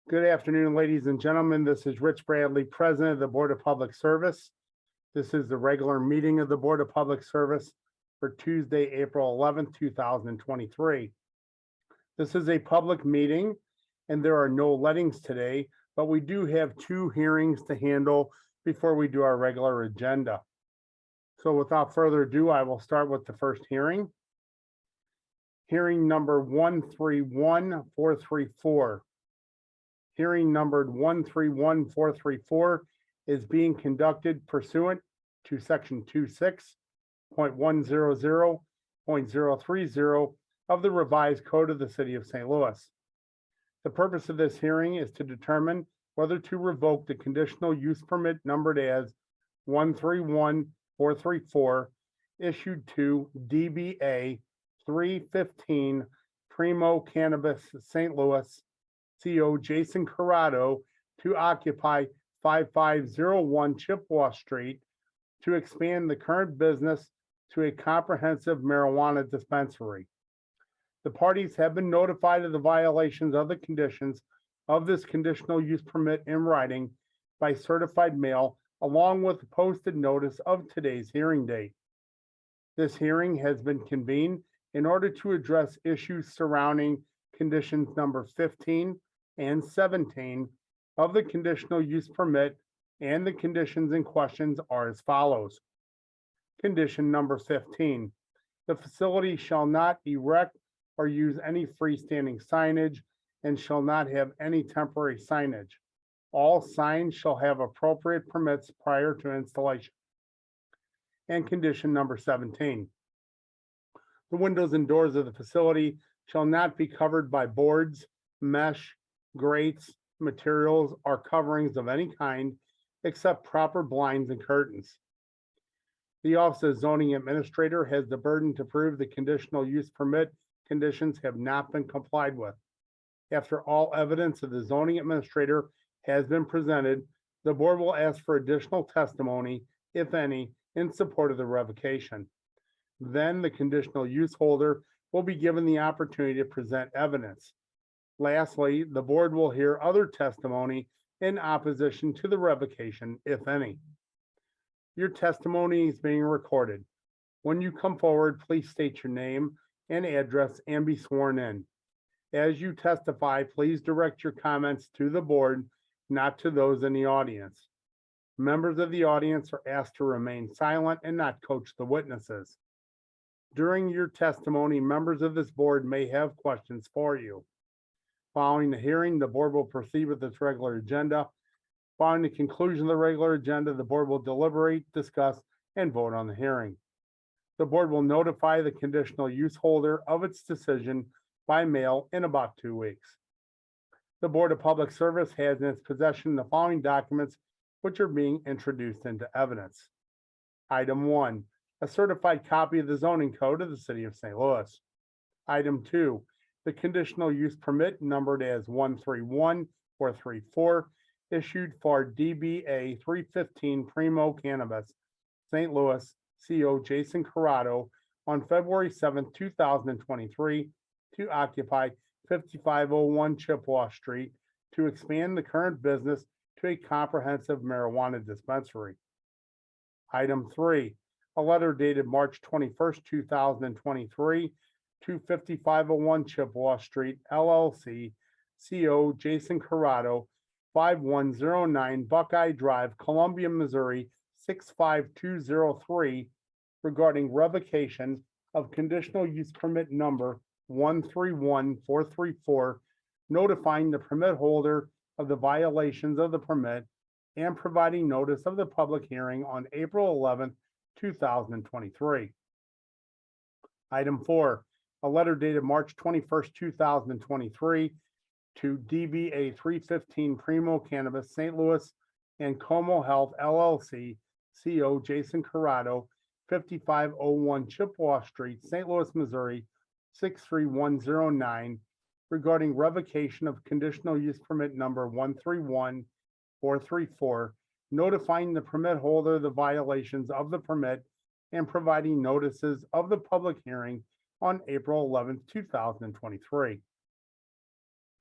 Good afternoon, ladies and gentlemen. This is Rich Bradley, President of the Board of Public Service. This is the regular meeting of the Board of Public Service for Tuesday, April 11th, 2023. This is a public meeting and there are no lettings today, but we do have two hearings to handle before we do our regular agenda. So without further ado, I will start with the first hearing. Hearing number 131434. Hearing numbered 131434 is being conducted pursuant to section 26.100.030 of the revised code of the city of St. Louis. The purpose of this hearing is to determine whether to revoke the conditional use permit numbered as 131434 issued to DBA 315 Primo Cannabis St. Louis, CO Jason Corrado, to occupy 5501 Chippewa Street to expand the current business to a comprehensive marijuana dispensary. The parties have been notified of the violations of the conditions of this conditional use permit in writing by certified mail, along with the posted notice of today's hearing date. This hearing has been convened in order to address issues surrounding conditions number 15 and 17 of the conditional use permit, and the conditions in questions are as follows. Condition number 15, the facility shall not erect or use any freestanding signage and shall not have any temporary signage. All signs shall have appropriate permits prior to installation. And condition number 17, the windows and doors of the facility shall not be covered by boards, mesh, grates, materials, or coverings of any kind except proper blinds and curtains. The Office of Zoning Administrator has the burden to prove the conditional use permit conditions have not been complied with. After all evidence of the zoning administrator has been presented, the board will ask for additional testimony, if any, in support of the revocation. Then the conditional use holder will be given the opportunity to present evidence. Lastly, the board will hear other testimony in opposition to the revocation, if any. Your testimony is being recorded. When you come forward, please state your name and address and be sworn in. As you testify, please direct your comments to the board, not to those in the audience. Members of the audience are asked to remain silent and not coach the witnesses. During your testimony, members of this board may have questions for you. Following the hearing, the board will proceed with its regular agenda. Following the conclusion of the regular agenda, the board will deliberate, discuss, and vote on the hearing. The board will notify the conditional use holder of its decision by mail in about 2 weeks. The Board of Public Service has in its possession the following documents which are being introduced into evidence. Item 1, a certified copy of the zoning code of the city of St. Louis. Item 2, the conditional use permit numbered as 131434 issued for DBA 315 Primo Cannabis St. Louis, CO Jason Corrado, on February 7th, 2023 to occupy 5501 Chippewa Street to expand the current business to a comprehensive marijuana dispensary. Item 3, a letter dated March 21st, 2023 to 5501 Chippewa Street, LLC, CO Jason Corrado, 5109 Buckeye Drive, Columbia, Missouri, 65203, regarding revocation of conditional use permit number 131434, notifying the permit holder of the violations of the permit and providing notice of the public hearing on April 11th, 2023. Item 4, a letter dated March 21st, 2023 to DBA 315 Primo Cannabis St. Louis and Como Health LLC, CO Jason Corrado, 5501 Chippewa Street, St. Louis, Missouri, 63109, regarding revocation of conditional use permit number 131434, notifying the permit holder the violations of the permit and providing notices of the public hearing on April 11th, 2023.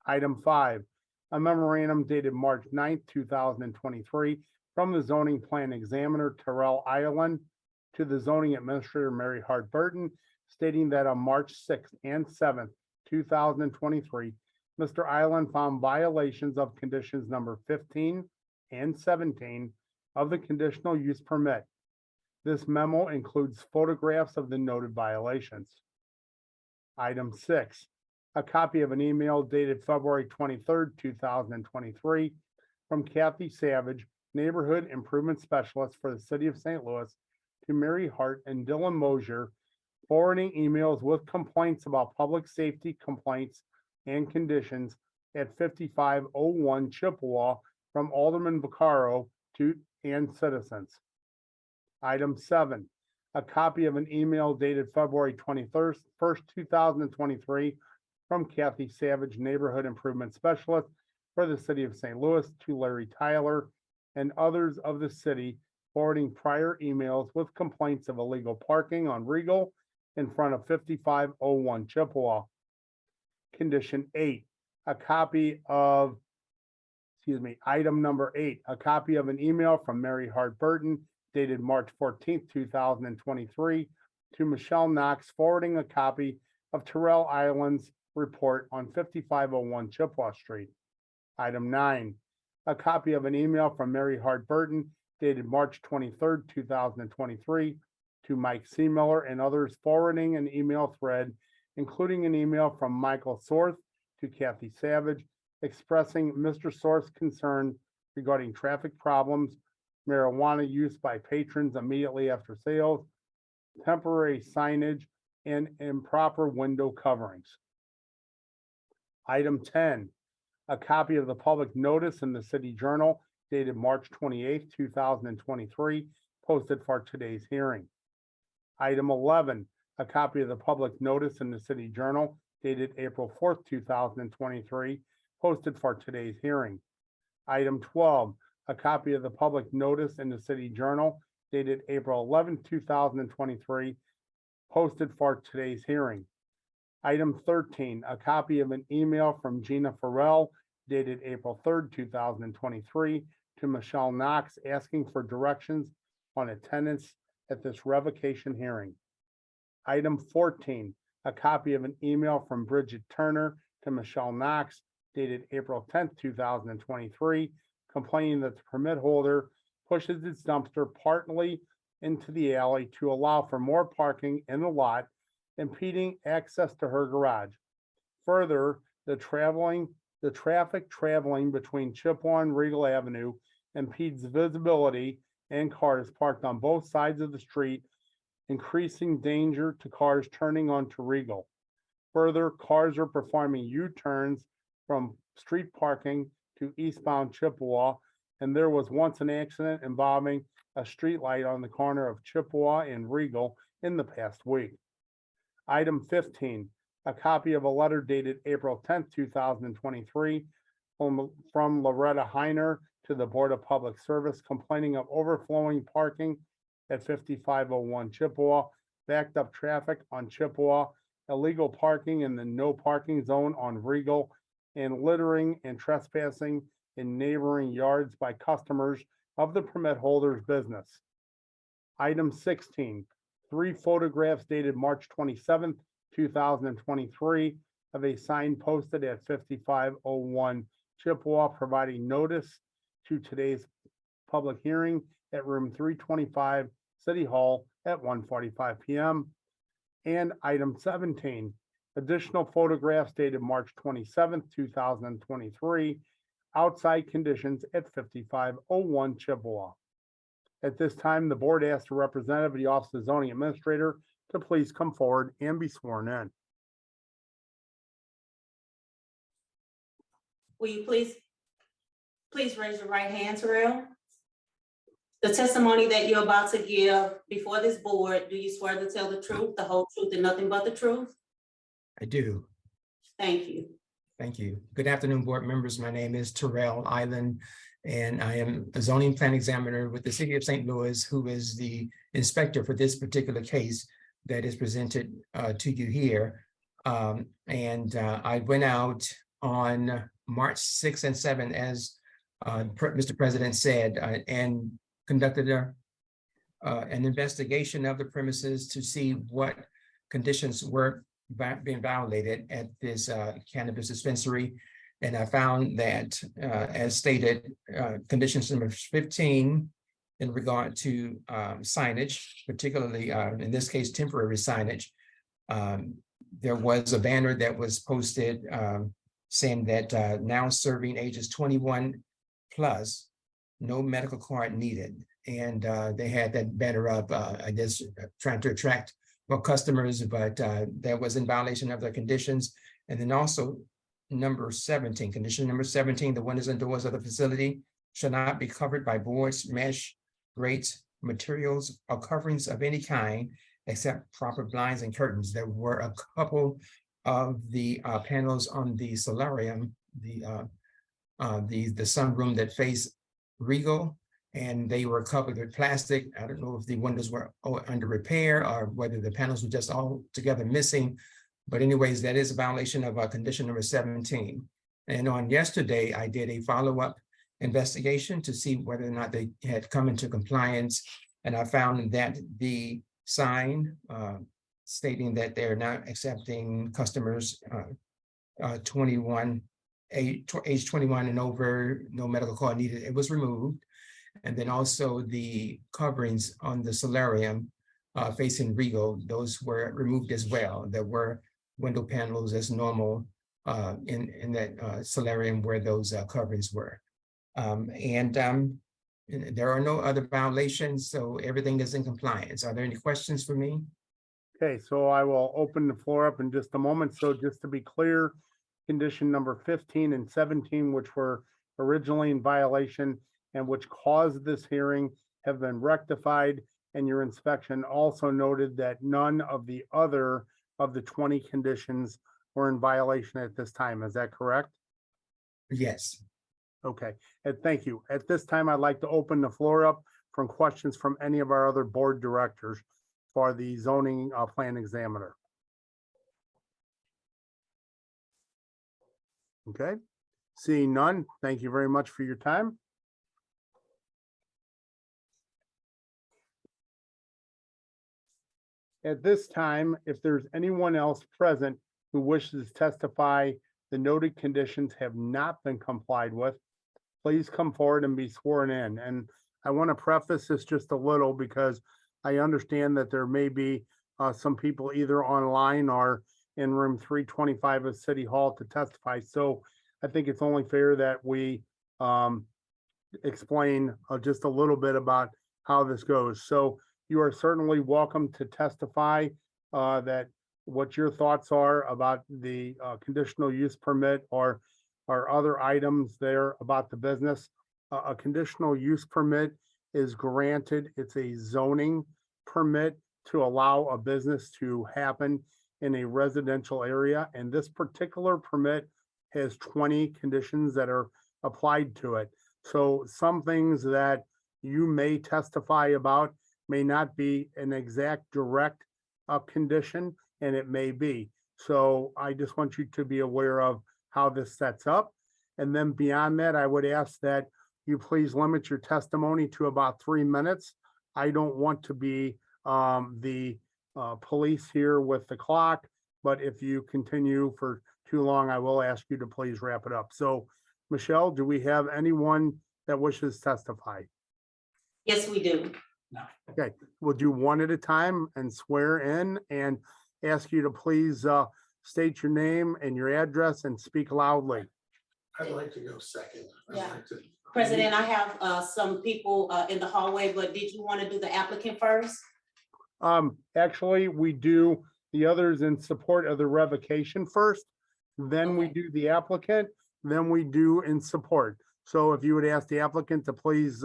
Item 5, a memorandum dated March 9th, 2023, from the zoning plan examiner Terrell Ireland to the zoning administrator Mary Hart Burton, stating that on March 6th and 7th, 2023, Mr. Ireland found violations of conditions number 15 and 17 of the conditional use permit. This memo includes photographs of the noted violations. Item 6, a copy of an email dated February 23rd, 2023, from Kathy Savage, Neighborhood Improvement Specialist for the City of St. Louis, to Mary Hart and Dylan Mosier, forwarding emails with complaints about public safety complaints and conditions at 5501 Chippewa from Alderman Vaccaro and citizens. Item 7, a copy of an email dated February 21st, 2023, from Kathy Savage, Neighborhood Improvement Specialist for the City of St. Louis, to Larry Tyler and others of the city, forwarding prior emails with complaints of illegal parking on Regal in front of 5501 Chippewa. Condition 8, a copy of, item number 8, a copy of an email from Mary Hart Burton dated March 14th, 2023, to Michelle Knox, forwarding a copy of Terrell Ireland's report on 5501 Chippewa Street. Item 9, a copy of an email from Mary Hart Burton dated March 23rd, 2023, to Mike C. Miller and others, forwarding an email thread, including an email from Michael Sorth to Kathy Savage, expressing Mr. Sorth's concern regarding traffic problems, marijuana use by patrons immediately after sales, temporary signage, and improper window coverings. Item 10, a copy of the public notice in the City Journal dated March 28th, 2023, posted for today's hearing. Item 11, a copy of the public notice in the City Journal dated April 4th, 2023, posted for today's hearing. Item 12, a copy of the public notice in the City Journal dated April 11th, 2023, posted for today's hearing. Item 13, a copy of an email from Gina Farrell dated April 3rd, 2023, to Michelle Knox, asking for directions on attendance at this revocation hearing. Item 14, a copy of an email from Bridget Turner to Michelle Knox dated April 10th, 2023, complaining that the permit holder pushes its dumpster partly into the alley to allow for more parking in the lot, impeding access to her garage. Further, the traffic traveling between Chippewa and Regal Avenue impedes visibility and cars parked on both sides of the street, increasing danger to cars turning onto Regal. Further, cars are performing U-turns from street parking to eastbound Chippewa, and there was once an accident involving a street light on the corner of Chippewa and Regal in the past week. Item 15, a copy of a letter dated April 10th, 2023, from Loretta Heiner to the Board of Public Service, complaining of overflowing parking at 5501 Chippewa, backed up traffic on Chippewa, illegal parking in the no parking zone on Regal, and littering and trespassing in neighboring yards by customers of the permit holder's business. Item 16, 3 photographs dated March 27th, 2023, of a sign posted at 5501 Chippewa, providing notice to today's public hearing at room 325 City Hall at 1:45 p.m. And item 17, additional photographs dated March 27th, 2023, outside conditions at 5501 Chippewa. At this time, the board asks a representative of the Office of Zoning Administrator to please come forward and be sworn in. Will you please raise your right hand, Terrell? The testimony that you're about to give before this board, do you swear to tell the truth, the whole truth, and nothing but the truth? I do. Thank you. Thank you. Good afternoon, board members. My name is Terrell Ireland, and I am a zoning plan examiner with the City of St. Louis, who is the inspector for this particular case that is presented to you here. I went out on March 6 and 7, as Mr. President said, and conducted an investigation of the premises to see what conditions were being violated at this cannabis dispensary. And I found that, as stated, conditions number 15 in regard to signage, particularly in this case, temporary signage. There was a banner that was posted saying that now serving ages 21 plus, no medical card needed. And they had that banner up, I guess, trying to attract more customers, but that was in violation of their conditions. And then also number 17, condition number 17, the windows and doors of the facility shall not be covered by boards, mesh, grates, materials, or coverings of any kind, except proper blinds and curtains. There were a couple of the panels on the solarium, the sunroom that faced Regal, and they were covered with plastic. I don't know if the windows were under repair or whether the panels were just all together missing. But anyways, that is a violation of condition number 17. And on yesterday, I did a follow-up investigation to see whether or not they had come into compliance. And I found that the sign stating that they're not accepting customers age 21 and over, no medical card needed, it was removed. And then also the coverings on the solarium facing Regal, those were removed as well. There were window panels as normal in that solarium where those coverings were. And there are no other violations, so everything is in compliance. Are there any questions for me? Okay, so I will open the floor up in just a moment. So just to be clear, condition number 15 and 17, which were originally in violation and which caused this hearing, have been rectified. And your inspection also noted that none of the other of the 20 conditions were in violation at this time. Is that correct? Yes. Okay, and thank you. At this time, I'd like to open the floor up from questions from any of our other board directors for the zoning plan examiner. Okay, seeing none, thank you very much for your time. At this time, if there's anyone else present who wishes to testify the noted conditions have not been complied with, please come forward and be sworn in. And I want to preface this just a little because I understand that there may be some people either online or in room 325 of City Hall to testify. So I think it's only fair that we explain just a little bit about how this goes. So you are certainly welcome to testify that what your thoughts are about the conditional use permit or other items there about the business. A conditional use permit is granted. It's a zoning permit to allow a business to happen in a residential area. And this particular permit has 20 conditions that are applied to it. So some things that you may testify about may not be an exact direct condition, and it may be. So I just want you to be aware of how this sets up. And then beyond that, I would ask that you please limit your testimony to about 3 minutes. I don't want to be the police here with the clock, but if you continue for too long, I will ask you to please wrap it up. So Michelle, do we have anyone that wishes to testify? Yes, we do. Okay, we'll do one at a time and swear in and ask you to please state your name and your address and speak loudly. I'd like to go second. Yeah. President, I have some people in the hallway, but did you want to do the applicant first? Actually, we do the others in support of the revocation first, then we Okay. do the applicant, then we do in support. So if you would ask the applicant to please,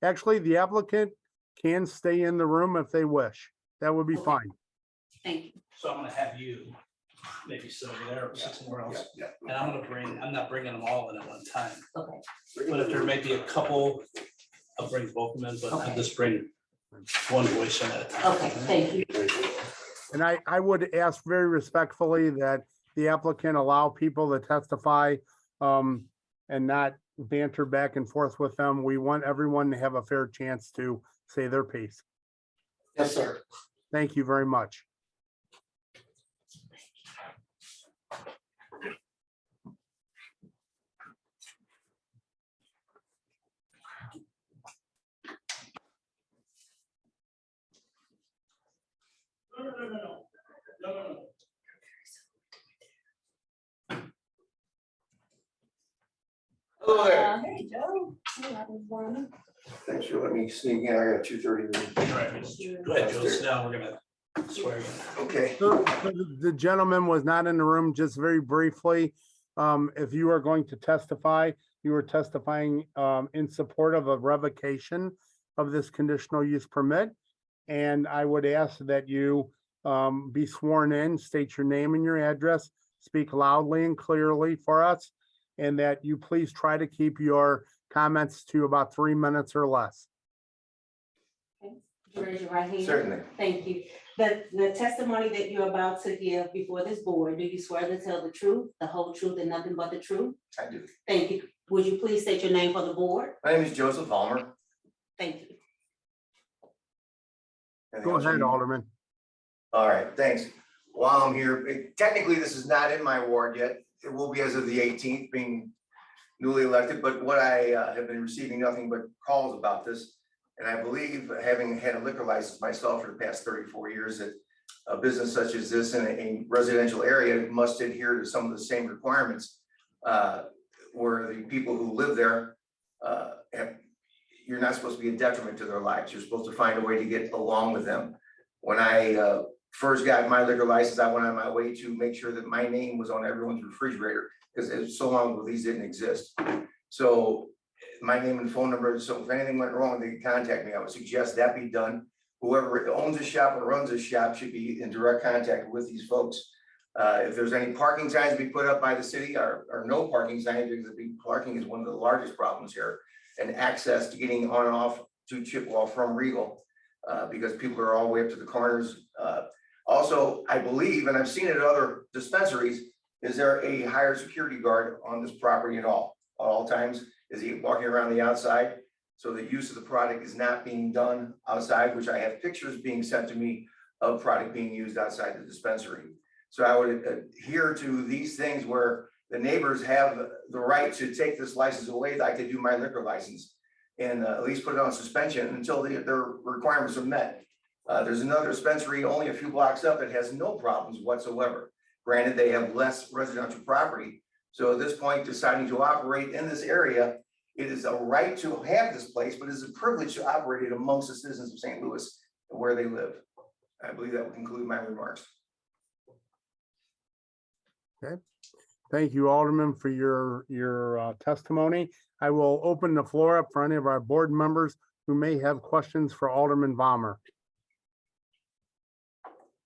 actually, the applicant can stay in the room if they wish. That would be Okay. fine. Thank you. So I'm gonna have you maybe sit over there or sit somewhere else. Yeah. And I'm not bringing them all in at one time. Okay. But if there may be a couple, I'll bring both of them in, but I'll Okay. just bring one voice in at a time. Okay, thank you. And I would ask very respectfully that the applicant allow people to testify and not banter back and forth with them. We want everyone to have a fair chance to say their piece. Yes, sir. Thank you very much. Hello there. Hey, Joe. Hey, Robin Varner. Thanks for letting me sneak in. I got 2:30. Go ahead, Joe, so now we're gonna swear you. Okay. The gentleman was not in the room, just very briefly. If you are going to testify, you are testifying in support of a revocation of this conditional use permit. And I would ask that you be sworn in, state your name and your address, speak loudly and clearly for us, and that you please try to keep your comments to about 3 minutes or less. Okay. Would you raise your right hand? Certainly. Thank you. The testimony that you're about to give before this board, do you swear to tell the truth, the whole truth, and nothing but the truth? I do. Thank you. Would you please state your name for the board? My name is Joseph Vollmer. Thank you. Go ahead, Alderman. All right, thanks. While I'm here, technically, this is not in my ward yet. It will be as of the 18th, being newly elected, but what I have been receiving nothing but calls about this. And I believe, having had a liquor license myself for the past 34 years, that a business such as this in a residential area must adhere to some of the same requirements, where the people who live there you're not supposed to be a detriment to their lives. You're supposed to find a way to get along with them. When I first got my liquor license, I went on my way to make sure that my name was on everyone's refrigerator, because it was so long ago these didn't exist. So my name and phone number, so if anything went wrong, they could contact me. I would suggest that be done. Whoever owns a shop or runs a shop should be in direct contact with these folks. If there's any parking signs to be put up by the city, or no parking signs, because parking is one of the largest problems here, and access to getting on and off to Chippewa from Regal, because people are all the way up to the corners. Also, I believe, and I've seen it at other dispensaries, is there a higher security guard on this property at all times? Is he walking around the outside? So the use of the product is not being done outside, which I have pictures being sent to me of product being used outside the dispensary. So I would adhere to these things where the neighbors have the right to take this license away, like they do my liquor license, and at least put it on suspension until their requirements are met. There's another dispensary only a few blocks up that has no problems whatsoever. Granted, they have less residential property. So at this point, deciding to operate in this area, it is a right to have this place, but it's a privilege to operate it amongst the citizens of St. Louis where they live. I believe that will conclude my remarks. Thank you, Alderman, for your testimony. I will open the floor up for any of our board members who may have questions for Alderman Vollmer.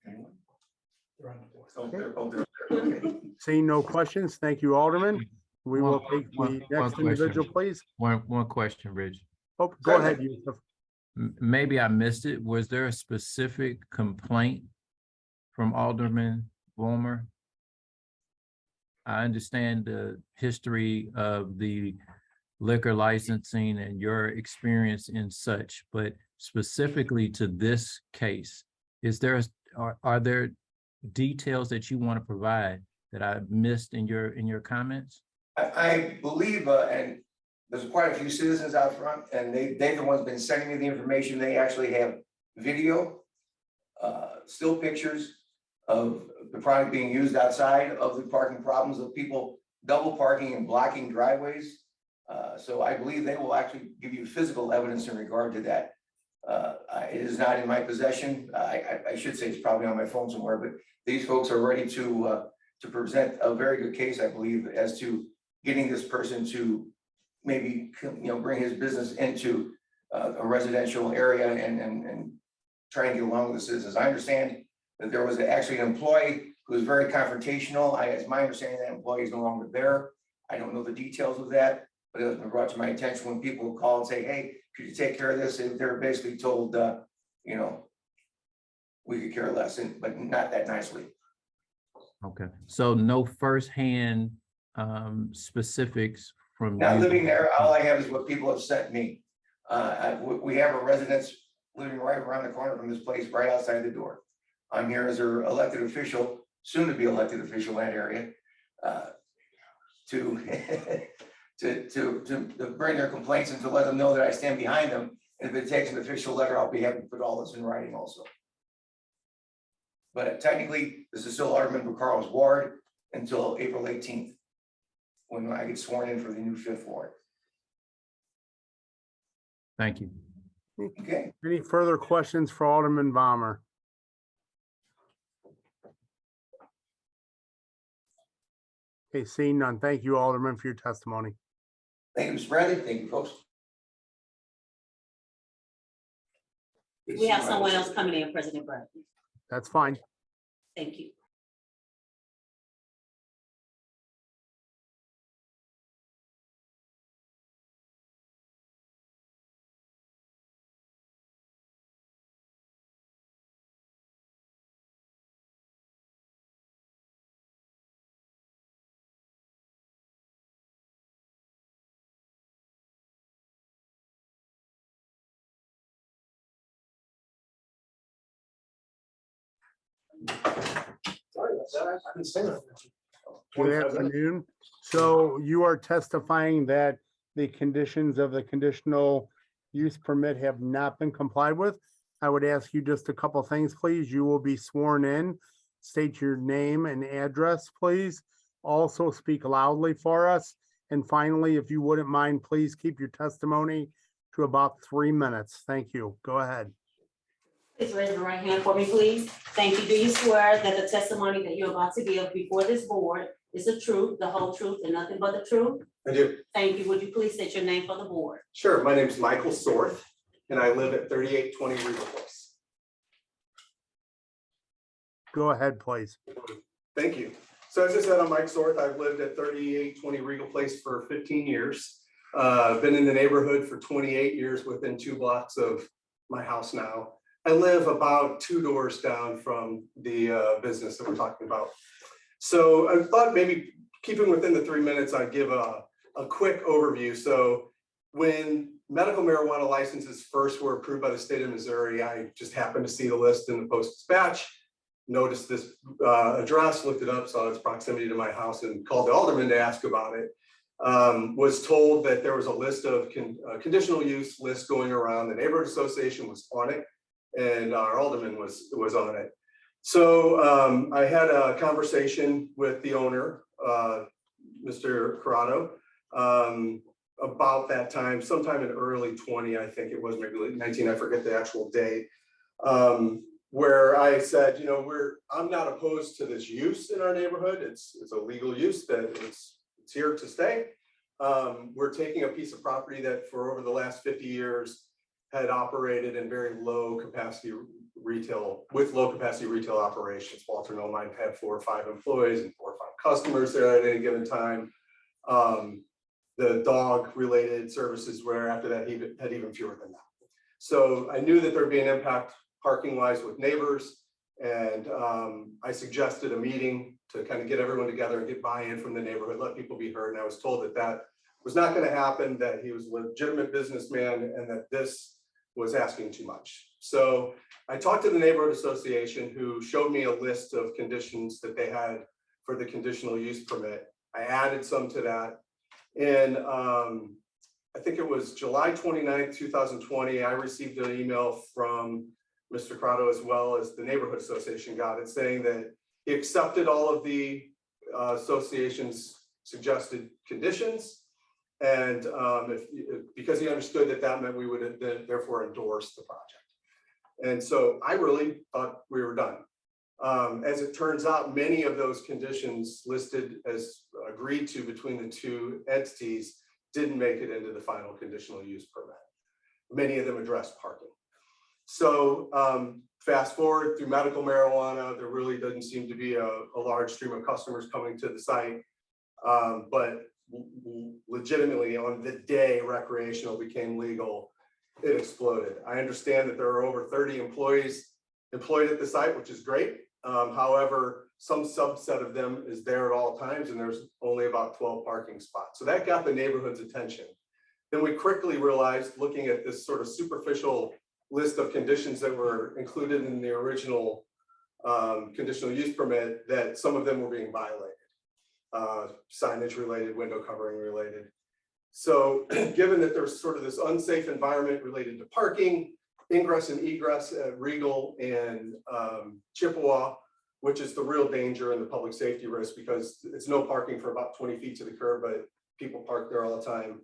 Anyone? They're on the board. Oh, they're okay. Seeing no questions, thank you, Alderman. We will take the next individual, please. One question, Rich. Oh, go ahead, Yusuf. Maybe I missed it. Was there a specific complaint from Alderman Vollmer? I understand the history of the liquor licensing and your experience in such, but specifically to this case, are there details that you want to provide that I missed in your comments? I believe, and there's quite a few citizens out front, and they're the ones been sending me the information. They actually have video, still pictures of the product being used outside, of the parking problems of people double parking and blocking driveways. So I believe they will actually give you physical evidence in regard to that. It is not in my possession. I should say it's probably on my phone somewhere, but these folks are ready to present a very good case, I believe, as to getting this person to maybe, bring his business into a residential area and try and get along with the citizens. I understand that there was actually an employee who was very confrontational. It's my understanding that employee is no longer there. I don't know the details of that, but it has been brought to my attention when people call and say, hey, could you take care of this? And they're basically told, we could care less, but not that nicely. Okay, so no firsthand specifics from Not you. living there, all I have is what people have sent me. We have a residence living right around the corner from this place, right outside the door. I'm here as their elected official, soon to be elected official in that area. To to bring their complaints and to let them know that I stand behind them. And if it takes an official letter, I'll be happy to put all this in writing also. But technically, this is still Alderman Bucaro's ward until April 18th, when I get sworn in for the new 5th ward. Thank you. Okay, Any further questions for Alderman Bomber? Okay, seeing none. Thank you, Alderman, for your testimony. thank you, Mr. Bradley. Thank you, folks. We have someone else coming in, President Bradley. That's fine. Thank you. Sorry about that. I didn't say that. Good afternoon. So you are testifying that the conditions of the conditional use permit have not been complied with. I would ask you just a couple things, please. You will be sworn in. State your name and address, please. Also speak loudly for us. And finally, if you wouldn't mind, please keep your testimony to about 3 minutes. Thank you. Go ahead. Please raise your right hand for me, please. Thank you. Do you swear that the testimony that you're about to give before this board is the truth, the whole truth, and nothing but the truth? I do. Thank you. Would you please state your name for the board? Sure. My name is Michael Sorth, and I live at 3820 Regal Place. Go ahead, please. Thank you. So as I said, I'm Mike Sorth. I've lived at 3820 Regal Place for 15 years. Been in the neighborhood for 28 years within 2 blocks of my house now. I live about 2 doors down from the business that we're talking about. So I thought maybe keeping within the 3 minutes, I'd give a quick overview. So when medical marijuana licenses first were approved by the state of Missouri, I just happened to see the list in the Post-Dispatch, noticed this address, looked it up, saw its proximity to my house, and called the alderman to ask about it. Was told that there was a list of conditional use list going around. The neighborhood association was on it, and our alderman was on it. So I had a conversation with the owner, Mr. Corrado, about that time, sometime in early 20, I think it was, maybe late 19, I forget the actual date, where I said, you know, I'm not opposed to this use in our neighborhood. It's a legal use that it's here to stay. We're taking a piece of property that for over the last 50 years had operated in very low capacity retail, with low capacity retail operations. Walter Nomine had 4 or 5 employees and 4 or 5 customers there at any given time. The dog related services were after that had even fewer than that. So I knew that there'd be an impact parking wise with neighbors. And I suggested a meeting to kind of get everyone together and get buy-in from the neighborhood, let people be heard. And I was told that that was not going to happen, that he was a legitimate businessman and that this was asking too much. So I talked to the neighborhood association, who showed me a list of conditions that they had for the conditional use permit. I added some to that. And I think it was July 29th, 2020, I received an email from Mr. Corrado, as well as the neighborhood association got it, saying that he accepted all of the association's suggested conditions. And because he understood that that meant we would then therefore endorse the project. And so I really thought we were done. As it turns out, many of those conditions listed as agreed to between the 2 entities didn't make it into the final conditional use permit. Many of them addressed parking. So fast forward through medical marijuana, there really doesn't seem to be a large stream of customers coming to the site. But legitimately on the day recreational became legal, it exploded. I understand that there are over 30 employees employed at the site, which is great. However, some subset of them is there at all times, and there's only about 12 parking spots. So that got the neighborhood's attention. Then we quickly realized, looking at this sort of superficial list of conditions that were included in the original conditional use permit, that some of them were being violated. Signage related, window covering related. So given that there's sort of this unsafe environment related to parking, ingress and egress at Regal and Chippewa, which is the real danger and the public safety risk, because it's no parking for about 20 feet to the curb, but people park there all the time.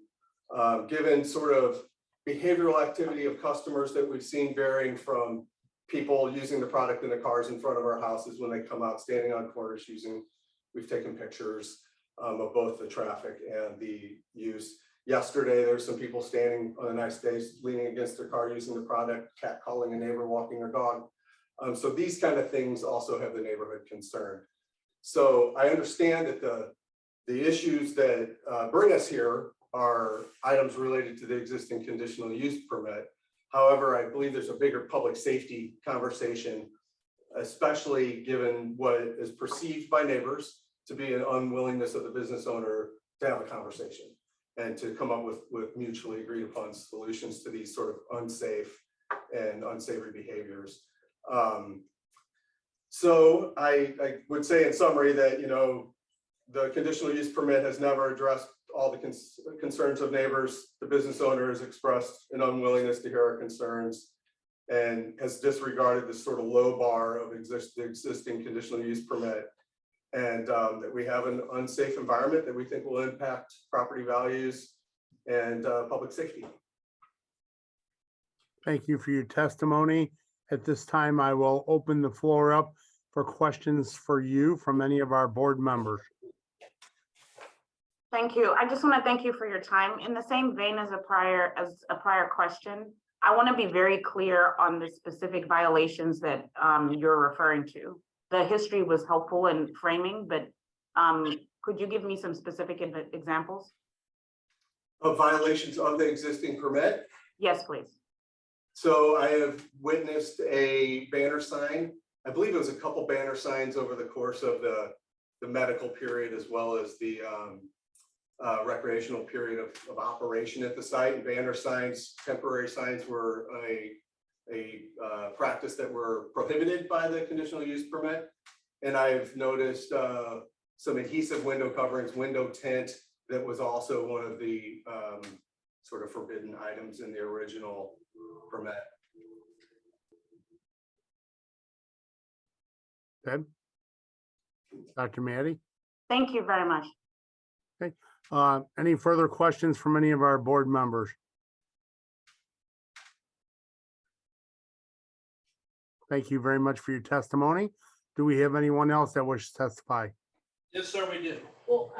Given sort of behavioral activity of customers that we've seen varying from people using the product in the cars in front of our houses when they come out, standing on corners we've taken pictures of both the traffic and the use. Yesterday, there were some people standing on a nice day, leaning against their car using the product, cat calling a neighbor, walking their dog. So these kind of things also have the neighborhood concerned. So I understand that the issues that bring us here are items related to the existing conditional use permit. However, I believe there's a bigger public safety conversation, especially given what is perceived by neighbors to be an unwillingness of the business owner to have a conversation and to come up with mutually agreed upon solutions to these sort of unsafe and unsavory behaviors. So I would say in summary that, you know, the conditional use permit has never addressed all the concerns of neighbors. The business owner has expressed an unwillingness to hear our concerns and has disregarded this sort of low bar of the existing conditional use permit. And that we have an unsafe environment that we think will impact property values and public safety. Thank you for your testimony. At this time, I will open the floor up for questions for you from any of our board members. Thank you. I just want to thank you for your time. In the same vein as a prior question, I want to be very clear on the specific violations that you're referring to. The history was helpful in framing, but could you give me some specific examples? Of violations of the existing permit. Yes, please. So I have witnessed a banner sign. I believe it was a couple banner signs over the course of the medical period, as well as the recreational period of operation at the site. And banner signs, temporary signs, were a practice that were prohibited by the conditional use permit. And I've noticed some adhesive window coverings, window tint, that was also one of the sort of forbidden items in the original permit. Ted? Dr. Matty? Thank you very much. Any further questions from any of our board members? Thank you very much for your testimony. Do we have anyone else that wishes to testify? Yes, sir, we do. Well,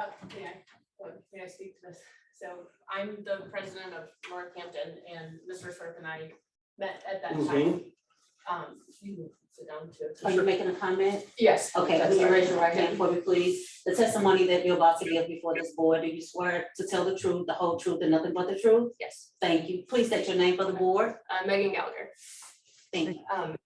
may I speak to this? So I'm the president of Northampton, and Mr. Swift and I met at that time. You can sit down too. Are you making a comment? Yes. Okay, that's can you right. raise your right hand for me, please? The testimony that you're about to give before this board, do you swear to tell the truth, the whole truth, and nothing but the truth? Yes. Thank you. Please state your name for the board. Megan Gallagher. Thank you.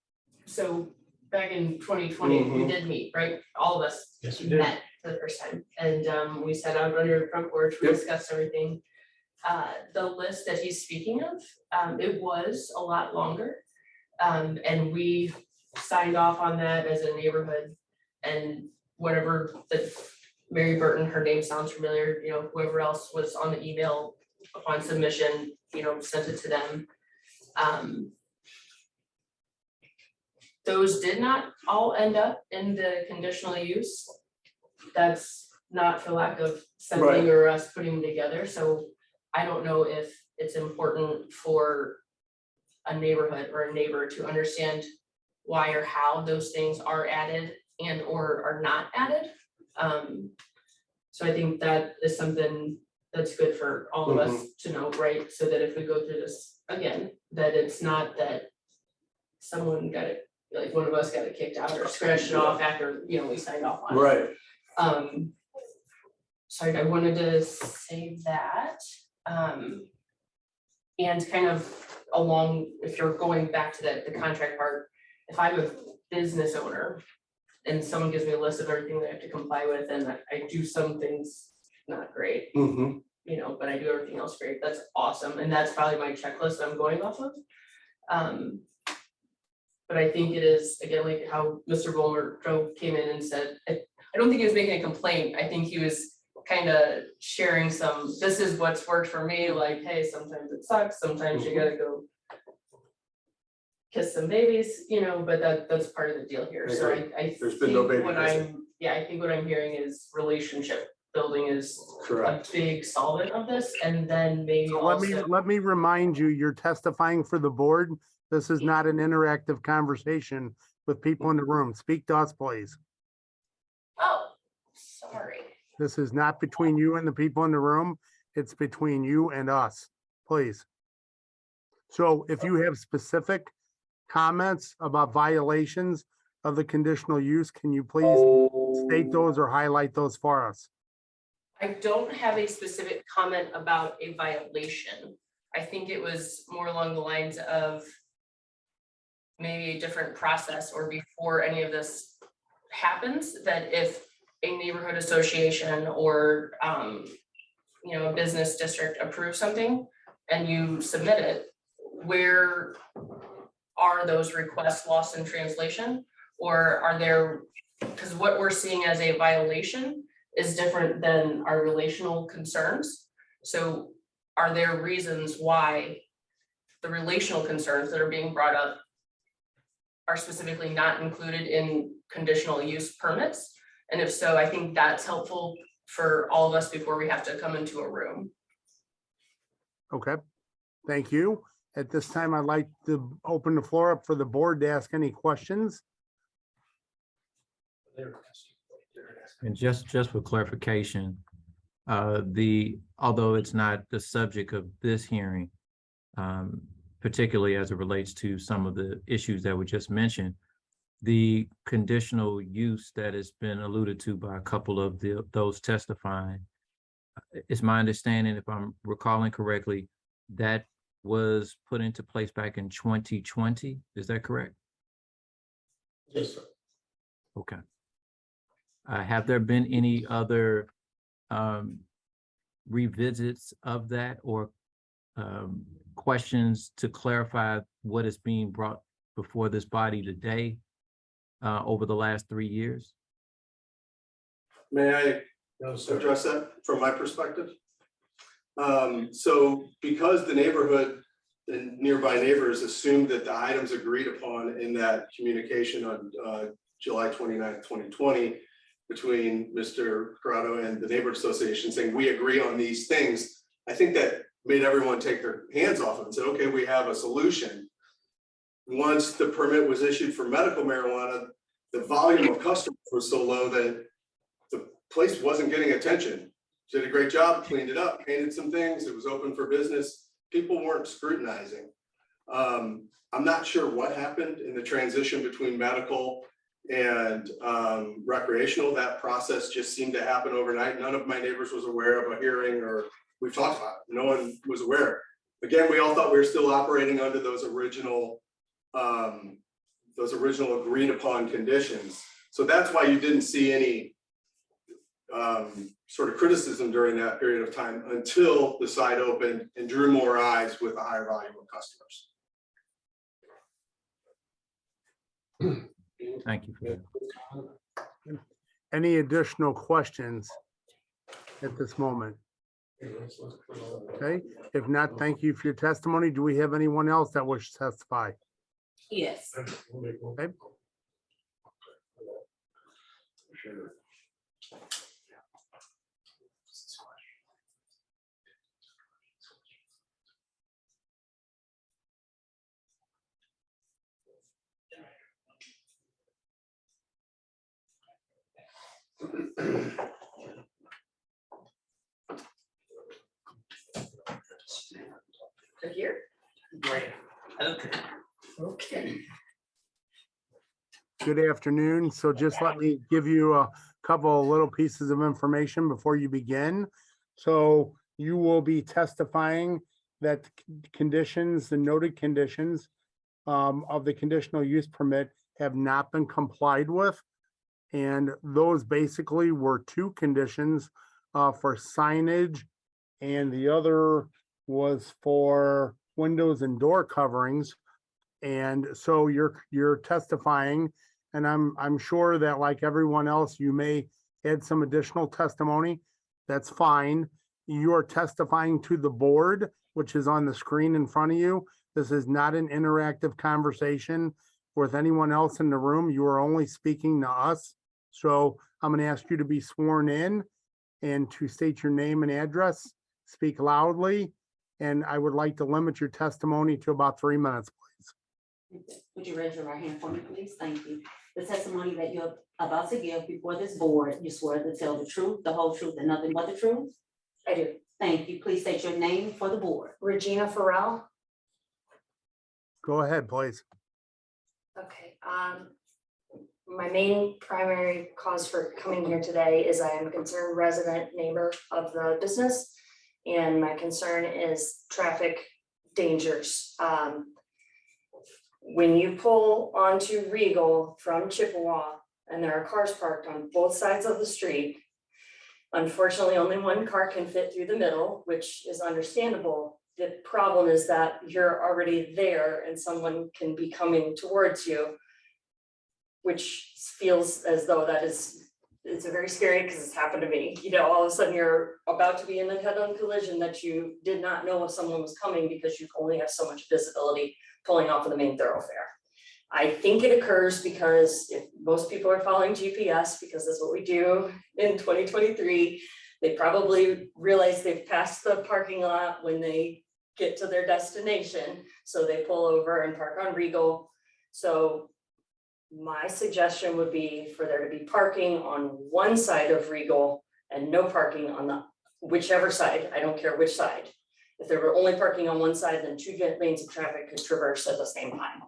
So back in 2020, we Mhm. did meet, right? All of us Yes, we did. met for the first time, and we sat out on your front porch, we Yep. discussed everything. The list that he's speaking of, it was a lot longer. And we signed off on that as a neighborhood, and whatever the Mary Burton, her name sounds familiar, you know, whoever else was on the email upon submission, you know, sent it to them. Those did not all end up in the conditional use. That's not for lack of sending or us putting them together, so I don't know if it's important for a neighborhood or a neighbor to understand why or how those things are added and or are not added. So I think that is something that's good for all of us to know, right? So that if we go through this again, that it's not that someone got it, like one of us got it kicked out or scratched it off after, you know, we signed off on it. Right. Sorry, I wanted to say that. And kind of along, if you're going back to the contract part, if I'm a business owner and someone gives me a list of everything that I have to comply with, and I do some things not great, Mhm. you know, but I do everything else great. That's awesome. And that's probably my checklist I'm going off of. But I think it is, again, like how Mr. Vollmer came in and said, I don't think he was making a complaint. I think he was kind of sharing some, this is what's worked for me, like, hey, sometimes it sucks, sometimes you gotta go kiss some babies, you know, but that's part of the deal here. I So agree. I There's been no think baby what kissing. I think what I'm hearing is relationship building is a Correct. big solvent of this, and then maybe So also. let me remind you, you're testifying for the board. This is not an interactive conversation with people in the room. Speak to us, please. Oh, sorry. This is not between you and the people in the room. It's between you and us, please. So if you have specific comments about violations of the conditional use, can you please state those or highlight those for us? I don't have a specific comment about a violation. I think it was more along the lines of maybe a different process, or before any of this happens, that if a neighborhood association or you know, a business district approves something and you submit it, where are those requests lost in translation? Or are there, because what we're seeing as a violation is different than our relational concerns. So are there reasons why the relational concerns that are being brought up are specifically not included in conditional use permits? And if so, I think that's helpful for all of us before we have to come into a room. Okay, thank you. At this time, I'd like to open the floor up for the board to ask any questions. And just for clarification, although it's not the subject of this hearing, particularly as it relates to some of the issues that were just mentioned, the conditional use that has been alluded to by a couple of those testifying, it's my understanding, if I'm recalling correctly, that was put into place back in 2020. Is that correct? Yes, sir. Okay. Have there been any other revisits of that, or questions to clarify what is being brought before this body today over the last 3 years? May I address that from my perspective? So because the neighborhood and nearby neighbors assumed that the items agreed upon in that communication on July 29th, 2020, between Mr. Corrado and the neighborhood association saying, we agree on these things, I think that made everyone take their hands off it and said, okay, we have a solution. Once the permit was issued for medical marijuana, the volume of customers was so low that the place wasn't getting attention. Did a great job, cleaned it up, painted some things, it was open for business. People weren't scrutinizing. I'm not sure what happened in the transition between medical and recreational. That process just seemed to happen overnight. None of my neighbors was aware of a hearing, or we've talked about it. No one was aware. Again, we all thought we were still operating under those original agreed upon conditions. So that's why you didn't see any sort of criticism during that period of time until the site opened and drew more eyes with a higher volume of customers. Thank you for that. Any additional questions at this moment? Okay, if not, thank you for your testimony. Do we have anyone else that wishes to testify? Yes. Okay. Here? Right. Okay. Good afternoon. So just let me give you a couple of little pieces of information before you begin. So you will be testifying that conditions, the noted conditions of the conditional use permit have not been complied with. And those basically were two conditions for signage. And the other was for windows and door coverings. And so you're testifying, and I'm sure that like everyone else, you may add some additional testimony. That's fine. You're testifying to the board, which is on the screen in front of you. This is not an interactive conversation with anyone else in the room. You are only speaking to us. So I'm going to ask you to be sworn in and to state your name and address, speak loudly, and I would like to limit your testimony to about 3 minutes, please. Would you raise your right hand for me, please? Thank you. The testimony that you're about to give before this board, you swear to tell the truth, the whole truth, and nothing but the truth? I do. Thank you. Please state your name for the board. Regina Farrell. Go ahead, please. Okay, my main primary cause for coming here today is I am a concerned resident neighbor of the business. And my concern is traffic dangers. When you pull onto Regal from Chippewa and there are cars parked on both sides of the street, unfortunately, only one car can fit through the middle, which is understandable. The problem is that you're already there and someone can be coming towards you, which feels as though it's a very scary because it's happened to me. You know, all of a sudden you're about to be in a head-on collision that you did not know if someone was coming because you only have so much visibility pulling off of the main thoroughfare. I think it occurs because if most people are following GPS, because that's what we do in 2023, they probably realize they've passed the parking lot when they get to their destination. So they pull over and park on Regal. So my suggestion would be for there to be parking on one side of Regal and no parking on the whichever side. I don't care which side. If there were only parking on one side, then 2 lanes of traffic could traverse at the same time.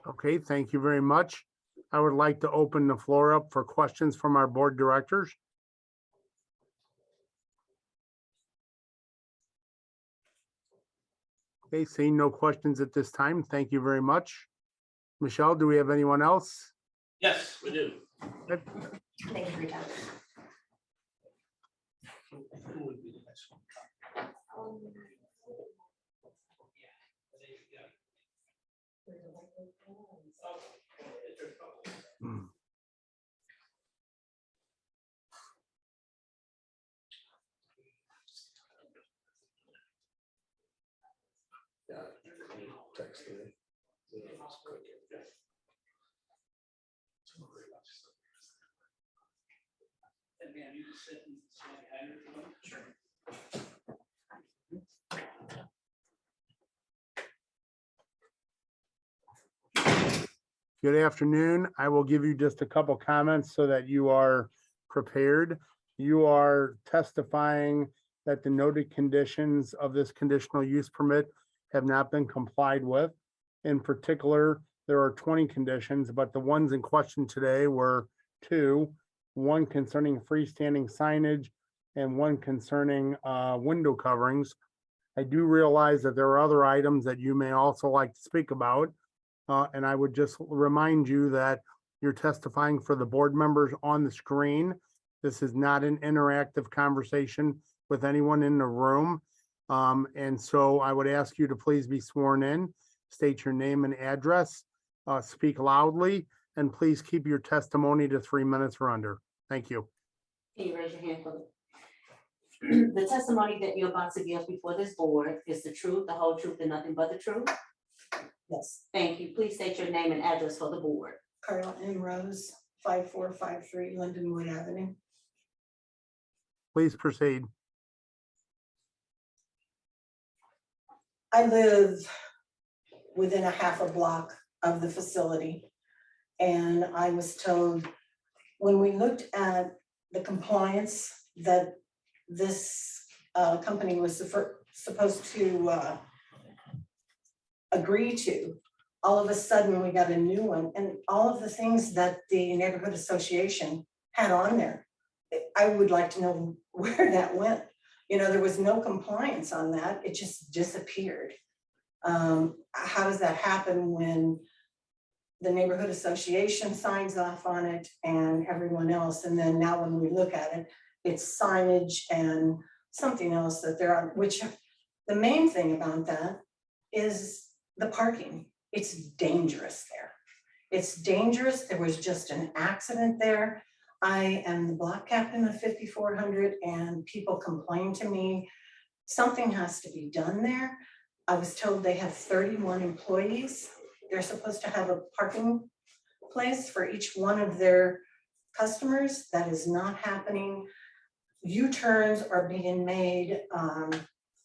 Okay, thank you very much. I would like to open the floor up for questions from our board directors. Okay, seeing no questions at this time. Thank you very much. Michelle, do we have anyone else? Yes, we do. Thank you for your time. Who would be the next one? Hmm. Good afternoon. I will give you just a couple comments so that you are prepared. You are testifying that the noted conditions of this conditional use permit have not been complied with. In particular, there are 20 conditions, but the ones in question today were 2, one concerning freestanding signage and one concerning window coverings. I do realize that there are other items that you may also like to speak about. And I would just remind you that you're testifying for the board members on the screen. This is not an interactive conversation with anyone in the room. And so I would ask you to please be sworn in, state your name and address, speak loudly, and please keep your testimony to 3 minutes or under. Thank you. Can you raise your hand for me? The testimony that you're about to give before this board is the truth, the whole truth, and nothing but the truth? Yes, Thank you. Please state your name and address for the board. Carla M. Rose, 5453 Lindenwood Avenue. Please proceed. I live within a half a block of the facility. And I was told, when we looked at the compliance that this company was supposed to agree to, all of a sudden we got a new one, and all of the things that the neighborhood association had on there, I would like to know where that went. You know, there was no compliance on that. It just disappeared. How does that happen when the neighborhood association signs off on it and everyone else. And then now when we look at it, it's signage and something else that there are, which the main thing about that is the parking. It's dangerous there. It's dangerous. There was just an accident there. I am the block captain of 5400 and people complain to me. Something has to be done there. I was told they have 31 employees. They're supposed to have a parking place for each one of their customers. That is not happening. U-turns are being made.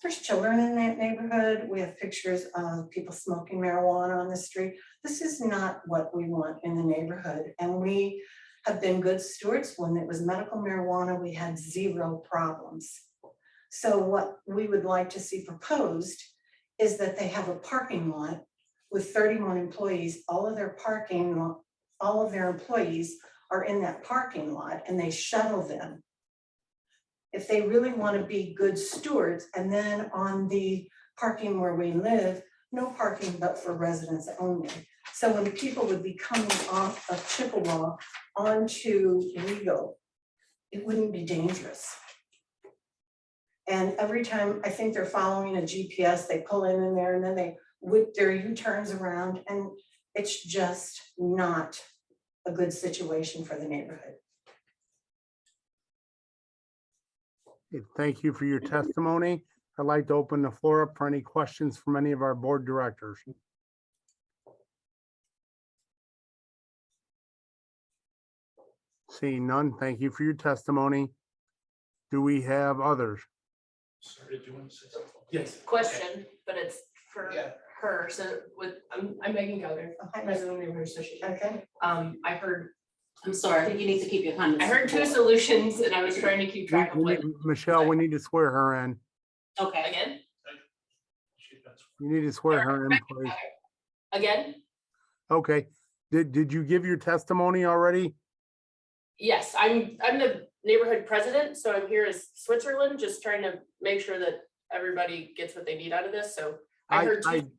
There's children in that neighborhood. We have pictures of people smoking marijuana on the street. This is not what we want in the neighborhood. And we have been good stewards. When it was medical marijuana, we had 0 problems. So what we would like to see proposed is that they have a parking lot with 31 employees. All of their employees are in that parking lot and they shuttle them. If they really want to be good stewards, and then on the parking where we live, no parking but for residents only. So when people would be coming off of Chippewa onto Regal, it wouldn't be dangerous. And every time I think they're following a GPS, they pull in there and then they whip their U-turns around, and it's just not a good situation for the neighborhood. Thank you for your testimony. I'd like to open the floor up for any questions from any of our board directors. Seeing none, thank you for your testimony. Do we have others? Sorry, did you want to say something? Yes. Question, but it's for Yeah. her, so I'm Megan Keller, president of the neighborhood association. Okay. I heard I'm sorry, I think you need to keep your comments. I heard 2 solutions and I was trying to keep track of what, Michelle, we need to swear her in. Okay, again, You need to swear her in, please. again, Okay. Did you give your testimony already? yes, I'm the neighborhood president, so I'm here as Switzerland, just trying to make sure that everybody gets what they need out of this, so. I heard two.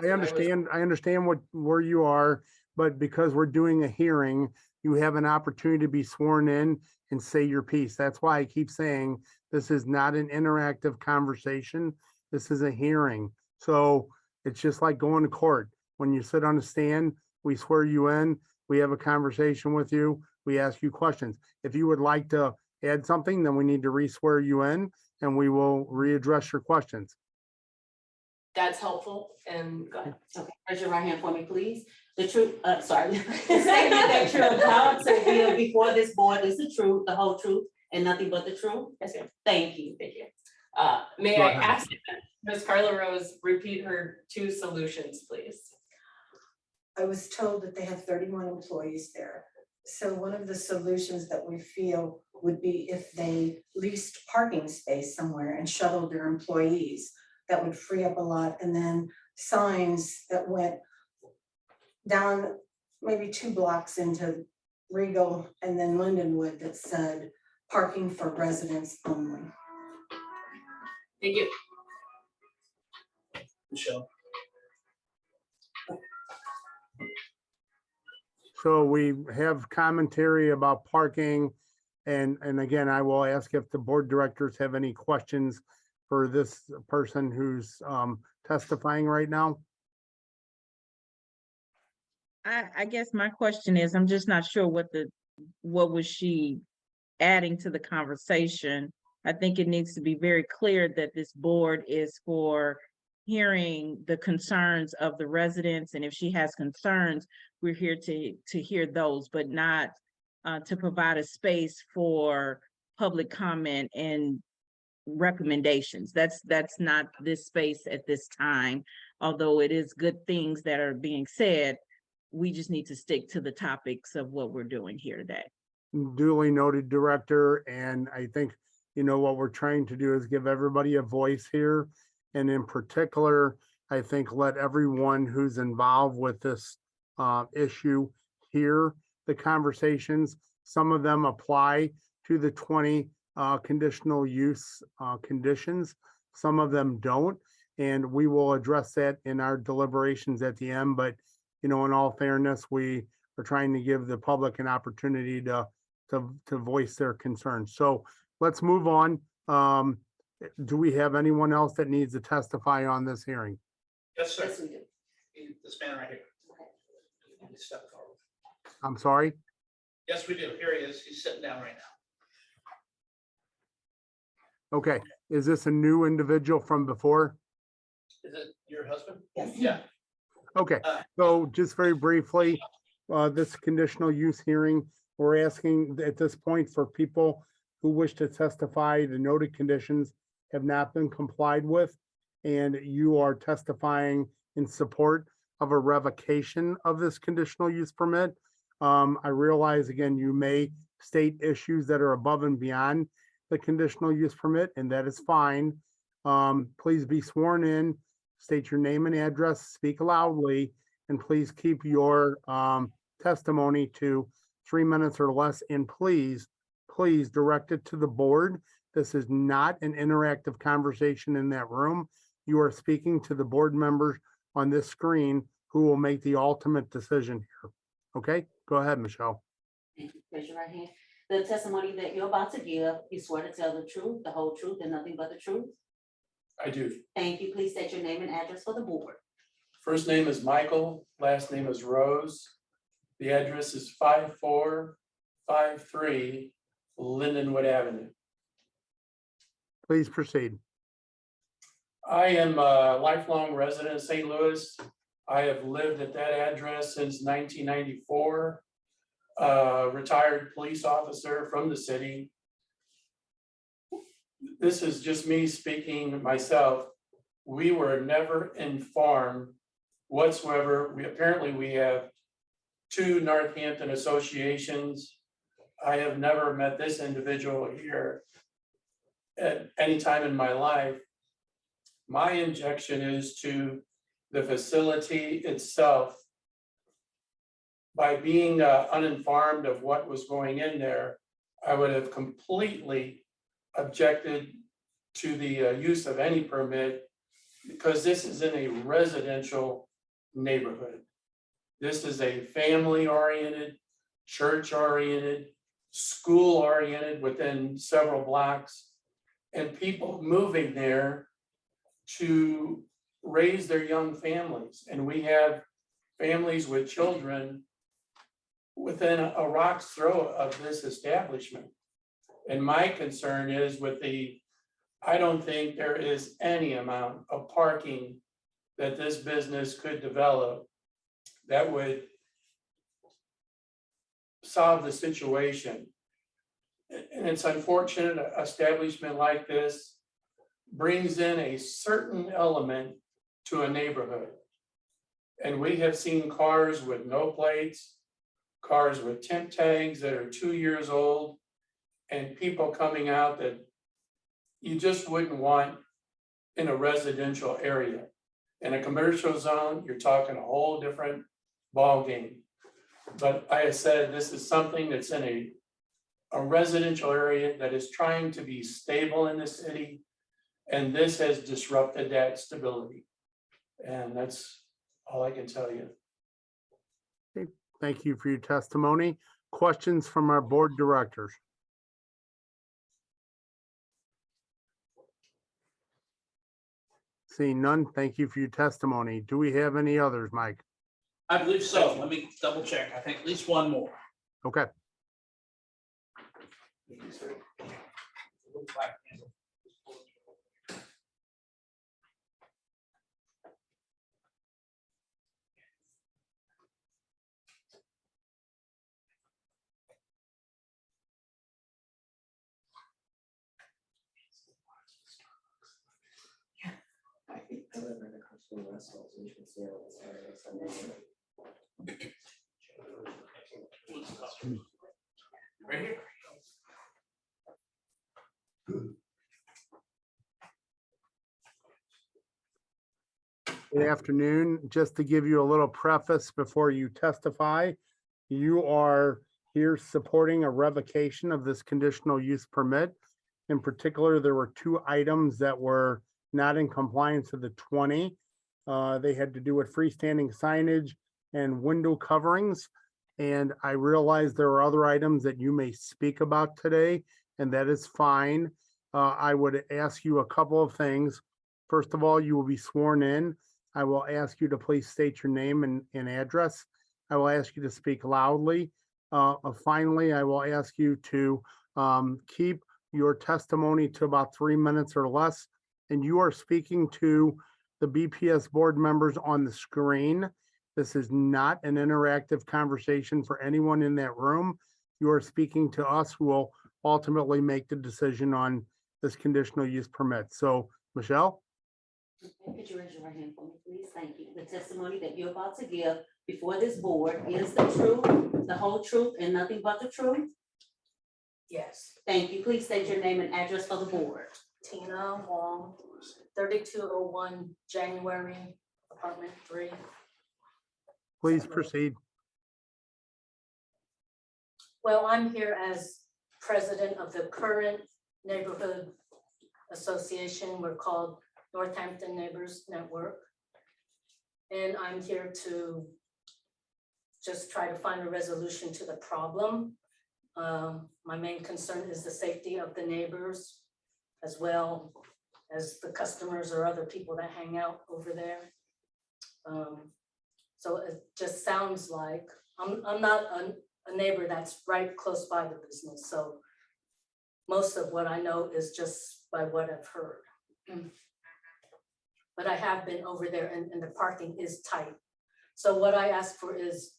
I understand where you are, but because we're doing a hearing, you have an opportunity to be sworn in and say your piece. That's why I keep saying this is not an interactive conversation. This is a hearing. So it's just like going to court. When you sit on the stand, we swear you in, we have a conversation with you, we ask you questions. If you would like to add something, then we need to re-swear you in and we will readdress your questions. That's helpful, and go ahead. okay, raise your right hand for me, please. The truth, sorry. The statement that you're about to give before this board is the truth, the whole truth, and nothing but the truth. Yes, ma'am. Thank you. Thank you. May Go I ahead. ask Ms. Carla Rose repeat her 2 solutions, please? I was told that they have 31 employees there. So one of the solutions that we feel would be if they leased parking space somewhere and shuttled their employees. That would free up a lot, and then signs that went down maybe 2 blocks into Regal and then Lindenwood that said parking for residents only. Thank you. Michelle. So we have commentary about parking. And again, I will ask if the board directors have any questions for this person who's testifying right now. I guess my question is, I'm just not sure what was she adding to the conversation? I think it needs to be very clear that this board is for hearing the concerns of the residents, and if she has concerns, we're here to hear those, but not to provide a space for public comment and recommendations. That's not this space at this time. Although it is good things that are being said, we just need to stick to the topics of what we're doing here today. Duly noted, Director. And I think, what we're trying to do is give everybody a voice here. And in particular, I think let everyone who's involved with this issue hear the conversations. Some of them apply to the 20 conditional use conditions. Some of them don't. And we will address that in our deliberations at the end. But in all fairness, we are trying to give the public an opportunity to voice their concerns. So let's move on. Do we have anyone else that needs to testify on this hearing? Yes, sir. Yes, we do. This man right here. Step forward. I'm sorry? Yes, we do. Here he is. He's sitting down right now. Okay, is this a new individual from before? Is it your husband? Yes. Yeah. Okay, so just very briefly, this conditional use hearing, we're asking at this point for people who wish to testify, the noted conditions have not been complied with, and you are testifying in support of a revocation of this conditional use permit. I realize, again, you may state issues that are above and beyond the conditional use permit, and that is fine. Please be sworn in, state your name and address, speak loudly, and please keep your testimony to 3 minutes or less. And please direct it to the board. This is not an interactive conversation in that room. You are speaking to the board members on this screen who will make the ultimate decision here. Okay, go ahead, Michelle. Thank you. Raise your right hand. The testimony that you're about to give, you swear to tell the truth, the whole truth, and nothing but the truth? I do. Thank you. Please state your name and address for the board. First name is Michael, last name is Rose. The address is 5453 Lindenwood Avenue. Please proceed. I am a lifelong resident of St. Louis. I have lived at that address since 1994. Retired police officer from the city. This is just me speaking myself. We were never informed whatsoever. We have 2 Northampton associations. I have never met this individual here at any time in my life. My objection is to the facility itself. By being uninformed of what was going in there, I would have completely objected to the use of any permit, because this is in a residential neighborhood. This is a family-oriented, church-oriented, school-oriented within several blocks, and people moving there to raise their young families. And we have families with children within a rock's throw of this establishment. And my concern is I don't think there is any amount of parking that this business could develop that would solve the situation. And it's unfortunate an establishment like this brings in a certain element to a neighborhood. And we have seen cars with no plates, cars with temp tags that are 2 years old, and people coming out that you just wouldn't want in a residential area. In a commercial zone, you're talking a whole different ballgame. But I said, this is something that's in a residential area that is trying to be stable in the city. And this has disrupted that stability. And that's all I can tell you. Thank you for your testimony. Questions from our board directors? Seeing none, thank you for your testimony. Do we have any others, Mike? I believe so. Let me double check. I think at least one more. Okay, Right here. good afternoon. Just to give you a little preface before you testify, you are here supporting a revocation of this conditional use permit. In particular, there were 2 items that were not in compliance with the 20. They had to do with freestanding signage and window coverings. And I realize there are other items that you may speak about today, and that is fine. I would ask you a couple of things. First of all, you will be sworn in. I will ask you to please state your name and address. I will ask you to speak loudly. Finally, I will ask you to keep your testimony to about 3 minutes or less. And you are speaking to the BPS board members on the screen. This is not an interactive conversation for anyone in that room. You are speaking to us, who will ultimately make the decision on this conditional use permit. So, Michelle? Okay, could you raise your right hand for me, please? Thank you. The testimony that you're about to give before this board is the truth, the whole truth, and nothing but the truth? Yes. Thank you. Please state your name and address for the board. Tina Wong, 3201 January, apartment 3. Please proceed. Well, I'm here as president of the current neighborhood association. We're called Northampton Neighbors Network. And I'm here to just try to find a resolution to the problem. My main concern is the safety of the neighbors, as well as the customers or other people that hang out over there. So it just sounds like, I'm not a neighbor that's right close by the business, so most of what I know is just by what I've heard. But I have been over there and the parking is tight. So what I ask for is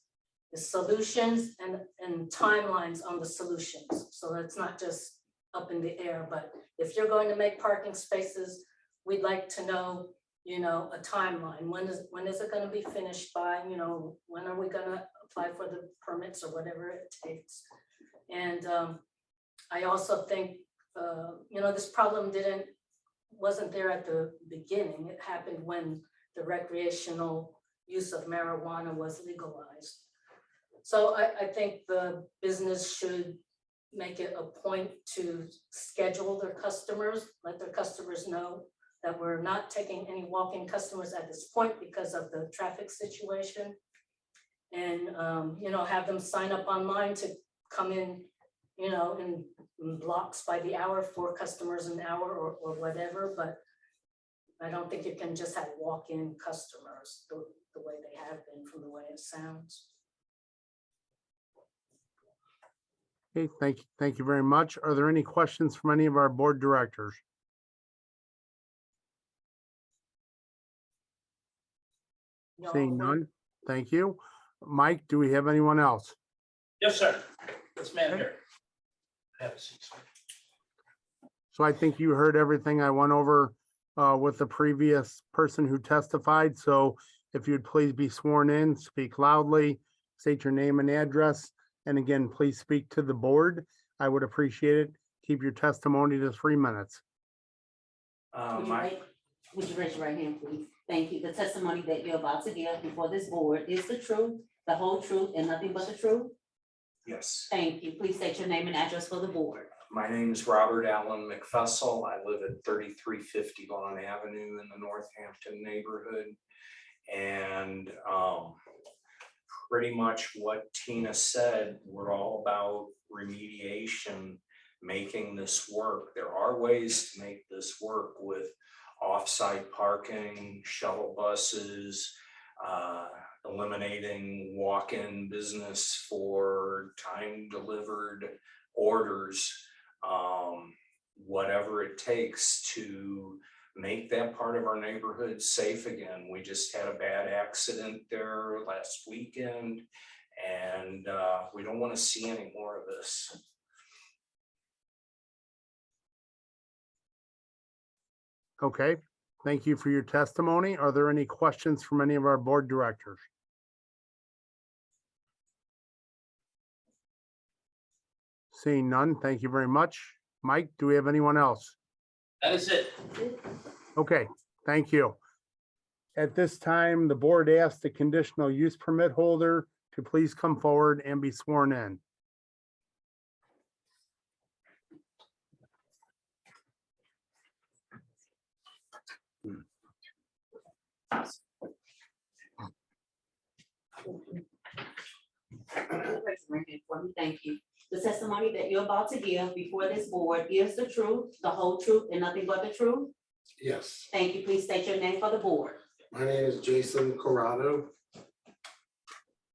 solutions and timelines on the solutions. So it's not just up in the air, but if you're going to make parking spaces, we'd like to know, a timeline. When is it gonna be finished by, when are we gonna apply for the permits or whatever it takes? And I also think, this problem wasn't there at the beginning. It happened when the recreational use of marijuana was legalized. So I think the business should make it a point to schedule their customers, let their customers know that we're not taking any walk-in customers at this point because of the traffic situation. And, have them sign up online to come in, in blocks by the hour, 4 customers an hour or whatever, but I don't think you can just have walk-in customers the way they have been from the way it sounds. Okay, thank you very much. Are there any questions from any of our board directors? Seeing none, thank you. Mike, do we have anyone else? Yes, sir. This man here. Have a seat, sir. So I think you heard everything I went over with the previous person who testified. So if you'd please be sworn in, speak loudly, state your name and address. And again, please speak to the board. I would appreciate it. Keep your testimony to 3 minutes. Would you raise your right hand, please? Thank you. The testimony that you're about to give before this board is the truth, the whole truth, and nothing but the truth? Yes. Thank you. Please state your name and address for the board. My name is Robert Allen McFessel. I live at 3350 Lawn Avenue in the Northampton neighborhood. And pretty much what Tina said, we're all about remediation, making this work. There are ways to make this work with off-site parking, shuttle buses, eliminating walk-in business for time-delivered orders, whatever it takes to make that part of our neighborhood safe again. We just had a bad accident there last weekend, and we don't want to see any more of this. Okay, thank you for your testimony. Are there any questions from any of our board directors? Seeing none, thank you very much. Mike, do we have anyone else? That is it. Okay, thank you. At this time, the board asks the conditional use permit holder to please come forward and be sworn in. your right hand for me. Thank you. The testimony that you're about to give before this board is the truth, the whole truth, and nothing but the truth? Yes, Thank you. Please state your name for the board. my name is Jason Corrado.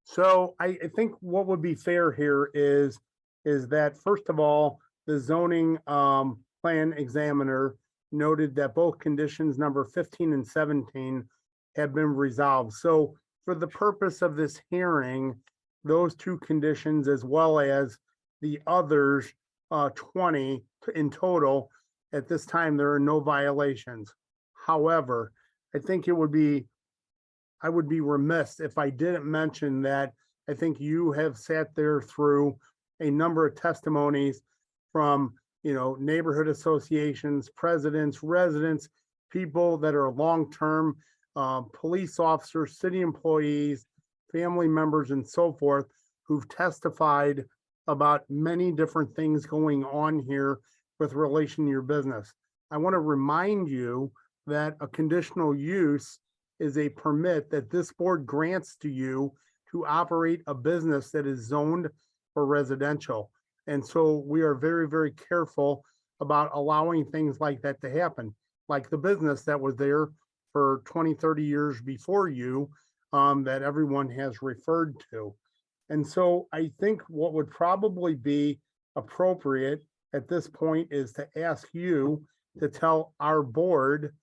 So I think what would be fair here is that, first of all, the zoning plan examiner noted that both conditions number 15 and 17 have been resolved. So for the purpose of this hearing, those two conditions as well as the others, 20 in total, at this time, there are no violations. However, I think I would be remiss if I didn't mention that I think you have sat there through a number of testimonies from, neighborhood associations, presidents, residents, people that are long-term, police officers, city employees, family members, and so forth, who've testified about many different things going on here with relation to your business. I want to remind you that a conditional use is a permit that this board grants to you to operate a business that is zoned for residential. And so we are very, very careful about allowing things like that to happen, like the business that was there for 20, 30 years before you, that everyone has referred to. And so I think what would probably be appropriate at this point is to ask you to tell our board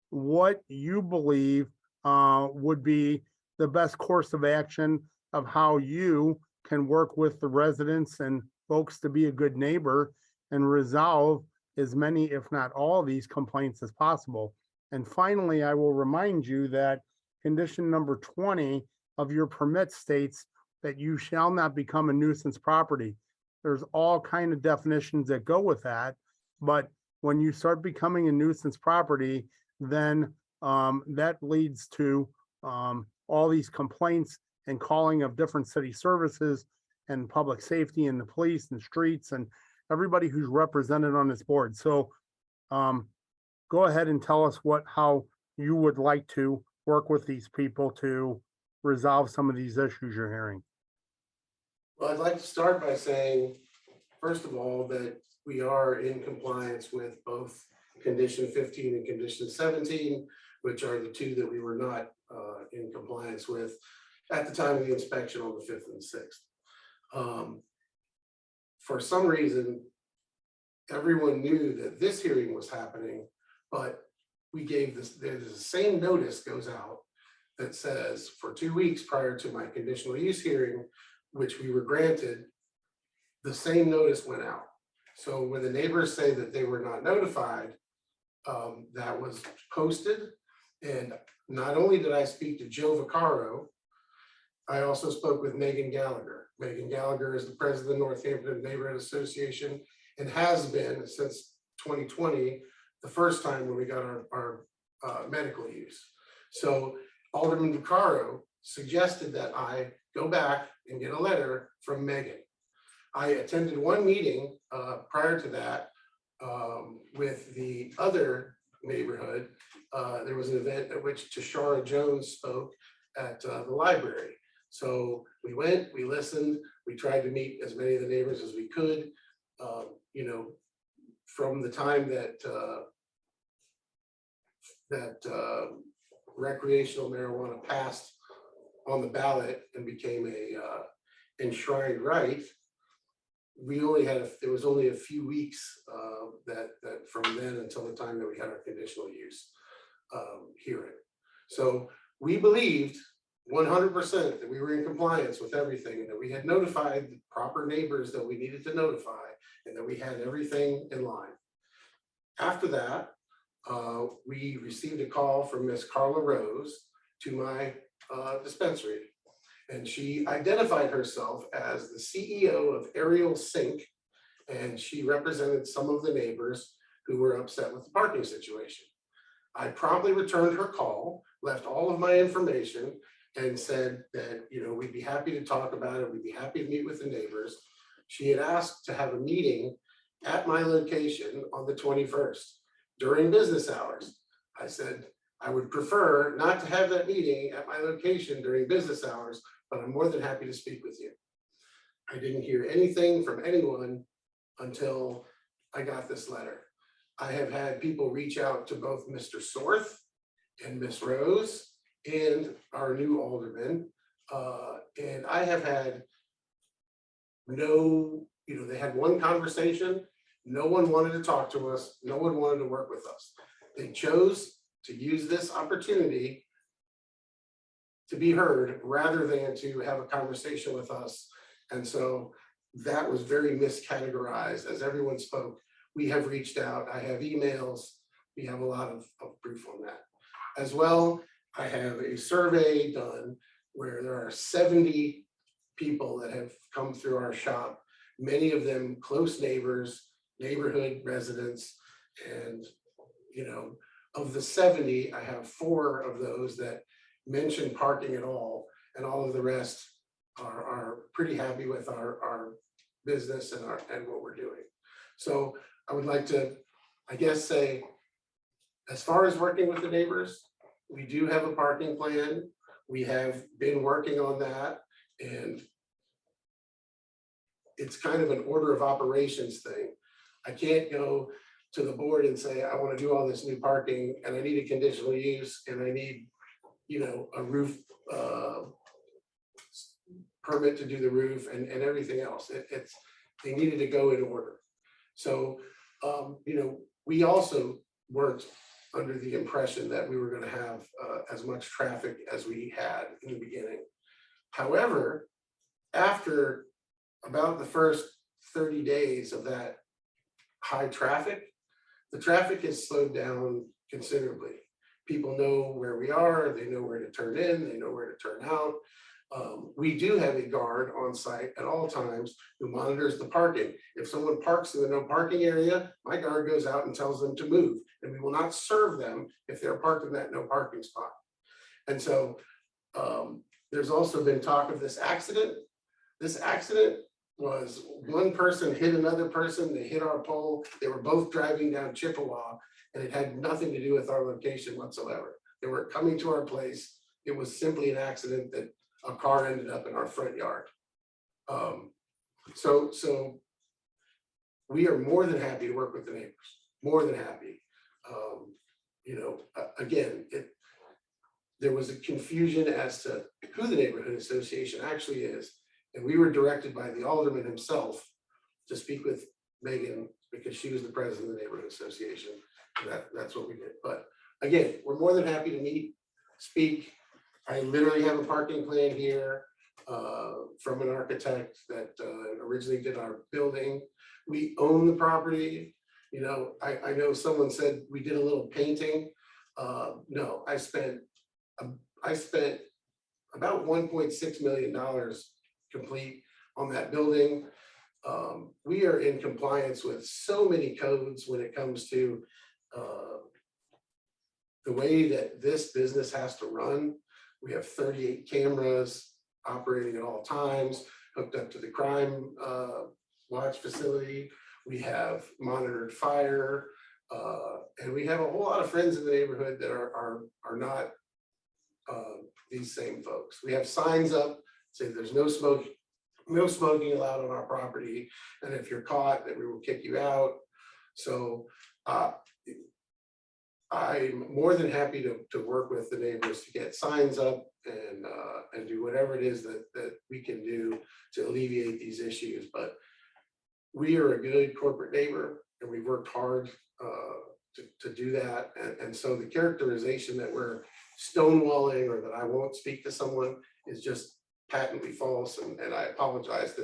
what you believe would be the best course of action of how you can work with the residents and folks to be a good neighbor and resolve as many, if not all, of these complaints as possible. And finally, I will remind you that condition number 20 of your permit states that you shall not become a nuisance property. There's all kind of definitions that go with that, but when you start becoming a nuisance property, then that leads to all these complaints and calling of different city services and public safety and the police and streets and everybody who's represented on this board. So go ahead and tell us how you would like to work with these people to resolve some of these issues you're hearing. Well, I'd like to start by saying, first of all, that we are in compliance with both condition 15 and condition 17, which are the two that we were not in compliance with at the time of the inspection on the 5th and 6th. For some reason, everyone knew that this hearing was happening, but we gave there's the same notice goes out that says for 2 weeks prior to my conditional use hearing, which we were granted, the same notice went out. So when the neighbors say that they were not notified, that was posted. And not only did I speak to Joe Vaccaro, I also spoke with Megan Gallagher. Megan Gallagher is the president of the Northampton Neighborhood Association and has been since 2020, the first time when we got our medical use. So Alderman Vaccaro suggested that I go back and get a letter from Megan. I attended one meeting prior to that with the other neighborhood. There was an event at which Tashara Jones spoke at the library. So we went, we listened, we tried to meet as many of the neighbors as we could. From the time that recreational marijuana passed on the ballot and became a enshrined right, we only had, there was only a few weeks that from then until the time that we had our conditional use hearing. So we believed 100% that we were in compliance with everything and that we had notified the proper neighbors that we needed to notify and that we had everything in line. After that, we received a call from Miss Carla Rose to my dispensary. And she identified herself as the CEO of Ariel Sink, and she represented some of the neighbors who were upset with the parking situation. I promptly returned her call, left all of my information, and said that we'd be happy to talk about it, we'd be happy to meet with the neighbors. She had asked to have a meeting at my location on the 21st during business hours. I said, I would prefer not to have that meeting at my location during business hours, but I'm more than happy to speak with you. I didn't hear anything from anyone until I got this letter. I have had people reach out to both Mr. Sorth and Miss Rose and our new alderman. And I have had no, they had one conversation. No one wanted to talk to us. No one wanted to work with us. They chose to use this opportunity to be heard rather than to have a conversation with us. And so that was very miscategorized as everyone spoke. We have reached out. I have emails. We have a lot of proof on that. As well, I have a survey done where there are 70 people that have come through our shop, many of them close neighbors, neighborhood residents. And, of the 70, I have 4 of those that mention parking at all, and all of the rest are pretty happy with our business and what we're doing. So I would like to, I guess, say, as far as working with the neighbors, we do have a parking plan. We have been working on that, and it's kind of an order of operations thing. I can't go to the board and say, I want to do all this new parking and I need a conditional use and I need, a roof permit to do the roof and everything else. They needed to go in order. So, we also weren't under the impression that we were going to have as much traffic as we had in the beginning. However, after about the first 30 days of that high traffic, the traffic has slowed down considerably. People know where we are, they know where to turn in, they know where to turn out. We do have a guard on site at all times who monitors the parking. If someone parks in the no parking area, my guard goes out and tells them to move, and we will not serve them if they're parked in that no parking spot. And so there's also been talk of this accident. This accident was one person hit another person, they hit our pole, they were both driving down Chippewa, and it had nothing to do with our location whatsoever. They were coming to our place. It was simply an accident that a car ended up in our front yard. So we are more than happy to work with the neighbors, more than happy. Again, there was a confusion as to who the neighborhood association actually is. And we were directed by the alderman himself to speak with Megan because she was the president of the neighborhood association. And that's what we did. But again, we're more than happy to meet, speak. I literally have a parking plan here from an architect that originally did our building. We own the property. I know someone said we did a little painting. No, I spent about $1.6 million complete on that building. We are in compliance with so many codes when it comes to the way that this business has to run. We have 38 cameras operating at all times, hooked up to the crime watch facility. We have monitored fire, and we have a whole lot of friends in the neighborhood that are not these same folks. We have signs up saying there's no smoking allowed on our property, and if you're caught, then we will kick you out. So I'm more than happy to work with the neighbors to get signs up and do whatever it is that we can do to alleviate these issues. But we are a good corporate neighbor, and we worked hard to do that. And so the characterization that we're stonewalling or that I won't speak to someone is just patently false. And I apologize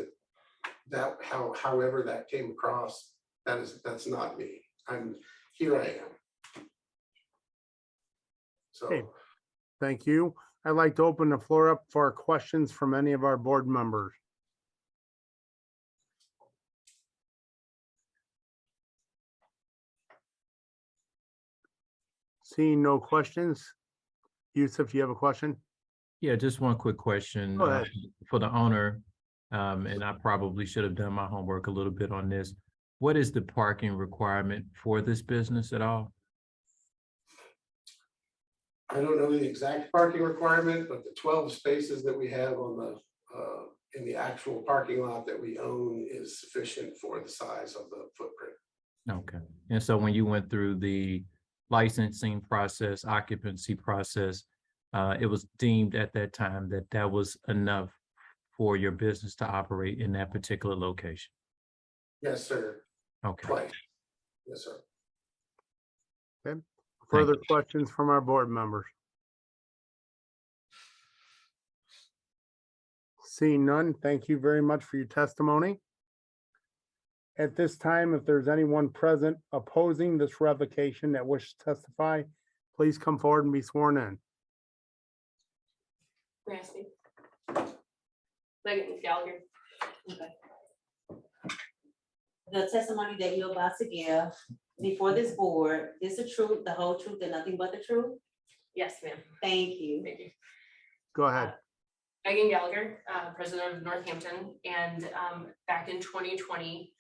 however that came across, that's not me. Here I am. So. Okay. Thank you. I'd like to open the floor up for questions from any of our board members. Seeing no questions. Yusuf, you have a question? Yeah, just one quick question Go ahead. for the owner. And I probably should have done my homework a little bit on this. What is the parking requirement for this business at all? I don't know the exact parking requirement, but the 12 spaces that we have on and the actual parking lot that we own is sufficient for the size of the footprint. Okay, and so when you went through the licensing process, occupancy process, it was deemed at that time that that was enough for your business to operate in that particular location? Yes, sir. Okay, Twice. Yes, sir. Further questions from our board members? Seeing none, thank you very much for your testimony. At this time, if there's anyone present opposing this revocation that wishes to testify, please come forward and be sworn in. Raspy. Megan Gallagher. The testimony that you're about to give before this board is the truth, the whole truth, and nothing but the truth? Yes, ma'am. Thank you. Thank you. Go ahead. Megan Gallagher, president of Northampton, and back in 2020,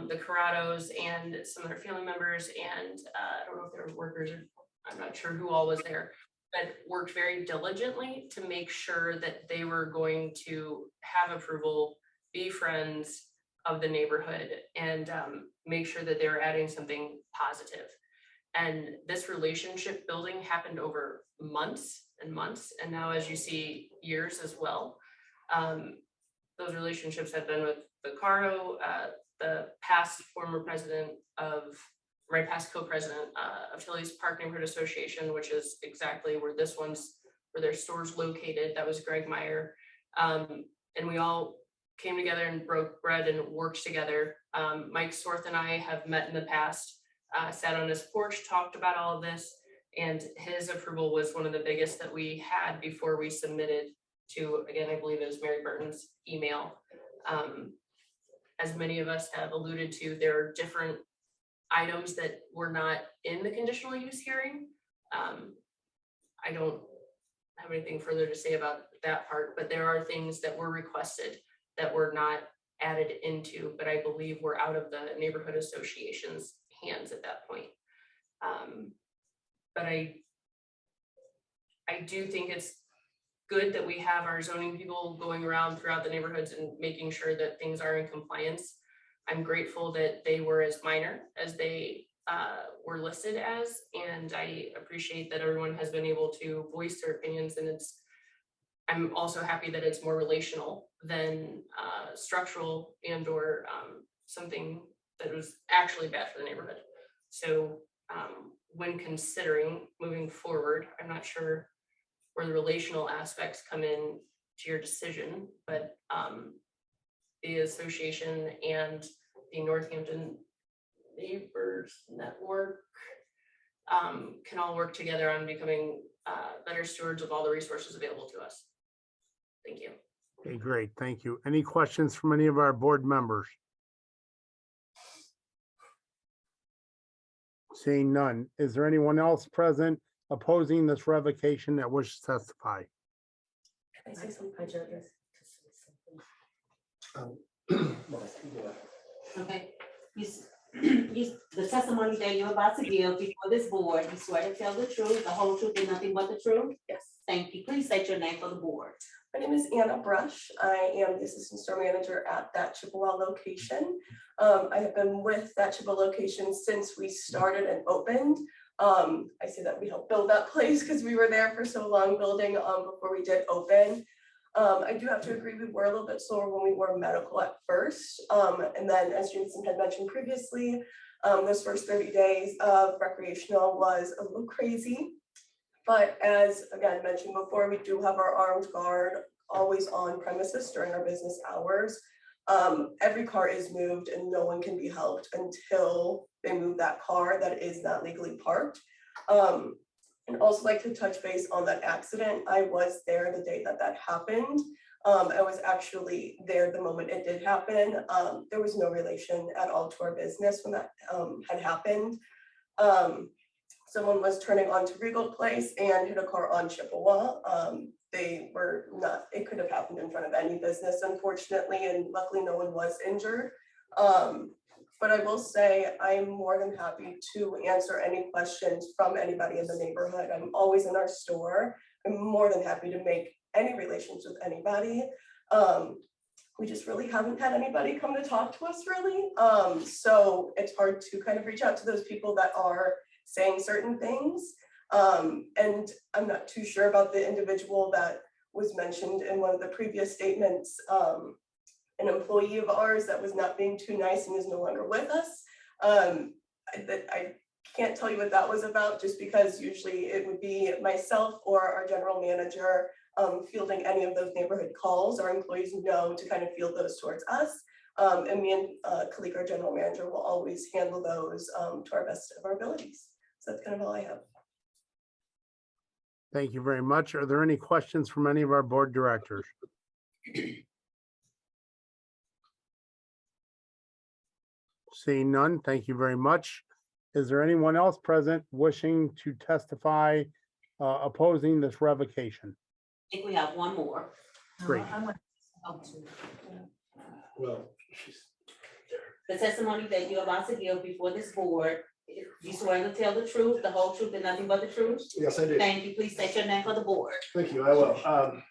the Corrados and some of their family members and I don't know if they were workers, or I'm not sure who all was there, but worked very diligently to make sure that they were going to have approval, be friends of the neighborhood, and make sure that they were adding something positive. And this relationship building happened over months and months, and now, as you see, years as well. Those relationships have been with the Caro, the past former president of, my past co-president of Tilly's Park Neighborhood Association, which is exactly where where their store's located. That was Greg Meyer. And we all came together and broke bread and worked together. Mike Sorth and I have met in the past, sat on his porch, talked about all of this, and his approval was one of the biggest that we had before we submitted to, again, I believe it was Mary Burton's email. As many of us have alluded to, there are different items that were not in the conditional use hearing. I don't have anything further to say about that part, but there are things that were requested that were not added into, but I believe were out of the neighborhood association's hands at that point. But I do think it's good that we have our zoning people going around throughout the neighborhoods and making sure that things are in compliance. I'm grateful that they were as minor as they were listed as, and I appreciate that everyone has been able to voice their opinions, and I'm also happy that it's more relational than structural and or something that was actually bad for the neighborhood. So when considering moving forward, I'm not sure where the relational aspects come in to your decision, but the association and the Northampton Neighbors Network can all work together on becoming better stewards of all the resources available to us. Thank you. Okay, great. Thank you. Any questions from any of our board members? Seeing none, is there anyone else present opposing this revocation that wishes to testify? Can I say something? I just Okay, the testimony that you're about to give before this board, you swear to tell the truth, the whole truth, and nothing but the truth? Yes. Thank you. Please state your name for the board. My name is Anna Brush. I am the assistant store manager at that Chippewa location. I have been with that Chippewa location since we started and opened. I say that we helped build that place because we were there for so long building before we did open. I do have to agree, we were a little bit slower when we were medical at first. And then, as Jameson had mentioned previously, those first 30 days of recreational was a little crazy. But as again mentioned before, we do have our armed guard always on premises during our business hours. Every car is moved and no one can be helped until they move that car that is not legally parked. And also like to touch base on that accident. I was there the day that that happened. I was actually there the moment it did happen. There was no relation at all to our business when that had happened. Someone was turning onto Regal Place and hit a car on Chippewa. They were not, it could have happened in front of any business, unfortunately, and luckily no one was injured. But I will say I am more than happy to answer any questions from anybody in the neighborhood. I'm always in our store. I'm more than happy to make any relations with anybody. we just really haven't had anybody come to talk to us really. So it's hard to kind of reach out to those people that are saying certain things. And I'm not too sure about the individual that was mentioned in one of the previous statements. An employee of ours that was not being too nice and is no longer with us. I can't tell you what that was about, just because usually it would be myself or our general manager fielding any of those neighborhood calls. Our employees know to kind of field those towards us. And me and Khalid, our general manager, will always handle those to our best of our abilities. So that's kind of all I have. Thank you very much. Are there any questions from any of our board directors? Seeing none, thank you very much. Is there anyone else present wishing to testify opposing this revocation? I think we have one more. Great. Well, The testimony that you're about to give before this board, you swear to tell the truth, the whole truth, and nothing but the truth? yes, I do. Thank you. Please state your name for the board. Thank you, I will.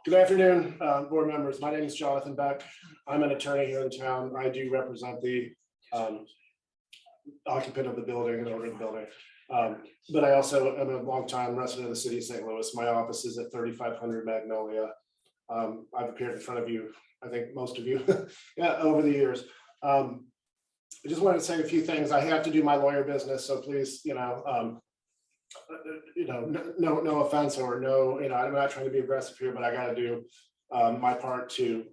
Good afternoon, board members. My name is Jonathan Beck. I'm an attorney here in town. I do represent the occupant of the building and owner of the building. But I also am a longtime resident of the city of St. Louis. My office is at 3500 Magnolia. I've appeared in front of you, I think most of you, yeah, over the years. I just wanted to say a few things. I have to do my lawyer business, so please, no offense or no, I'm not trying to be aggressive here, but I got to do my part to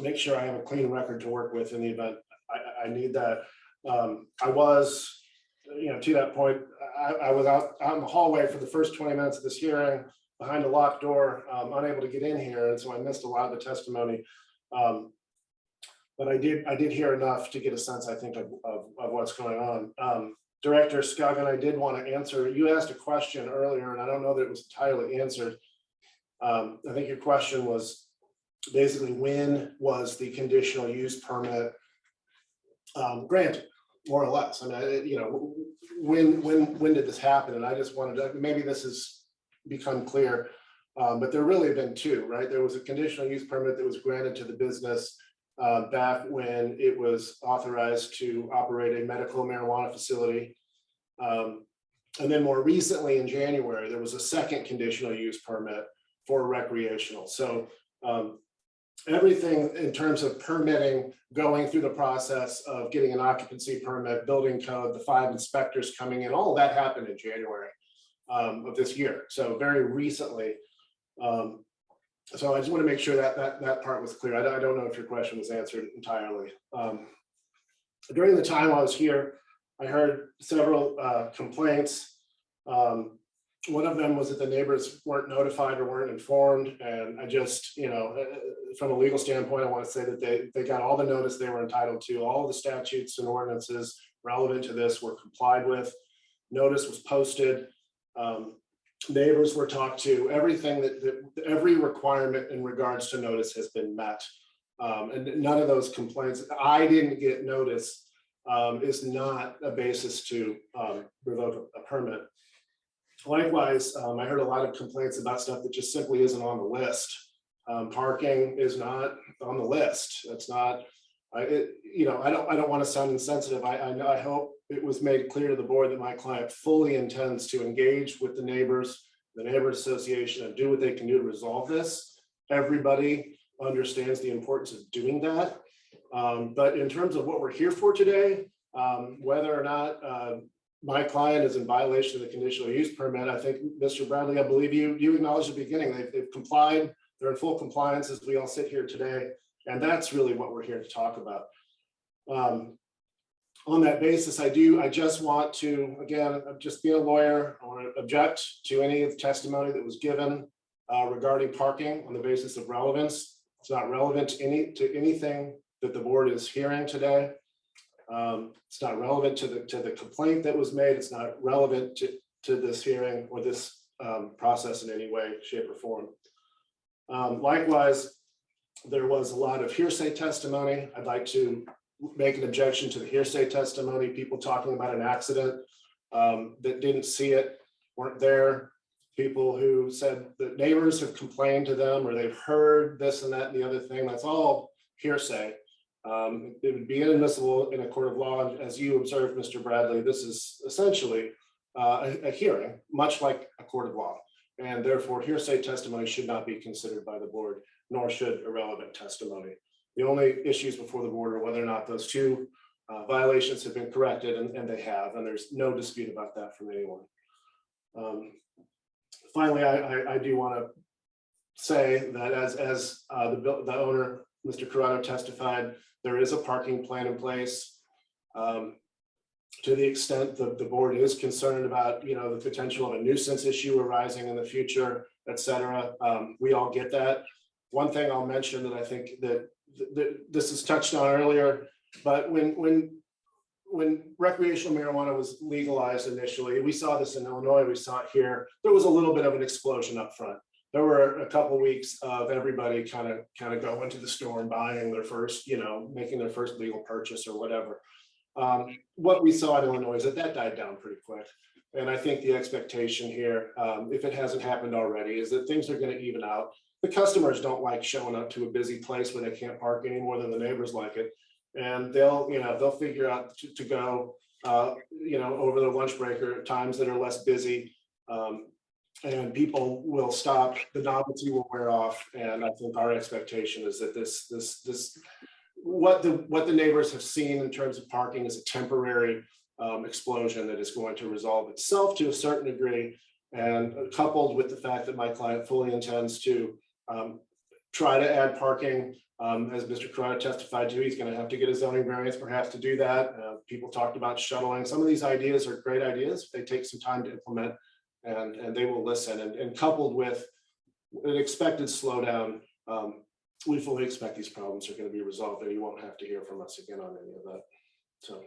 make sure I have a clean record to work with in the event I need that. I was, to that point, I was out in the hallway for the first 20 minutes of this hearing behind a locked door, unable to get in here, and so I missed a lot of the testimony. But I did hear enough to get a sense, I think, of what's going on. Director Scoggin, I did want to answer. You asked a question earlier, and I don't know that it was entirely answered. I think your question was basically, when was the conditional use permit granted, more or less? I mean, when did this happen? And I just wanted to, maybe this has become clear, but there really have been two, right? There was a conditional use permit that was granted to the business back when it was authorized to operate a medical marijuana facility. And then more recently in January, there was a second conditional use permit for recreational. So everything in terms of permitting, going through the process of getting an occupancy permit, building code, the 5 inspectors coming in, all of that happened in January of this year. So very recently. So I just want to make sure that part was clear. I don't know if your question was answered entirely. During the time I was here, I heard several complaints. One of them was that the neighbors weren't notified or weren't informed. And I just, from a legal standpoint, I want to say that they got all the notice they were entitled to. All of the statutes and ordinances relevant to this were complied with. Notice was posted. Neighbors were talked to. Everything every requirement in regards to notice has been met. And none of those complaints, I didn't get notice, is not a basis to revoke a permit. Likewise, I heard a lot of complaints about stuff that just simply isn't on the list. Parking is not on the list. That's not, I don't want to sound insensitive. I hope it was made clear to the board that my client fully intends to engage with the neighbors, the neighborhood association, and do what they can do to resolve this. Everybody understands the importance of doing that. But in terms of what we're here for today, whether or not my client is in violation of the conditional use permit, I think, Mr. Bradley, I believe you acknowledged at the beginning, they've complied. They're in full compliance as we all sit here today. And that's really what we're here to talk about. On that basis, I just want to, again, just be a lawyer, I want to object to any of the testimony that was given regarding parking on the basis of relevance. It's not relevant to anything that the board is hearing today. It's not relevant to the complaint that was made. It's not relevant to this hearing or this process in any way, shape, or form. Likewise, there was a lot of hearsay testimony. I'd like to make an objection to the hearsay testimony. People talking about an accident that didn't see it, weren't there. people who said that neighbors have complained to them or they've heard this and that and the other thing. That's all hearsay. It would be inadmissible in a court of law. And as you observed, Mr. Bradley, this is essentially a hearing, much like a court of law. And therefore hearsay testimony should not be considered by the board, nor should irrelevant testimony. The only issues before the board are whether or not those two violations have been corrected, and they have, and there's no dispute about that from anyone. Finally, I do want to say that as the owner, Mr. Corrado, testified, there is a parking plan in place. To the extent that the board is concerned about, the potential of a nuisance issue arising in the future, et cetera, we all get that. One thing I'll mention that I think that this is touched on earlier, but when recreational marijuana was legalized initially, we saw this in Illinois, we saw it here, there was a little bit of an explosion up front. There were a couple of weeks of everybody kind of going to the store and buying their first, making their first legal purchase or whatever. What we saw in Illinois is that died down pretty quick. And I think the expectation here, if it hasn't happened already, is that things are going to even out. The customers don't like showing up to a busy place where they can't park any more than the neighbors like it. And they'll figure out to go, over the lunch break or times that are less busy. And people will stop, the novelty will wear off. And I think our expectation is that what the neighbors have seen in terms of parking is a temporary explosion that is going to resolve itself to a certain degree. And coupled with the fact that my client fully intends to try to add parking, as Mr. Corrado testified to, he's going to have to get a zoning variance perhaps to do that. People talked about shuttling. Some of these ideas are great ideas. They take some time to implement, and they will listen. And coupled with an expected slowdown, we fully expect these problems are going to be resolved, and you won't have to hear from us again on any of that. So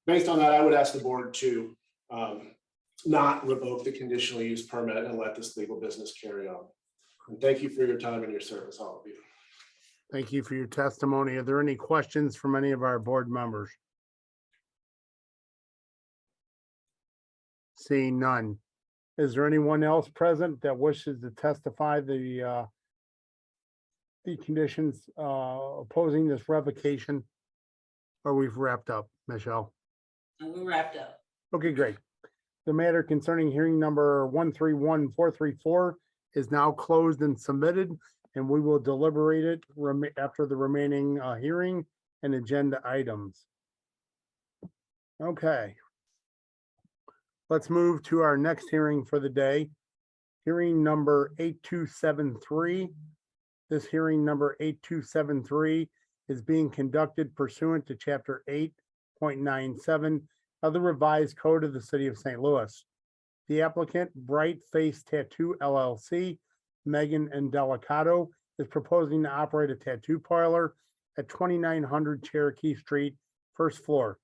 based on that, I would ask the board to not revoke the conditional use permit and let this legal business carry on. And thank you for your time and your service, all of you. Thank you for your testimony. Are there any questions from any of our board members? Seeing none. Is there anyone else present that wishes to testify the conditions opposing this revocation? Or we've wrapped up, Michelle? And we're wrapped up. Okay, great. The matter concerning hearing number 131434 is now closed and submitted, and we will deliberate it after the remaining hearing and agenda items. Okay. Let's move to our next hearing for the day. Hearing number 8273. This hearing number 8273 is being conducted pursuant to Chapter 8.97 of the Revised Code of the City of St. Louis. The applicant, Bright Face Tattoo LLC, Megan Indelicato, is proposing to operate a tattoo parlor at 2900 Cherokee Street, first floor.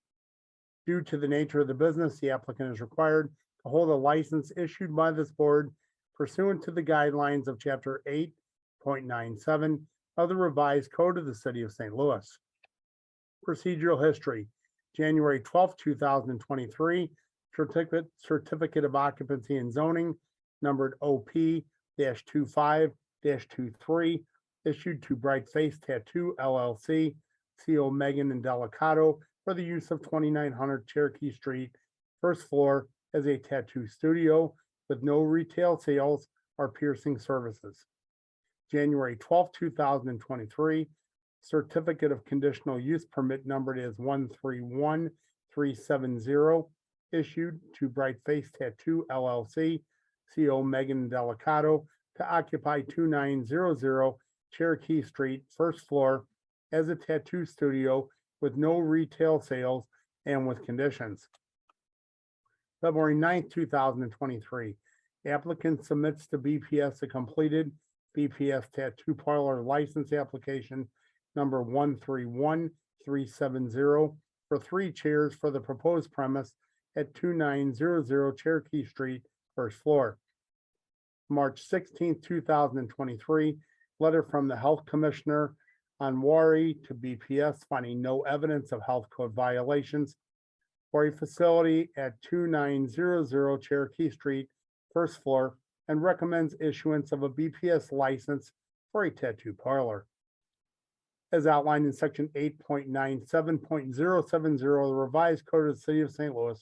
Due to the nature of the business, the applicant is required to hold a license issued by this board pursuant to the guidelines of Chapter 8.97 of the Revised Code of the City of St. Louis. Procedural history. January 12th, 2023, certificate of occupancy and zoning numbered OP-25-23 issued to Bright Face Tattoo LLC, CO Megan Indelicato, for the use of 2900 Cherokee Street, first floor, as a tattoo studio with no retail sales or piercing services. January 12th, 2023, certificate of conditional use permit numbered as 131370 issued to Bright Face Tattoo LLC, CO Megan Indelicato, to occupy 2900 Cherokee Street, first floor, as a tattoo studio with no retail sales and with conditions. February 9th, 2023, applicant submits to BPS a completed BPS tattoo parlor license application number 131370 for 3 chairs for the proposed premise at 2900 Cherokee Street, first floor. March 16th, 2023, letter from the Health Commissioner on Wari to BPS finding no evidence of health code violations. for a facility at 2900 Cherokee Street, first floor, and recommends issuance of a BPS license for a tattoo parlor. As outlined in section 8.97.070 of the revised code of the city of St. Louis,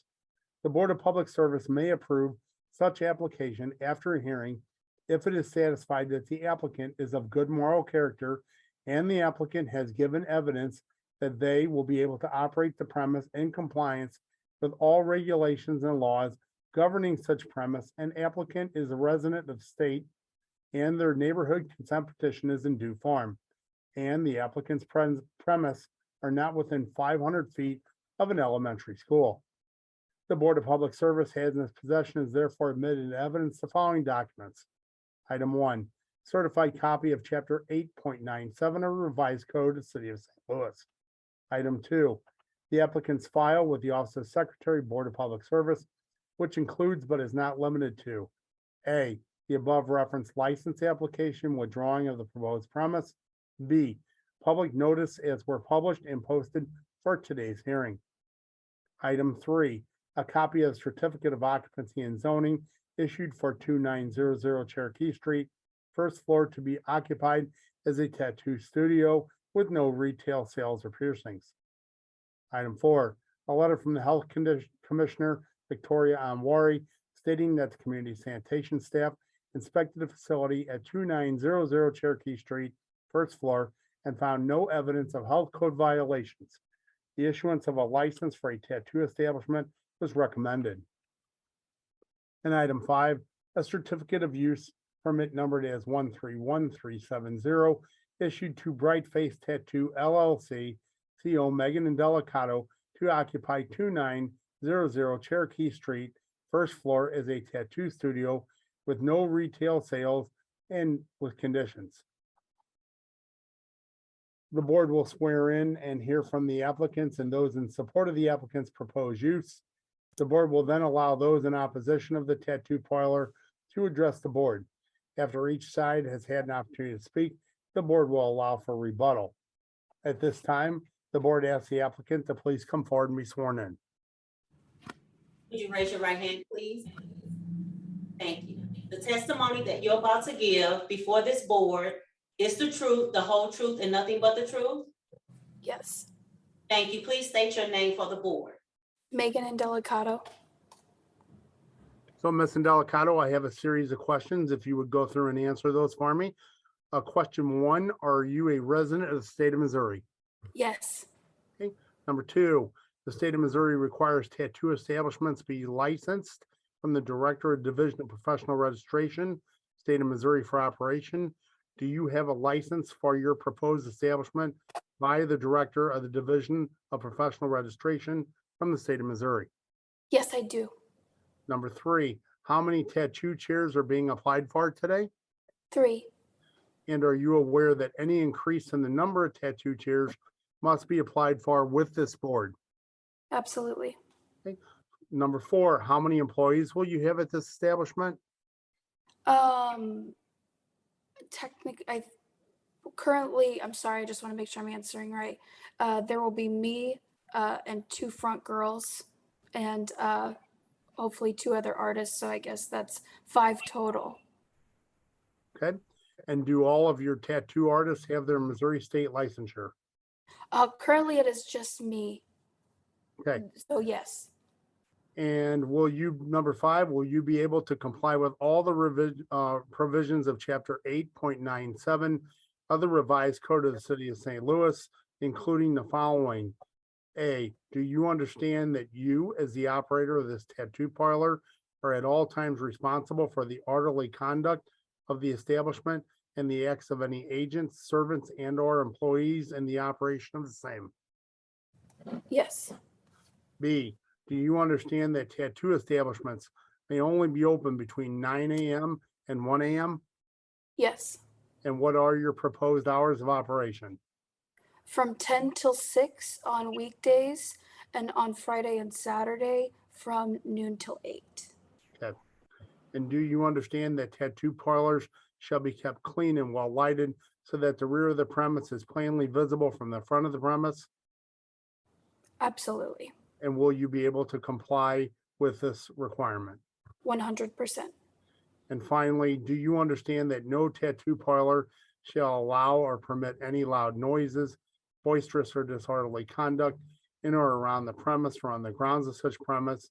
the Board of Public Service may approve such application after a hearing if it is satisfied that the applicant is of good moral character and the applicant has given evidence that they will be able to operate the premise in compliance with all regulations and laws governing such premise, and applicant is a resident of state and their neighborhood consent petition is in due form, and the applicant's premise are not within 500 feet of an elementary school. The Board of Public Service has in its possession is therefore admitted into evidence the following documents. Item 1, certified copy of chapter 8.97 of the revised code of the city of St. Louis. Item 2, the applicant's file with the Office of Secretary, Board of Public Service, which includes but is not limited to A, the above referenced license application withdrawing of the proposed premise. B, public notice as were published and posted for today's hearing. Item 3, a copy of certificate of occupancy and zoning issued for 2900 Cherokee Street, first floor to be occupied as a tattoo studio with no retail sales or piercings. Item 4, a letter from the Health Commissioner, Victoria Anwari, stating that the community sanitation staff inspected the facility at 2900 Cherokee Street, first floor, and found no evidence of health code violations. The issuance of a license for a tattoo establishment was recommended. And item 5, a certificate of use permit numbered as 131370 issued to Bright Face Tattoo LLC, CO Megan and Delicato, to occupy 2900 Cherokee Street, first floor as a tattoo studio with no retail sales and with conditions. The board will swear in and hear from the applicants and those in support of the applicant's proposed use. The board will then allow those in opposition of the tattoo parlor to address the board. After each side has had an opportunity to speak, the board will allow for rebuttal. At this time, the board asks the applicant to please come forward and be sworn in. Would you raise your right hand, please? Thank you. The testimony that you're about to give before this board is the truth, the whole truth, and nothing but the truth? Yes. Thank you. Please state your name for the board. Megan and Delicato. So, Ms. Indelicato, I have a series of questions. If you would go through and answer those for me. Question 1, are you a resident of the state of Missouri? Yes. Okay. Number 2, the state of Missouri requires tattoo establishments be licensed from the Director of Division of Professional Registration, State of Missouri for operation. Do you have a license for your proposed establishment by the Director of the Division of Professional Registration from the state of Missouri? Yes, I do. Number 3, how many tattoo chairs are being applied for today? 3. And are you aware that any increase in the number of tattoo chairs must be applied for with this board? Absolutely. Number 4, how many employees will you have at this establishment? Technically, currently, I'm sorry, I just want to make sure I'm answering right. There will be me and 2 front girls and hopefully 2 other artists. So I guess that's 5 total. Okay. And do all of your tattoo artists have their Missouri state licensure? Currently, it is just me. Okay. So yes. And will you, number 5, will you be able to comply with all the provisions of chapter 8.97 of the revised code of the city of St. Louis, including the following? A, do you understand that you, as the operator of this tattoo parlor, are at all times responsible for the orderly conduct of the establishment and the acts of any agents, servants, and or employees in the operation of the same? Yes. B, do you understand that tattoo establishments may only be open between 9 a.m. and 1 a.m.? Yes. And what are your proposed hours of operation? From 10 till 6 on weekdays, and on Friday and Saturday from noon till 8. Okay. And do you understand that tattoo parlors shall be kept clean and well lighted so that the rear of the premise is plainly visible from the front of the premise? Absolutely. And will you be able to comply with this requirement? 100%. And finally, do you understand that no tattoo parlor shall allow or permit any loud noises, boisterous or disorderly conduct in or around the premise or on the grounds of such premise?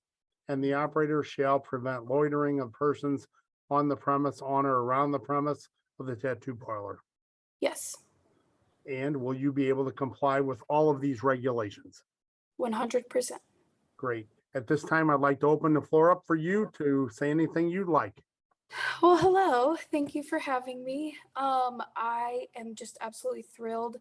And the operator shall prevent loitering of persons on the premise, on or around the premise of the tattoo parlor. Yes, And will you be able to comply with all of these regulations? 100%. Great. At this time, I'd like to open the floor up for you to say anything you'd like. Well, hello. Thank you for having me. I am just absolutely thrilled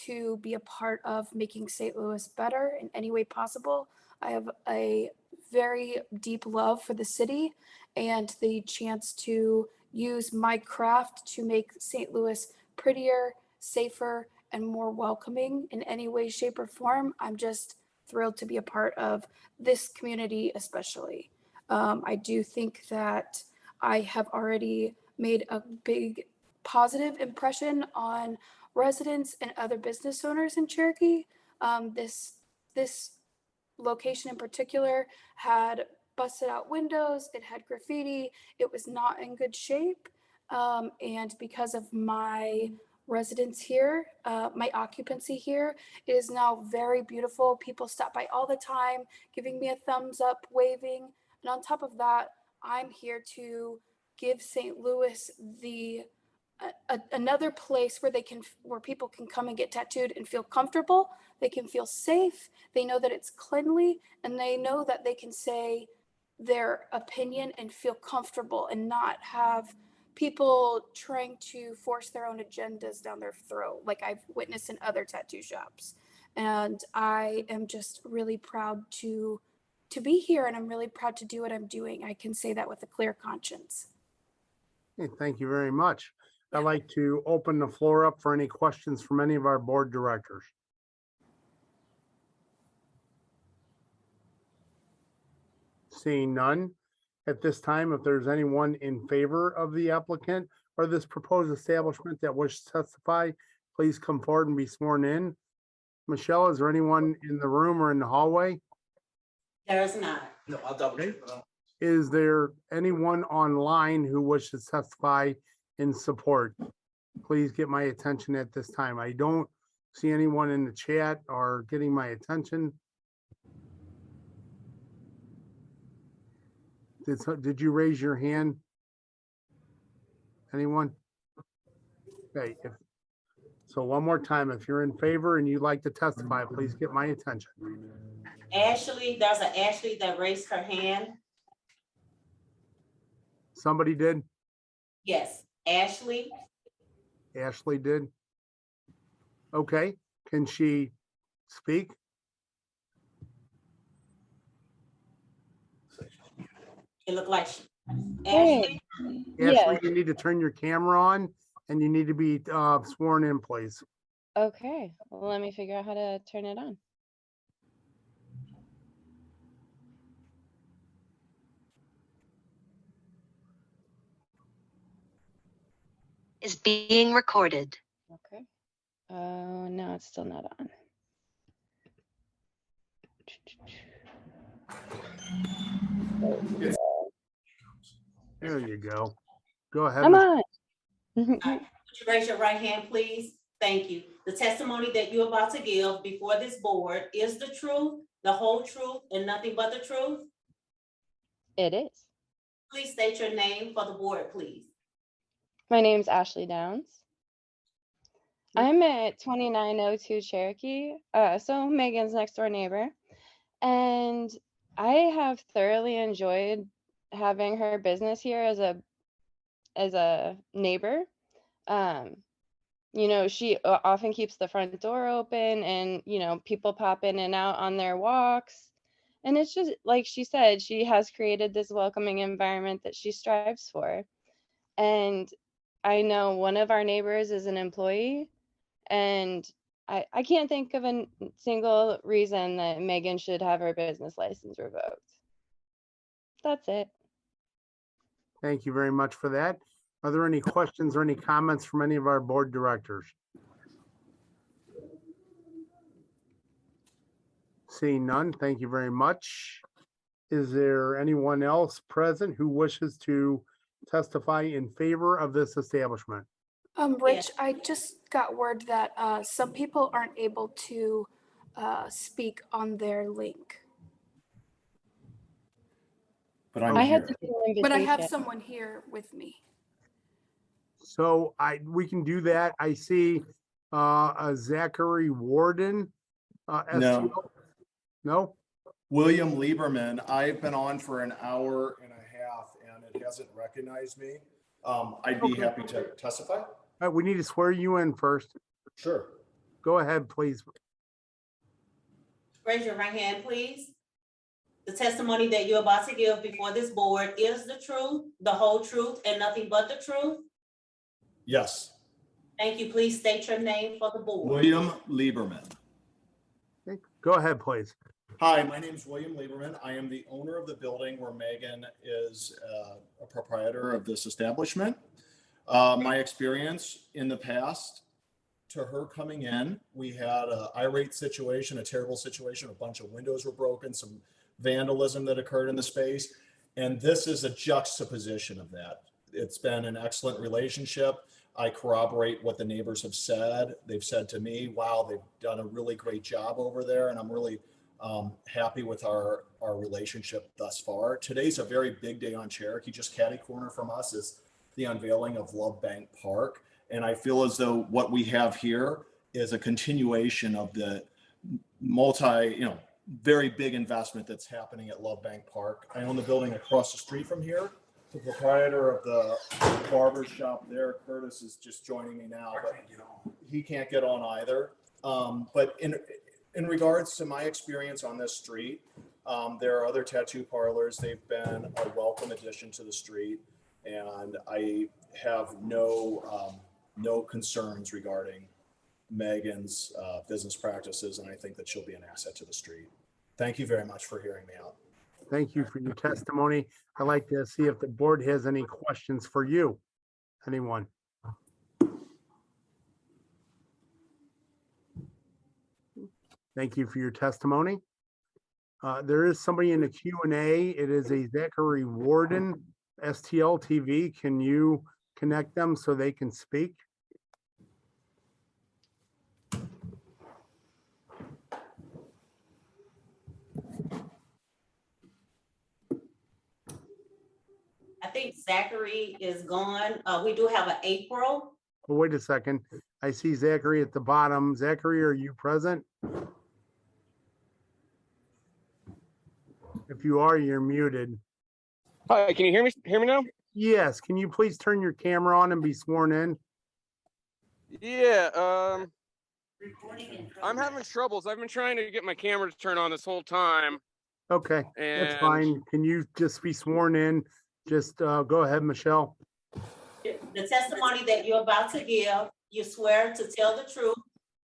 to be a part of making St. Louis better in any way possible. I have a very deep love for the city and the chance to use my craft to make St. Louis prettier, safer, and more welcoming in any way, shape, or form. I'm just thrilled to be a part of this community, especially. I do think that I have already made a big positive impression on residents and other business owners in Cherokee. This location in particular had busted out windows, it had graffiti, it was not in good shape. And because of my residence here, my occupancy here, it is now very beautiful. People stop by all the time, giving me a thumbs up, waving. And on top of that, I'm here to give St. Louis another place where people can come and get tattooed and feel comfortable. They can feel safe. They know that it's cleanly, and they know that they can say their opinion and feel comfortable and not have people trying to force their own agendas down their throat, like I've witnessed in other tattoo shops. And I am just really proud to be here, and I'm really proud to do what I'm doing. I can say that with a clear conscience. Okay, thank you very much. I'd like to open the floor up for any questions from any of our board directors. Seeing none, at this time, if there's anyone in favor of the applicant or this proposed establishment that wishes to testify, please come forward and be sworn in. Michelle, is there anyone in the room or in the hallway? There is not. No, I'll double check. Is there anyone online who wishes to testify in support? Please get my attention at this time. I don't see anyone in the chat or getting my attention. Did you raise your hand? Anyone? Okay, so one more time, if you're in favor and you'd like to testify, please get my attention. Ashley, there's an Ashley that raised her hand. Somebody did? Yes, Ashley. Ashley did? Okay, can she speak? It looked like Ashley. Ashley, you need to turn your camera on and you need to be sworn in, please. Okay, well, let me figure out how to turn it on. Is being recorded. Okay. Oh, no, it's still not on. There you go. Go ahead. Come on. Would you raise your right hand, please? Thank you. The testimony that you're about to give before this board is the truth, the whole truth, and nothing but the truth? It is. Please state your name for the board, please. My name's Ashley Downs. I'm at 2902 Cherokee, so Megan's next door neighbor. And I have thoroughly enjoyed having her business here as a neighbor. You know, she often keeps the front door open and, you know, people pop in and out on their walks. And it's just, like she said, she has created this welcoming environment that she strives for. And I know one of our neighbors is an employee, and I can't think of a single reason that Megan should have her business license revoked. That's it. Thank you very much for that. Are there any questions or any comments from any of our board directors? Seeing none, thank you very much. Is there anyone else present who wishes to testify in favor of this establishment? Rich, I just got word that some people aren't able to speak on their link. But I'm I had here. to do an But I have invitation. someone here with me. So we can do that. I see a Zachary Warden. No. STL. No? William Lieberman, I've been on for an hour and a half and it hasn't recognized me. I'd be Okay. happy to testify. We need to swear you in first. Sure. Go ahead, please. Raise your right hand, please. The testimony that you're about to give before this board is the truth, the whole truth, and nothing but the truth. Yes. Thank you. Please state your name for the board. William Lieberman. Okay, go ahead, please. Hi, my name is William Lieberman. I am the owner of the building where Megan is a proprietor of this establishment. My experience in the past to her coming in, we had an irate situation, a terrible situation. A bunch of windows were broken, some vandalism that occurred in the space. And this is a juxtaposition of that. It's been an excellent relationship. I corroborate what the neighbors have said. They've said to me, wow, they've done a really great job over there. And I'm really happy with our relationship thus far. Today's a very big day on Cherokee. Just catty corner from us is the unveiling of Love Bank Park. And I feel as though what we have here is a continuation of the very big investment that's happening at Love Bank Park. I own the building across the street from here. The proprietor of the barber shop there, Curtis, is just joining me now, but he can't get on either. But in regards to my experience on this street, there are other tattoo parlors. They've been a welcome addition to the street, and I have no concerns regarding Megan's business practices, and I think that she'll be an asset to the street. Thank you very much for hearing me out. Thank you for your testimony. I'd like to see if the board has any questions for you. Anyone? Thank you for your testimony. There is somebody in the Q&A. It is a Zachary Warden, STL TV. Can you connect them so they can speak? I think Zachary is gone. We do have an April. Well, wait a second. I see Zachary at the bottom. Zachary, are you present? If you are, you're muted. Hi, can you hear me now? Yes. Can you please turn your camera on and be sworn in? Yeah, I'm having troubles. I've been trying to get my camera to turn on this whole time. Okay, that's And- fine. Can you just be sworn in? Just go ahead, Michelle. The testimony that you're about to give, you swear to tell the truth,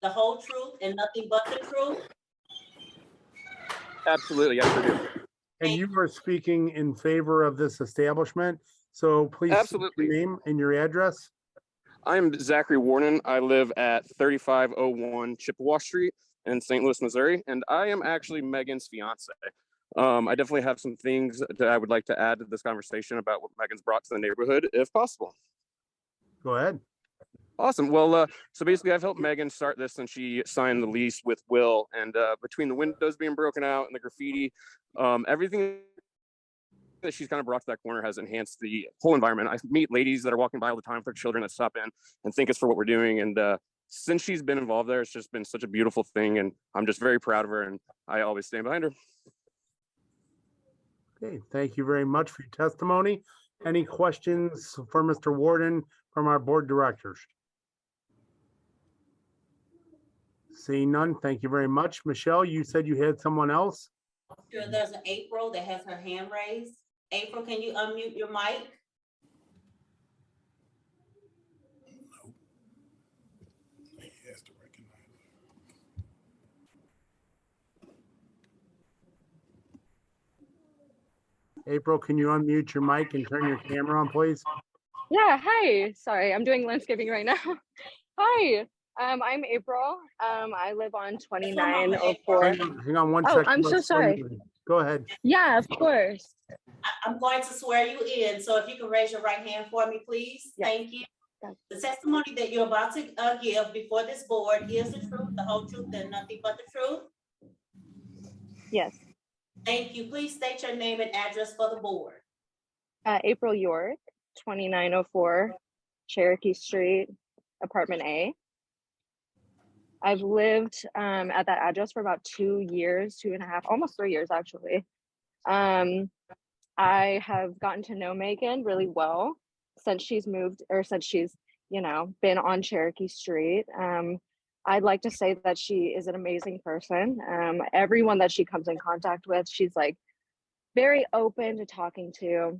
the whole truth, and nothing but the truth. Absolutely, yes, I do. And you are speaking in favor of this establishment. So please state Absolutely. your name and your address. I'm Zachary Warden. I live at 3501 Chippewa Street in St. Louis, Missouri, and I am actually Megan's fiance. I definitely have some things that I would like to add to this conversation about what Megan's brought to the neighborhood, if possible. Go ahead. Awesome. Well, so basically I've helped Megan start this since she signed the lease with Will, and between the windows being broken out and the graffiti, everything that she's kind of brought to that corner has enhanced the whole environment. I meet ladies that are walking by all the time with their children that stop in and think it's for what we're doing. And since she's been involved there, it's just been such a beautiful thing. And I'm just very proud of her, and I always stand behind her. Okay, thank you very much for your testimony. Any questions for Mr. Warden from our board directors? Seeing none, thank you very much. Michelle, you said you had someone else? Sure, there's an April that has her hand raised. April, can you unmute your mic? April, can you unmute your mic and turn your camera on, please? Yeah, hi. Sorry, I'm doing landscaping right now. Hi. I'm April. I live on 2904. Hang on one Oh, second. I'm so Let's bring sorry. you in. Go ahead. Yeah, of course. I'm going to swear you in, so if you can raise your right hand for me, please. Yes. Thank you. Yes. The testimony that you're about to give before this board is the truth, the whole truth, and nothing but the truth. Yes. Thank you. Please state your name and address for the board. April York, 2904 Cherokee Street, apartment A. I've lived at that address for about 2 years, 2.5, almost 3 years actually. I have gotten to know Megan really well since she's moved, or since she's, been on Cherokee Street. I'd like to say that she is an amazing person. Everyone that she comes in contact with, she's like very open to talking to,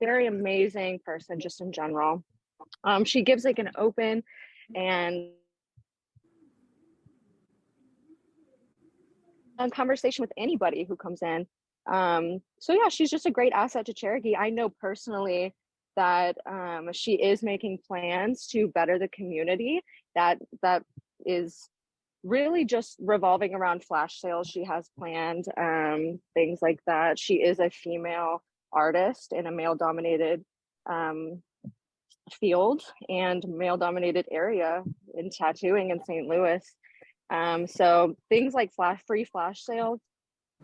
very amazing person just in general. She gives like an open and conversation with anybody who comes in. So yeah, she's just a great asset to Cherokee. I know personally that she is making plans to better the community. That is really just revolving around flash sales she has planned, things like that. She is a female artist in a male-dominated field and male-dominated area in tattooing in St. Louis. So things like free flash sales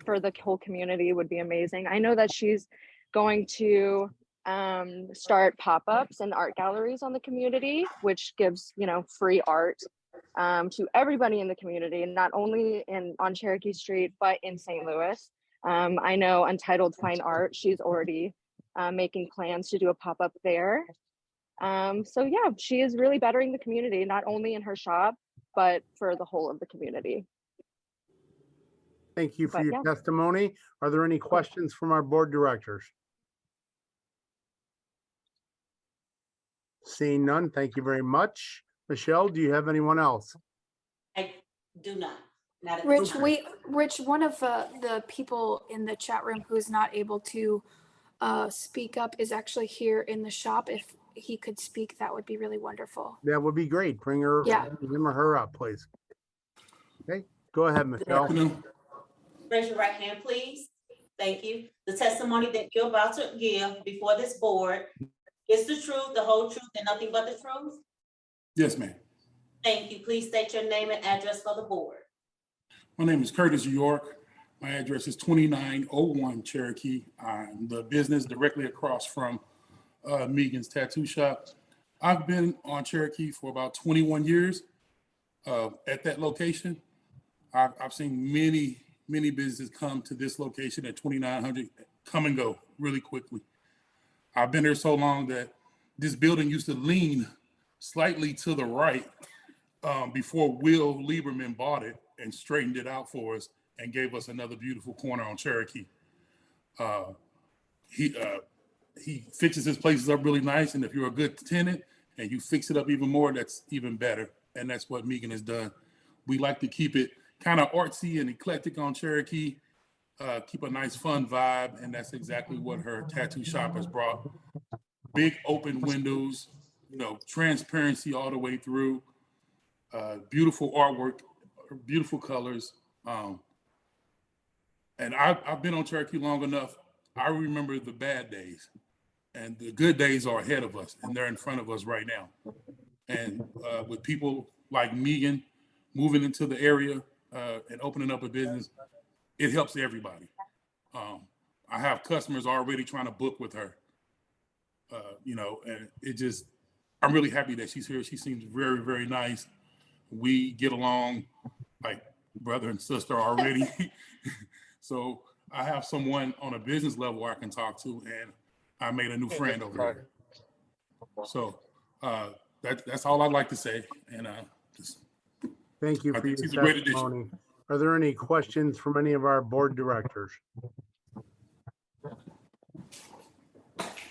for the whole community would be amazing. I know that she's going to start pop-ups and art galleries on the community, which gives free art to everybody in the community, not only on Cherokee Street but in St. Louis. I know Untitled Fine Art, she's already making plans to do a pop-up there. So yeah, she is really bettering the community, not only in her shop but for the whole of the community. Thank you for But your yeah. testimony. Are there any questions from our board directors? Seeing none, thank you very much. Michelle, do you have anyone else? I do not. Not at Rich, this time. Rich, one of the people in the chat room who's not able to speak up is actually here in the shop. If he could speak, that would be really wonderful. That would be great. Bring her, Yeah. him or her up, please. Okay, go ahead, Michelle. Raise your right hand, please. Thank you. The testimony that you're about to give before this board is the truth, the whole truth, and nothing but the truth. Yes, ma'am. Thank you. Please state your name and address for the board. My name is Curtis York. My address is 2901 Cherokee. I'm the business directly across from Megan's Tattoo Shop. I've been on Cherokee for about 21 years at that location. I've seen many businesses come to this location at 2900, come and go really quickly. I've been here so long that this building used to lean slightly to the right before Will Lieberman bought it and straightened it out for us and gave us another beautiful corner on Cherokee. He fixes his places up really nice, and if you're a good tenant and you fix it up even more, that's even better. And that's what Megan has done. We like to keep it kind of artsy and eclectic on Cherokee, keep a nice fun vibe, and that's exactly what her tattoo shop has brought. Big open windows, transparency all the way through, beautiful artwork, beautiful colors. And I've been on Cherokee long enough. I remember the bad days, and the good days are ahead of us, and they're in front of us right now. And with people like Megan moving into the area and opening up a business, it helps everybody. I have customers already trying to book with her, and I'm really happy that she's here. She seems very, very nice. We get along like brother and sister already. So I have someone on a business level I can talk to, and I made a new friend over here. So that's all I'd like to say. And Thank you I for your think she's a great addition. testimony. Are there any questions from any of our board directors?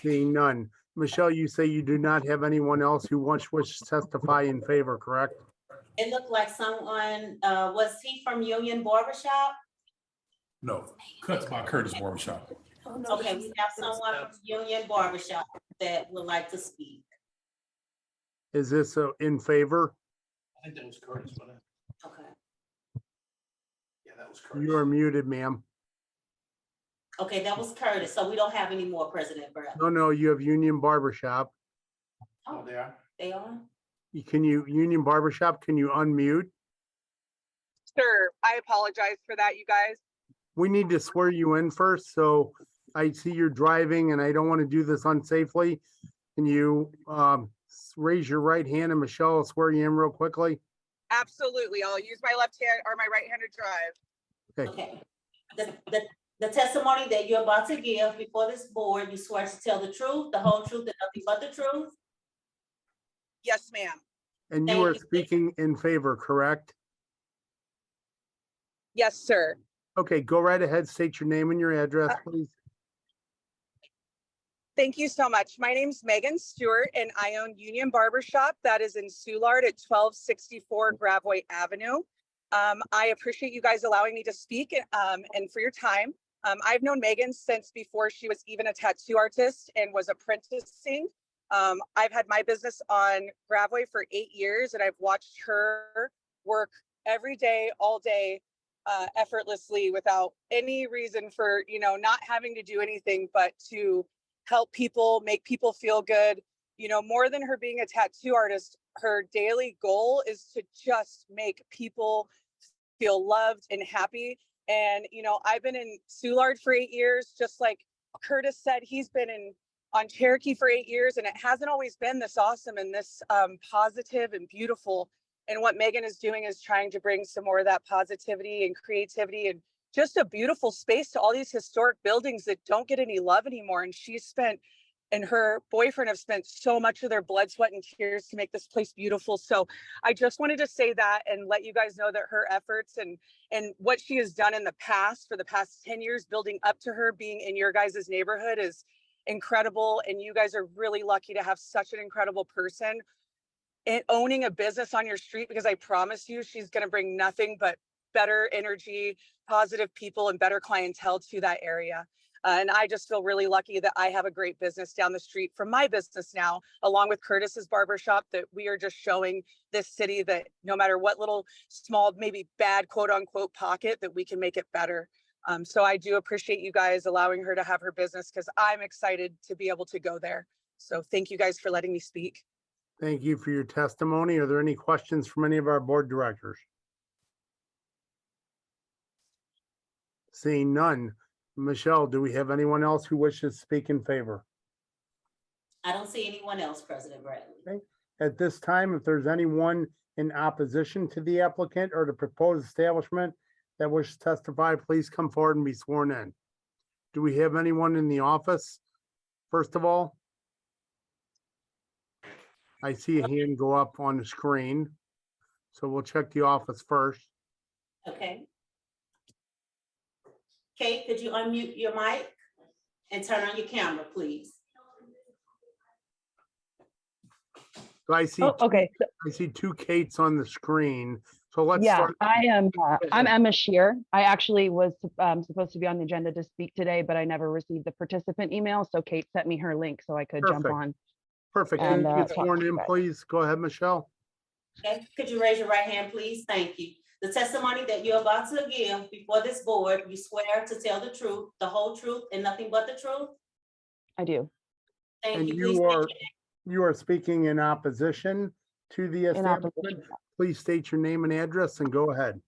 Seeing none. Michelle, you say you do not have anyone else who wishes to testify in favor, correct? It looked like someone, was he from Union Barbershop? No, Cuts by Curtis Barbershop. Okay, we have someone from Union Barbershop that would like to speak. Is this in favor? I think that was Curtis, wasn't it? Okay. Yeah, that was Curtis. You are muted, ma'am. Okay, that was Curtis. So we don't have any more, President No, Bradley. no, you have Union Barbershop. Oh, they are? They are? Union Barbershop, can you unmute? Sure, I apologize for that, you guys. We need to swear you in first, so I see you're driving and I don't want to do this unsafely. Can you raise your right hand and Michelle will swear you in real quickly? Absolutely, I'll use my left hand or my right-handed drive. Okay. The testimony that you're about to give before this board, you swear to tell the truth, the whole truth, and nothing but the truth? Yes, ma'am. And you are speaking in favor, correct? Yes, sir. Okay, go right ahead, state your name and your address, please. Thank you so much. My name's Megan Stewart and I own Union Barbershop that is in Soulard at 1264 Gravois Avenue. I appreciate you guys allowing me to speak and for your time. I've known Megan since before she was even a tattoo artist and was apprenticing. I've had my business on Gravois for 8 years and I've watched her work every day, all day, effortlessly without any reason for, not having to do anything but to help people, make people feel good. More than her being a tattoo artist, her daily goal is to just make people feel loved and happy. And, I've been in Soulard for 8 years, just like Curtis said, he's been on Cherokee for 8 years, and it hasn't always been this awesome and this positive and beautiful. And what Megan is doing is trying to bring some more of that positivity and creativity and just a beautiful space to all these historic buildings that don't get any love anymore. And and her boyfriend have spent so much of their blood, sweat, and tears to make this place beautiful. So I just wanted to say that and let you guys know that her efforts and what she has done in the past, for the past 10 years, building up to her being in your guys' neighborhood is incredible. And you guys are really lucky to have such an incredible person and owning a business on your street, because I promise you, she's going to bring nothing but better energy, positive people, and better clientele to that area. And I just feel really lucky that I have a great business down the street from my business now, along with Curtis's Barbershop, that we are just showing this city that no matter what little small, maybe bad, quote unquote, pocket, that we can make it better. So I do appreciate you guys allowing her to have her business, because I'm excited to be able to go there. So thank you guys for letting me speak. Thank you for your testimony. Are there any questions from any of our board directors? Seeing none. Michelle, do we have anyone else who wishes to speak in favor? I don't see anyone else, President Bradley. Okay. At this time, if there's anyone in opposition to the applicant or the proposed establishment that wishes to testify, please come forward and be sworn in. Do we have anyone in the office? First of all, I see a hand go up on the screen, so we'll check the office first. Okay. Kate, could you unmute your mic and turn on your camera, please? So I see, okay. I see two Kates on the screen. So let's Yeah, start. I am. I'm Emma Shear. I actually was supposed to be on the agenda to speak today, but I never received the participant email. So Kate sent me her link so I could jump Perfect. on. Perfect. Can And, you get talk sworn to you in, guys. please? Go ahead, Michelle. Okay, could you raise your right hand, please? Thank you. The testimony that you're about to give before this board, you swear to tell the truth, the whole truth, and nothing but the truth? I do. Thank And you. Please you are speaking in opposition to the In establishment. opposition. Please state your name and address and go ahead.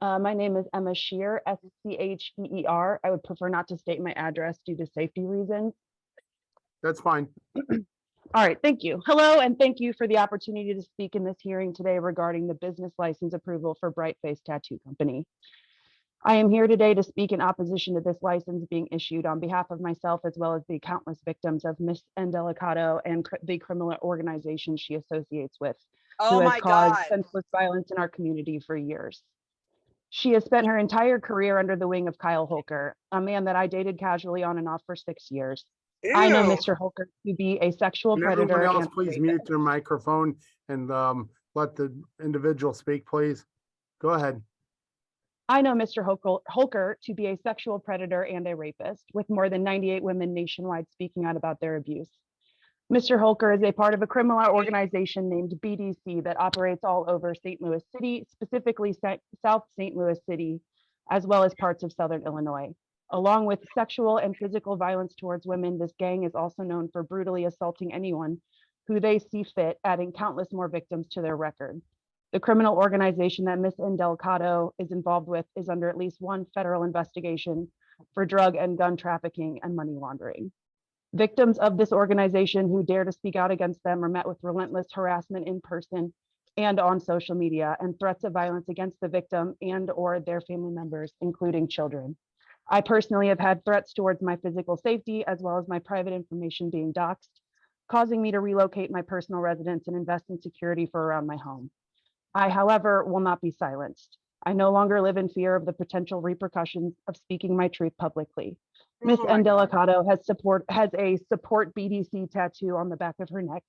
My name is Emma Shear, SCHEER. I would prefer not to state my address due to safety reasons. That's fine. All right, thank you. Hello, and thank you for the opportunity to speak in this hearing today regarding the business license approval for Bright Face Tattoo Company. I am here today to speak in opposition to this license being issued on behalf of myself, as well as the countless victims of Miss Indelicato and the criminal organization she associates with, Oh who has my caused God. senseless violence in our community for years. She has spent her entire career under the wing of Kyle Holker, a man that I dated casually on and off for 6 years. I know Ew. Mr. Holker to be a sexual And predator. everyone else, and please rapist. mute their microphone and let the individual speak, please. Go ahead. I know Mr. Holker to be a sexual predator and a rapist, with more than 98 women nationwide speaking out about their abuse. Mr. Holker is a part of a criminal organization named BDC that operates all over St. Louis City, specifically South St. Louis City, as well as parts of Southern Illinois. Along with sexual and physical violence towards women, this gang is also known for brutally assaulting anyone who they see fit, adding countless more victims to their record. The criminal organization that Ms. Indelicato is involved with is under at least one federal investigation for drug and gun trafficking and money laundering. Victims of this organization who dare to speak out against them are met with relentless harassment in person and on social media, and threats of violence against the victim and or their family members, including children. I personally have had threats towards my physical safety as well as my private information being doxxed, causing me to relocate my personal residence and invest in security for around my home. I, however, will not be silenced. I no longer live in fear of the potential repercussions of speaking my truth publicly. Ms. Indelicato has a support BDC tattoo on the back of her neck.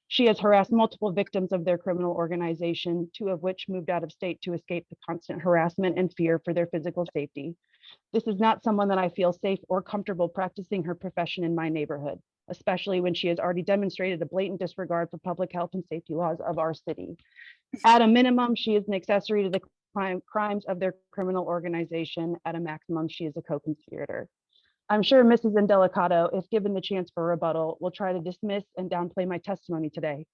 She has harassed multiple victims of their criminal organization, 2 of which moved out of state to escape the constant harassment and fear for their physical safety. This is not someone that I feel safe or comfortable practicing her profession in my neighborhood, especially when she has already demonstrated a blatant disregard for public health and safety laws of our city. At a minimum, she is an accessory to the crimes of their criminal organization. At a maximum, she is a co-conspirator. I'm sure Mrs. Indelicato, if given the chance for rebuttal, will try to dismiss and downplay my testimony today.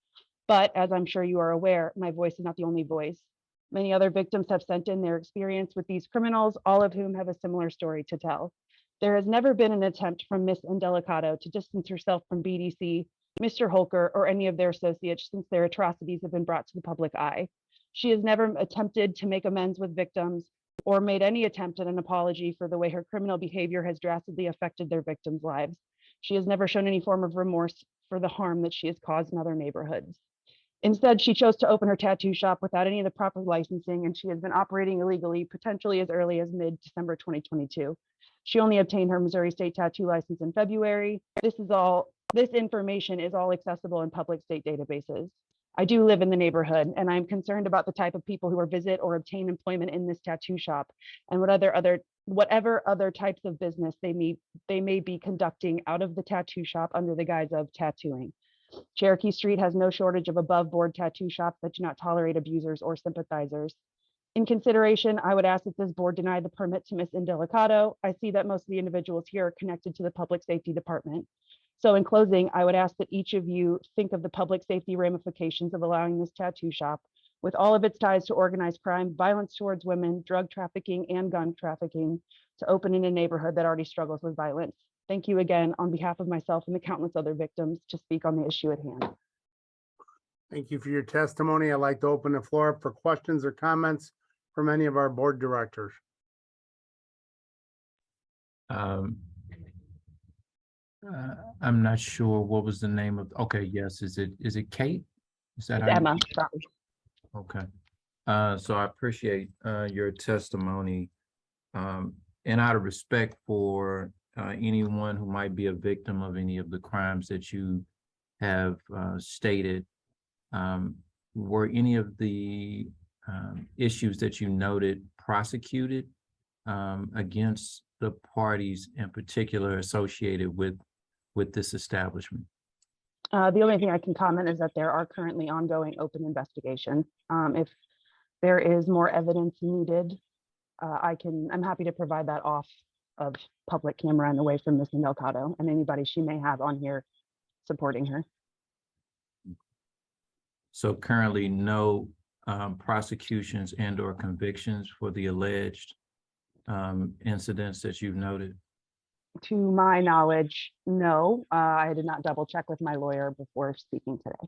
But as I'm sure you are aware, my voice is not the only voice. Many other victims have sent in their experience with these criminals, all of whom have a similar story to tell. There has never been an attempt from Ms. Indelicato to distance herself from BDC, Mr. Holker, or any of their associates since their atrocities have been brought to the public eye. She has never attempted to make amends with victims or made any attempt at an apology for the way her criminal behavior has drastically affected their victims' lives. She has never shown any form of remorse for the harm that she has caused in other neighborhoods. Instead, she chose to open her tattoo shop without any of the proper licensing, and she has been operating illegally, potentially as early as mid-December 2022. She only obtained her Missouri State tattoo license in February. This information is all accessible in public state databases. I do live in the neighborhood, and I'm concerned about the type of people who visit or obtain employment in this tattoo shop and whatever other types of business they may be conducting out of the tattoo shop under the guise of tattooing. Cherokee Street has no shortage of above board tattoo shops that do not tolerate abusers or sympathizers. In consideration, I would ask that this board deny the permit to Ms. Indelicato. I see that most of the individuals here are connected to the Public Safety Department. So in closing, I would ask that each of you think of the public safety ramifications of allowing this tattoo shop, with all of its ties to organized crime, violence towards women, drug trafficking, and gun trafficking, to open in a neighborhood that already struggles with violence. Thank you again on behalf of myself and the countless other victims to speak on the issue at hand. Thank you for your testimony. I'd like to open the floor up for questions or comments from any of our board directors. I'm not sure what was the name of, okay, yes, is it Kate? Is that It's how you- Emma. Sorry. Okay, so I appreciate your testimony. And out of respect for anyone who might be a victim of any of the crimes that you have stated, were any of the issues that you noted prosecuted against the parties in particular associated with this establishment? The only thing I can comment is that there are currently ongoing open investigations. If there is more evidence needed, I'm happy to provide that off of public camera and away from Ms. Indelicato and anybody she may have on here supporting her. So currently no prosecutions and or convictions for the alleged incidents that you've noted? To my knowledge, no. I did not double check with my lawyer before speaking today.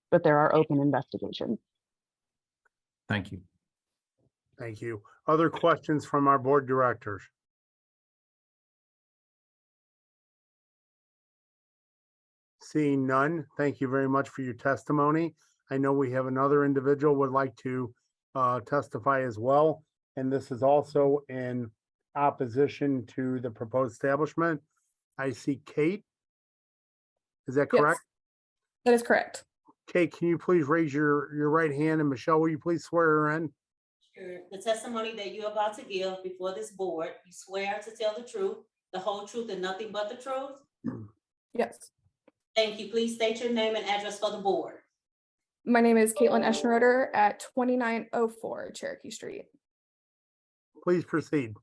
But there are open investigations. Thank you. Thank you. Other questions from our board directors? Seeing none, thank you very much for your testimony. I know we have another individual would like to testify as well, and this is also in opposition to the proposed establishment. I see Kate. Is that correct? Yes, that is correct. Kate, can you please raise your right hand, and Michelle, will you please swear her in? Sure. The testimony that you're about to give before this board, you swear to tell the truth, the whole truth, and nothing but the truth? Yes. Thank you. Please state your name and address for the board. My name is Caitlin Eschenroder at 2904 Cherokee Street. Please proceed.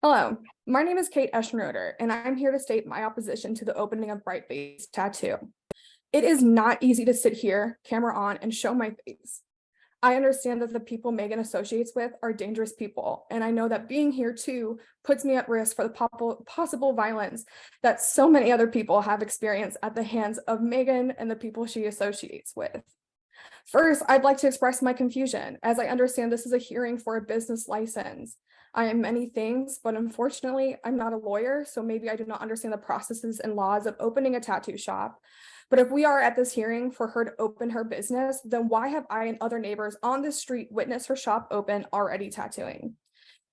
Hello, my name is Kate Eschenroder, and I'm here to state my opposition to the opening of Bright Face Tattoo. It is not easy to sit here, camera on, and show my face. I understand that the people Megan associates with are dangerous people, and I know that being here too puts me at risk for the possible violence that so many other people have experienced at the hands of Megan and the people she associates with. First, I'd like to express my confusion, as I understand this is a hearing for a business license. I am many things, but unfortunately, I'm not a lawyer, so maybe I do not understand the processes and laws of opening a tattoo shop. But if we are at this hearing for her to open her business, then why have I and other neighbors on this street witnessed her shop open already tattooing?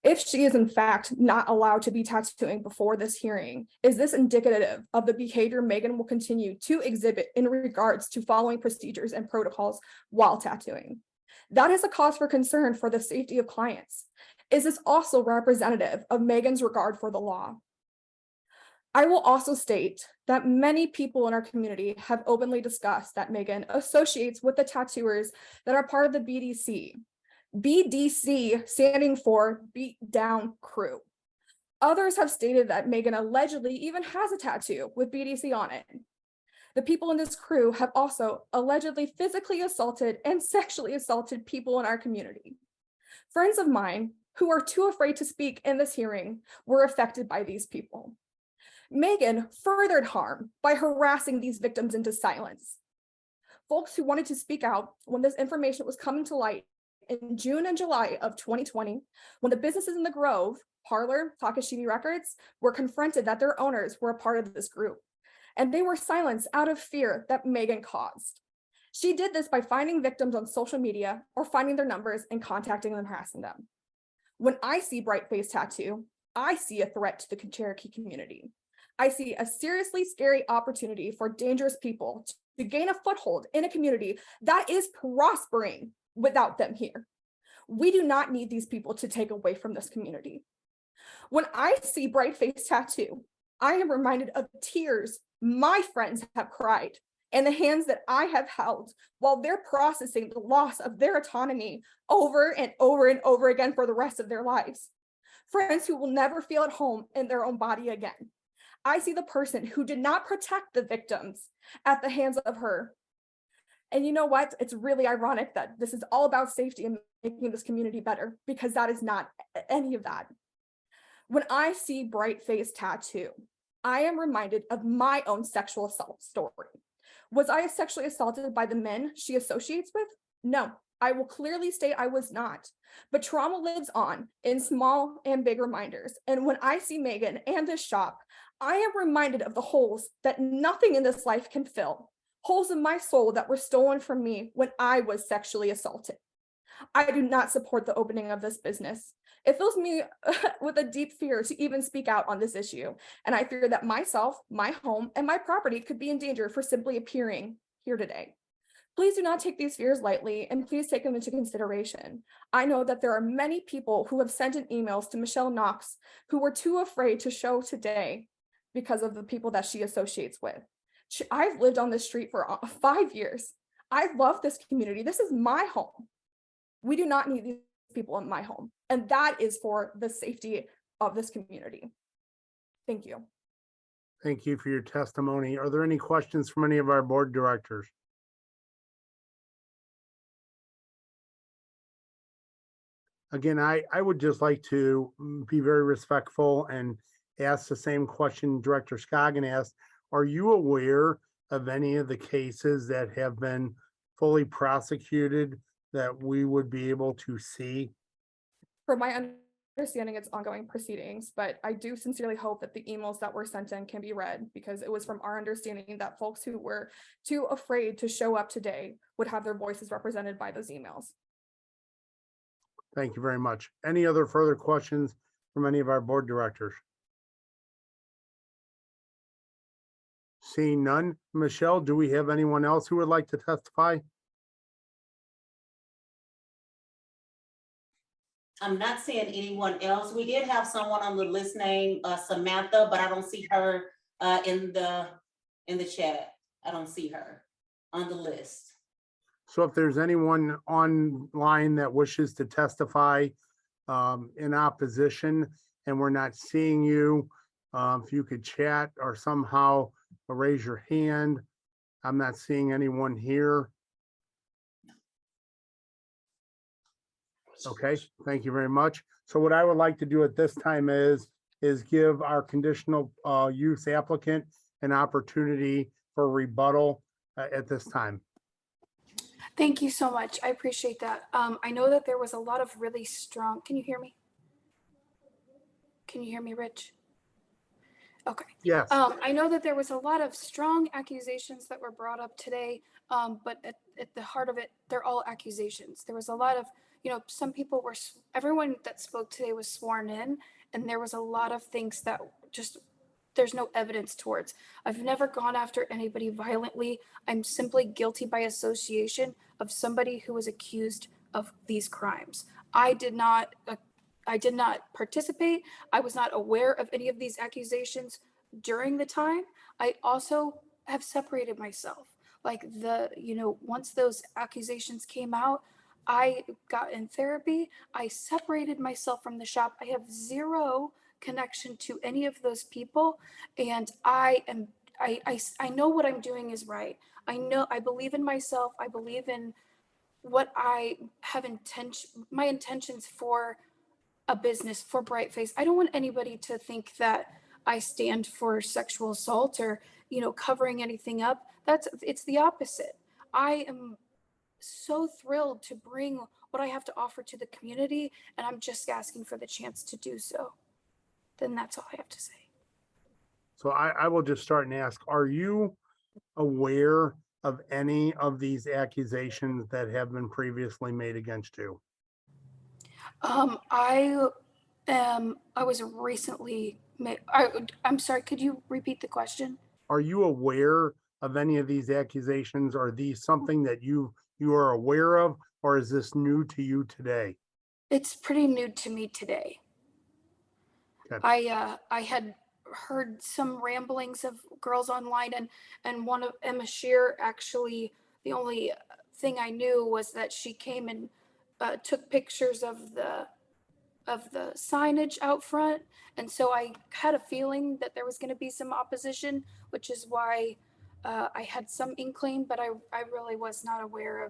If she is in fact not allowed to be tattooing before this hearing, is this indicative of the behavior Megan will continue to exhibit in regards to following procedures and protocols while tattooing? That is a cause for concern for the safety of clients. Is this also representative of Megan's regard for the law? I will also state that many people in our community have openly discussed that Megan associates with the tattooers that are part of the BDC. BDC standing for Beat Down Crew. Others have stated that Megan allegedly even has a tattoo with BDC on it. The people in this crew have also allegedly physically assaulted and sexually assaulted people in our community. Friends of mine who are too afraid to speak in this hearing were affected by these people. Megan furthered harm by harassing these victims into silence. Folks who wanted to speak out when this information was coming to light in June and July of 2020, when the businesses in the Grove, Parlor, Takashimi Records, were confronted that their owners were a part of this group, and they were silenced out of fear that Megan caused. She did this by finding victims on social media or finding their numbers and contacting them, harassing them. When I see Bright Face Tattoo, I see a threat to the Cherokee community. I see a seriously scary opportunity for dangerous people to gain a foothold in a community that is prospering without them here. We do not need these people to take away from this community. When I see Bright Face Tattoo, I am reminded of tears my friends have cried and the hands that I have held while they're processing the loss of their autonomy over and over and over again for the rest of their lives. Friends who will never feel at home in their own body again. I see the person who did not protect the victims at the hands of her. And you know what? It's really ironic that this is all about safety and making this community better, because that is not any of that. When I see Bright Face Tattoo, I am reminded of my own sexual assault story. Was I sexually assaulted by the men she associates with? No, I will clearly state I was not. But trauma lives on in small and big reminders. And when I see Megan and this shop, I am reminded of the holes that nothing in this life can fill. Holes in my soul that were stolen from me when I was sexually assaulted. I do not support the opening of this business. It fills me with a deep fear to even speak out on this issue. And I fear that myself, my home, and my property could be in danger for simply appearing here today. Please do not take these fears lightly, and please take them into consideration. I know that there are many people who have sent in emails to Michelle Knox who were too afraid to show today because of the people that she associates with. I've lived on this street for 5 years. I love this community. This is my home. We do not need these people in my home. And that is for the safety of this community. Thank you. Thank you for your testimony. Are there any questions from any of our board directors? Again, I would just like to be very respectful and ask the same question Director Scoggin asked. Are you aware of any of the cases that have been fully prosecuted that we would be able to see? From my understanding, it's ongoing proceedings, but I do sincerely hope that the emails that were sent in can be read, because it was from our understanding that folks who were too afraid to show up today would have their voices represented by those emails. Thank you very much. Any other further questions from any of our board directors? Seeing none. Michelle, do we have anyone else who would like to testify? I'm not seeing anyone else. We did have someone on the list named Samantha, but I don't see her in the chat. I don't see her on the list. So if there's anyone online that wishes to testify in opposition and we're not seeing you, if you could chat or somehow raise your hand. I'm not seeing anyone here. Okay, thank you very much. So what I would like to do at this time is give our conditional use applicant an opportunity for rebuttal at this time. Thank you so much. I appreciate that. I know that there was a lot of really strong, can you hear me? Can you hear me, Rich? Okay. Yes. I know that there was a lot of strong accusations that were brought up today, but at the heart of it, they're all accusations. There was a lot of, some people were, everyone that spoke today was sworn in, and there was a lot of things that just, there's no evidence towards. I've never gone after anybody violently. I'm simply guilty by association of somebody who was accused of these crimes. I did not participate. I was not aware of any of these accusations during the time. I also have separated myself. Like once those accusations came out, I got in therapy. I separated myself from the shop. I have zero connection to any of those people. And I know what I'm doing is right. I believe in myself. I believe in what I have my intentions for a business, for Brightface. I don't want anybody to think that I stand for sexual assault or, covering anything up. It's the opposite. I am so thrilled to bring what I have to offer to the community, and I'm just asking for the chance to do so. Then that's all I have to say. So I will just start and ask, are you aware of any of these accusations that have been previously made against you? I was recently I'm sorry, could you repeat the question? Are you aware of any of these accusations? Are these something that you are aware of, or is this new to you today? It's pretty new to me today. Okay. I had heard some ramblings of girls online, and one of Emma Shear, actually, the only thing I knew was that she came and took pictures of the signage out front. And so I had a feeling that there was going to be some opposition, which is why I had some inkling, but I really was not aware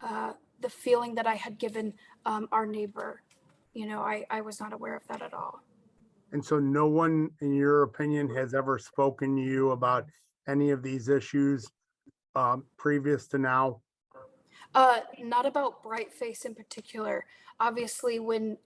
of the feeling that I had given our neighbor. I was not aware of that at all. And so no one, in your opinion, has ever spoken to you about any of these issues previous to now? Not about Brightface in particular. Obviously, when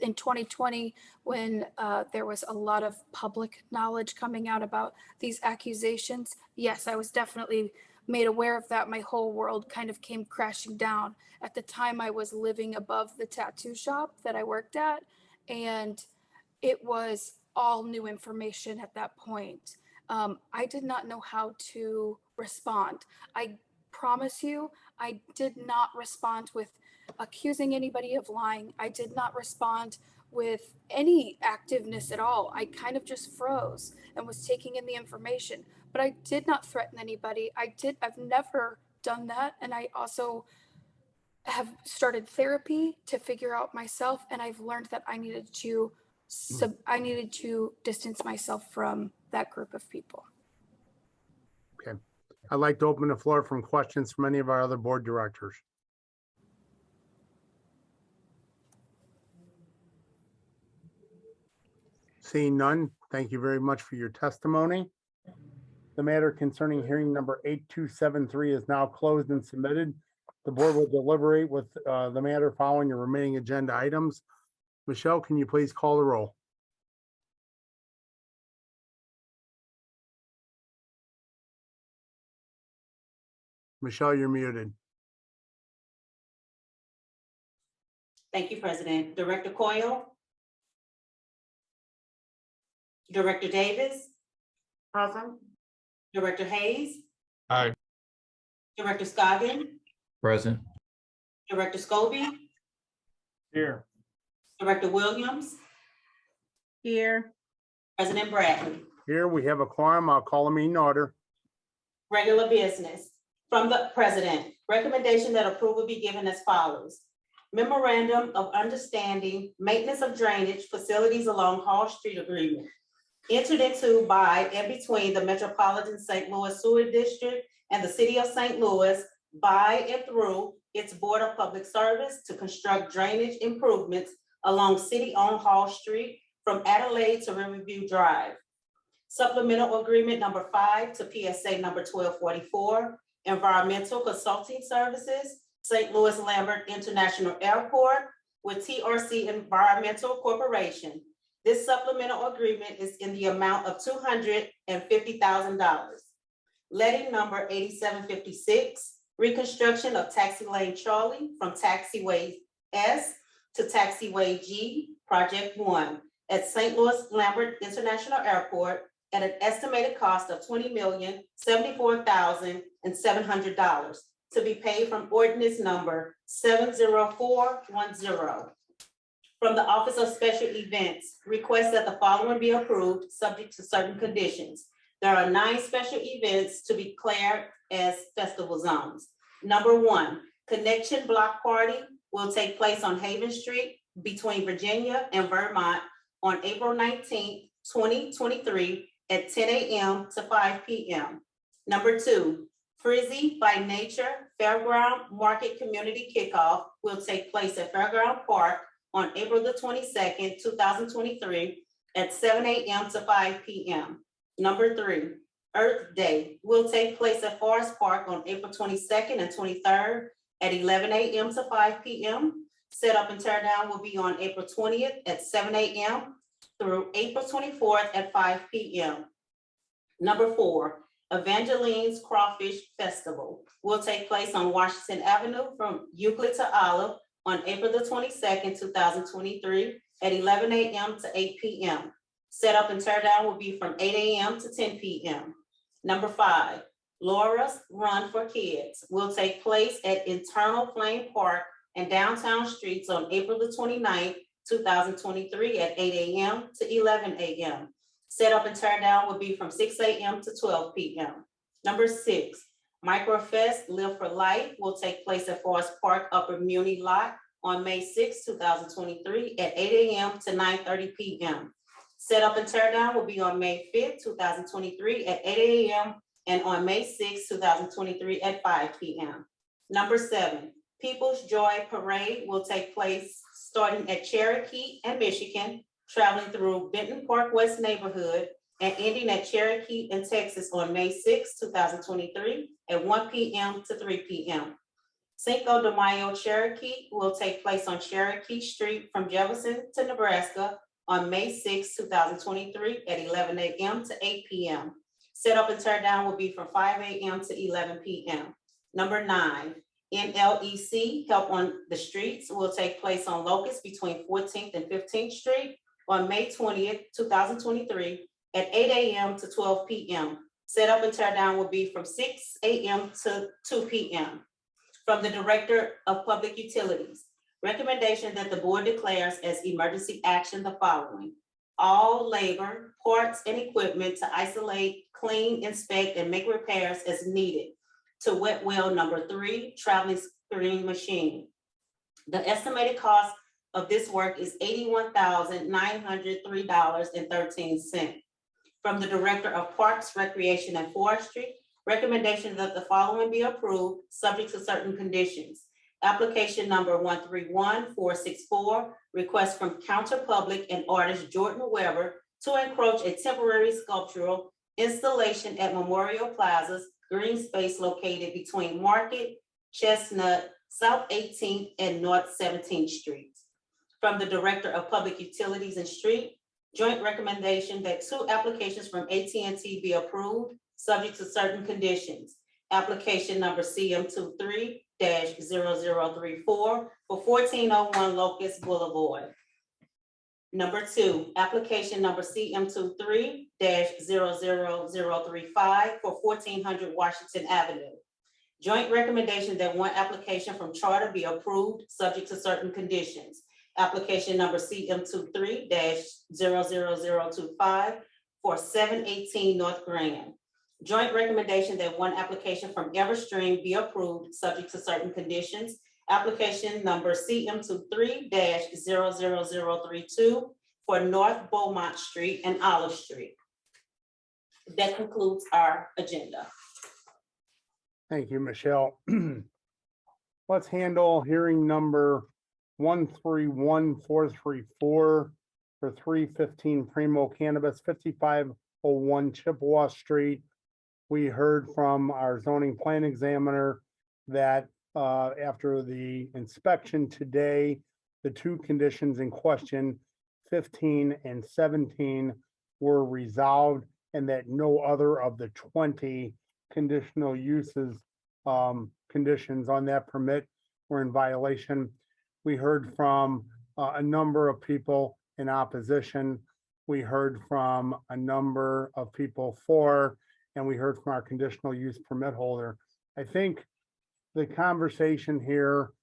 in 2020, when there was a lot of public knowledge coming out about these accusations, yes, I was definitely made aware of that. My whole world kind of came crashing down. At the time, I was living above the tattoo shop that I worked at, and it was all new information at that point. I did not know how to respond. I promise you, I did not respond with accusing anybody of lying. I did not respond with any activeness at all. I kind of just froze and was taking in the information, but I did not threaten anybody. I've never done that. And I also have started therapy to figure out myself. And I've learned that I needed to distance myself from that group of people. Okay. I'd like to open the floor from questions from any of our other board directors. Seeing none, thank you very much for your testimony. The matter concerning hearing number 8273 is now closed and submitted. The board will deliberate with the matter following the remaining agenda items. Michelle, can you please call the roll? Michelle, you're muted. Thank you, President. Director Coyle? Director Davis? Present. Director Hayes? Aye. Director Scoggin? Present. Director Scobie? Here. Director Williams, Here. President Bradley. Here we have a quorum. I'll call a meeting in order. Regular business. From the president, recommendation that approval be given as follows. Memorandum of Understanding, Maintenance of Drainage Facilities along Hall Street Agreement. Entered into by and between the Metropolitan St. Louis Sewer District and the City of St. Louis by and through its Board of Public Service to construct drainage improvements along city-owned Hall Street from Adelaide to Riverview Drive. Supplemental Agreement number 5 to PSA number 1244, Environmental Consulting Services, St. Louis Lambert International Airport with TRC Environmental Corporation. This supplemental agreement is in the amount of $250,000. Letting number 8756, reconstruction of Taxi Lane Charlie from Taxiway S to Taxiway G, Project 1 at St. Louis Lambert International Airport at an estimated cost of $20,074,700 to be paid from ordinance number 70410. From the Office of Special Events, request that the following be approved, subject to certain conditions. There are 9 special events to be declared as festival zones. Number 1, Connection Block Party will take place on Haven Street between Virginia and Vermont on April 19th, 2023 at 10 a.m. to 5 p.m. Number 2, Frizzy by Nature Fairground Market Community Kickoff will take place at Fairground Park on April the 22nd, 2023 at 7 a.m. to 5 p.m. Number 3, Earth Day will take place at Forest Park on April 22nd and 23rd at 11 a.m. to 5 p.m. Set up and tear down will be on April 20th at 7 a.m. through April 24th at 5 p.m. Number 4, Evangeline's Crawfish Festival will take place on Washington Avenue from Euclid to Olive on April the 22nd, 2023 at 11 a.m. to 8 p.m. Set up and tear down will be from 8 a.m. to 10 p.m. Number 5, Laura's Run for Kids will take place at Internal Flame Park and downtown streets on April the 29th, 2023 at 8 a.m. to 11 a.m. Set up and tear down will be from 6 a.m. to 12 p.m. Number 6, Microfest Live for Life will take place at Forest Park Upper Muni Lot on May 6, 2023 at 8 a.m. to 9:30 p.m. Set up and tear down will be on May 5th, 2023 at 8 a.m. and on May 6, 2023 at 5 p.m. Number 7, People's Joy Parade will take place starting at Cherokee and Michigan, traveling through Benton Park West neighborhood and ending at Cherokee in Texas on May 6, 2023 at 1 p.m. to 3 p.m. Cinco de Mayo Cherokee will take place on Cherokee Street from Jefferson to Nebraska on May 6, 2023 at 11 a.m. to 8 p.m. Set up and tear down will be from 5 a.m. to 11 p.m. Number 9, NLEC Help on the Streets will take place on Locust between 14th and 15th Street on May 20th, 2023 at 8 a.m. to 12 p.m. Set up and tear down will be from 6 a.m. to 2 p.m. From the Director of Public Utilities, recommendation that the board declares as emergency action the following. All labor, parts, and equipment to isolate, clean, inspect, and make repairs as needed to wet well number 3, traveling screen machine. The estimated cost of this work is $81,903.13. From the Director of Parks, Recreation, and Forestry, recommendation that the following be approved, subject to certain conditions. Application number 131464, request from Counter Public and artist Jordan Weber to encroach a temporary sculptural installation at Memorial Plaza's green space located between Market, Chestnut, South 18th, and North 17th Streets. From the Director of Public Utilities and Street, joint recommendation that 2 applications from AT&T be approved, subject to certain conditions. Application number CM23-0034 for 1401 Locust Boulevard. Number 2, application number CM23-00035 for 1400 Washington Avenue. Joint recommendation that 1 application from Charter be approved, subject to certain conditions. application number CM23-00025 for 718 North Grand. Joint recommendation that one application from Everstream be approved, subject to certain conditions. Application number CM23-00032 for North Beaumont Street and Olive Street. That concludes our agenda. Thank you, Michelle. Let's handle hearing number 131434 for 315 Primo Cannabis, 5501 Chippewa Street. We heard from our zoning plan examiner that after the inspection today, the two conditions in question, 15 and 17, were resolved, and that no other of the 20 conditional uses conditions on that permit were in violation. We heard from a number of people in opposition. We heard from a number of people for, and we heard from our conditional use permit holder. I think the conversation here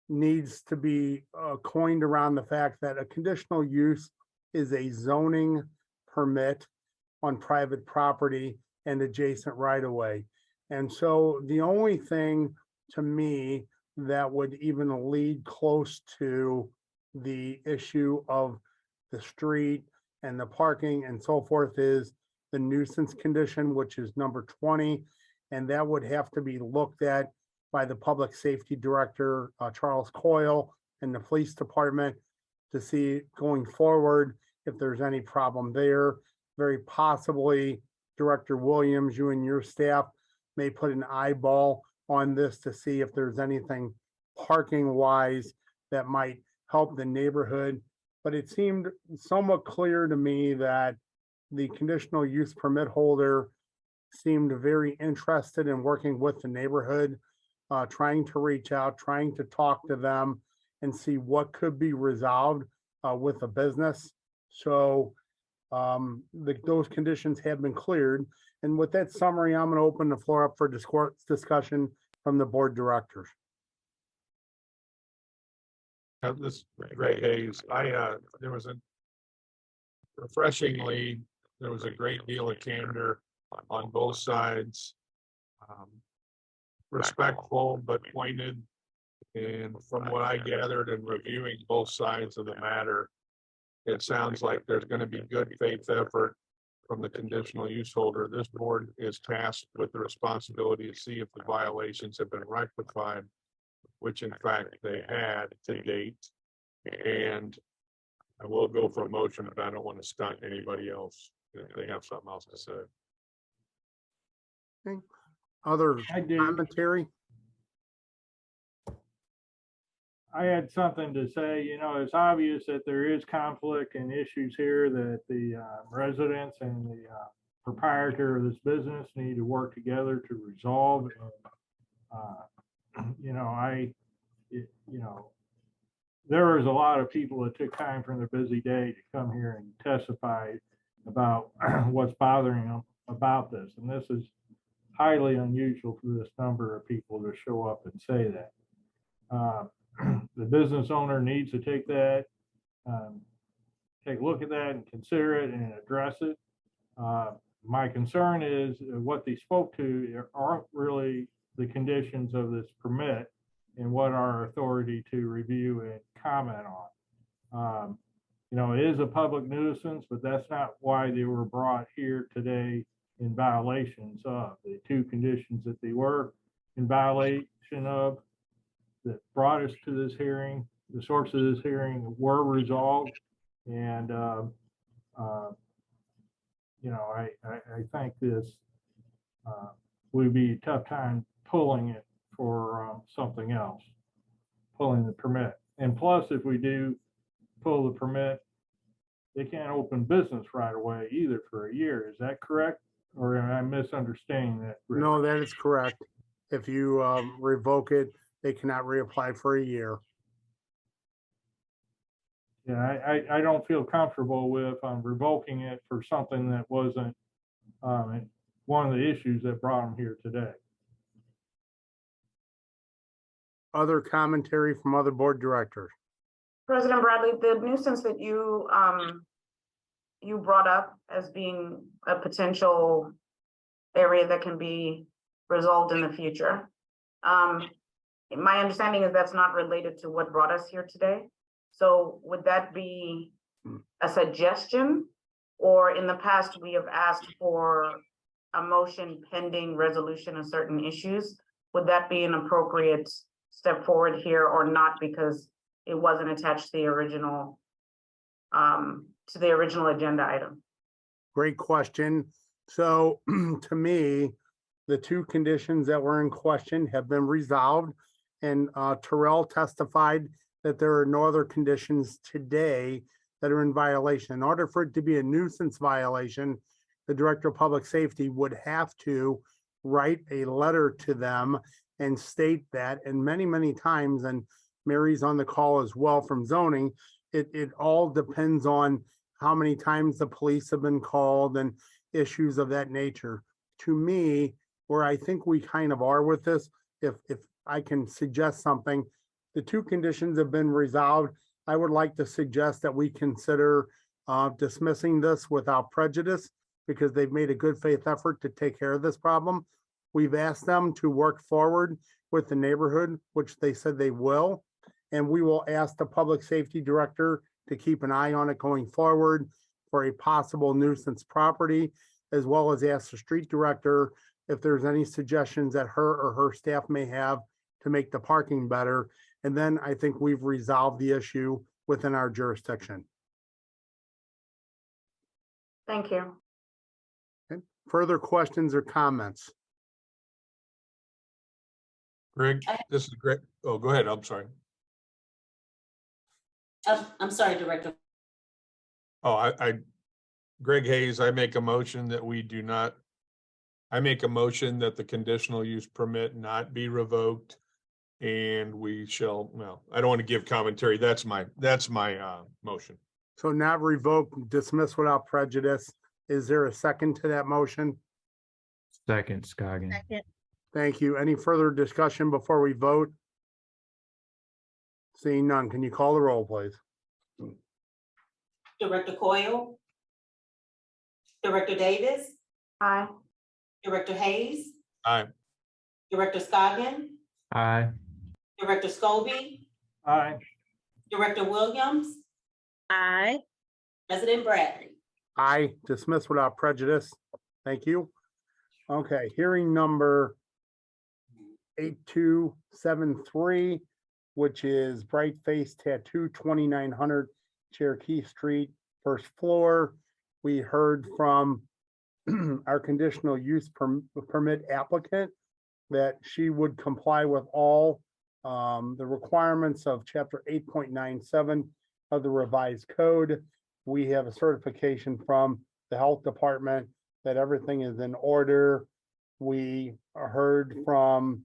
needs to be coined around the fact that a conditional use is a zoning permit on private property and adjacent right-of-way. And so the only thing to me that would even lead close to the issue of the street and the parking and so forth is the nuisance condition, which is number 20. And that would have to be looked at by the public safety director, Charles Coyle, and the police department to see going forward if there's any problem there. Very possibly, Director Williams, you and your staff may put an eyeball on this to see if there's anything parking wise that might help the neighborhood. But it seemed somewhat clear to me that the conditional use permit holder seemed very interested in working with the neighborhood, trying to reach out, trying to talk to them and see what could be resolved with the business. So those conditions have been cleared. And with that summary, I'm going to open the floor up for discussion from the board directors. This is Ray Hayes. There was a great deal of candor on both sides. Respectful but pointed. And from what I gathered in reviewing both sides of the matter, it sounds like there's going to be good faith effort from the conditional use holder. This board is tasked with the responsibility to see if the violations have been rectified, which in fact they had to date. And I will go for a motion, but I don't want to stunt anybody else if they have something else to say. Okay. Other commentary? I had something to say. You know, it's obvious that there is conflict and issues here that the residents and the proprietor of this business need to work together to resolve. There was a lot of people that took time from their busy day to come here and testify about what's bothering them about this. And this is highly unusual for this number of people to show up and say that. The business owner needs to take a look at that and consider it and address it. My concern is what they spoke to aren't really the conditions of this permit and what our authority to review and comment on. It is a public nuisance, but that's not why they were brought here today in violations of the two conditions that they were in violation of that brought us to this hearing. The source of this hearing were resolved, and I think this would be a tough time pulling it for something else, pulling the permit. And plus, if we do pull the permit, they can't open business right away either for a year. Is that correct? Or am I misunderstanding that? No, that is correct. If you revoke it, they cannot reapply for a year. Yeah, I don't feel comfortable with revoking it for something that wasn't one of the issues that brought them here today. Other commentary from other board directors? President Bradley, the nuisance that you brought up as being a potential area that can be resolved in the future. My understanding is that's not related to what brought us here today. So would that be a suggestion? Or in the past, we have asked for a motion pending resolution of certain issues. Would that be an appropriate step forward here or not, because it wasn't attached to the original agenda item? Great question. So to me, the two conditions that were in question have been resolved. And Terrell testified that there are no other conditions today that are in violation. In order for it to be a nuisance violation, the Director of Public Safety would have to write a letter to them and state that. And many, many times, and Mary's on the call as well from zoning, it all depends on how many times the police have been called and issues of that nature. To me, where I think we kind of are with this, if I can suggest something, the two conditions have been resolved. I would like to suggest that we consider dismissing this without prejudice, because they've made a good faith effort to take care of this problem. We've asked them to work forward with the neighborhood, which they said they will. And we will ask the public safety director to keep an eye on it going forward for a possible nuisance property, as well as ask the street director if there's any suggestions that her or her staff may have to make the parking better. And then I think we've resolved the issue within our jurisdiction. Thank you. Okay. Further questions or comments? Greg, this is Greg. Oh, go ahead. I'm sorry. I'm sorry, Director. Oh, Greg Hayes, I make a motion that the conditional use permit not be revoked. And we shall, well, I don't want to give commentary. That's my motion. So not revoke, dismiss without prejudice. Is there a second to that motion? Second, Scoggin. Thank you. Any further discussion before we vote? Seeing none, can you call the roll, please? Director Coyle? Director Davis? Aye. Director Hayes? Aye. Director Scoggin? Aye. Director Scobie? Aye. Director Williams? Aye. President Bradley? Aye, dismiss without prejudice. Thank you. Okay, hearing number 8273, which is Bright Face Tattoo, 2900 Cherokee Street, first floor. We heard from our conditional use permit applicant that she would comply with all the requirements of chapter 8.97 of the revised code. We have a certification from the health department that everything is in order. We heard from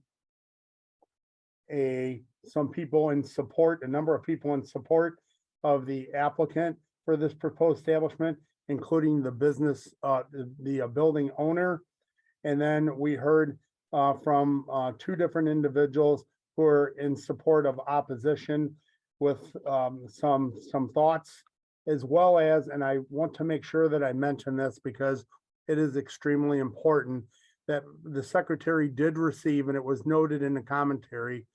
some people in support, a number of people in support of the applicant for this proposed establishment, including the business, the building owner. And then we heard from two different individuals who are in support of opposition with some thoughts, as well as, and I want to make sure that I mention this because it is extremely important, that the secretary did receive, and it was noted in the commentary,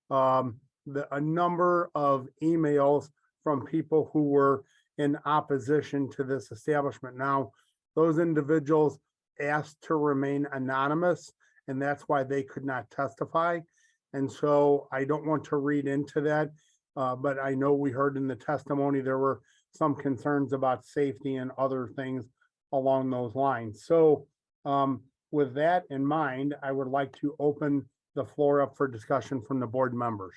a number of emails from people who were in opposition to this establishment. Now, those individuals asked to remain anonymous, and that's why they could not testify. And so I don't want to read into that, but I know we heard in the testimony there were some concerns about safety and other things along those lines. So with that in mind, I would like to open the floor up for discussion from the board members.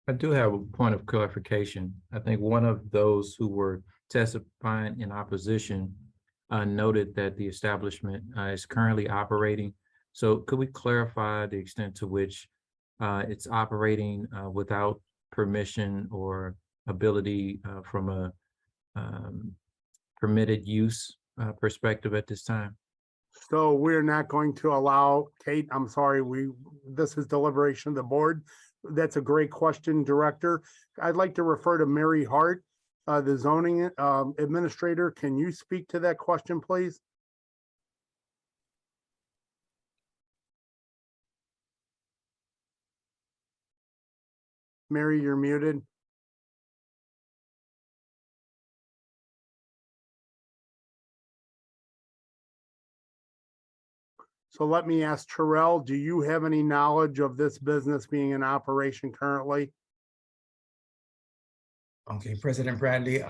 I do have a point of clarification. I think one of those who were testifying in opposition noted that the establishment is currently operating. So could we clarify the extent to which it's operating without permission or ability from a permitted use perspective at this time? So we're not going to allow, Kate, I'm sorry, this is deliberation of the board. That's a great question, Director. I'd like to refer to Mary Hart, the zoning administrator. Can you speak to that question, please? Mary, you're muted. So let me ask Terrell, do you have any knowledge of this business being in operation currently? Okay, President Bradley,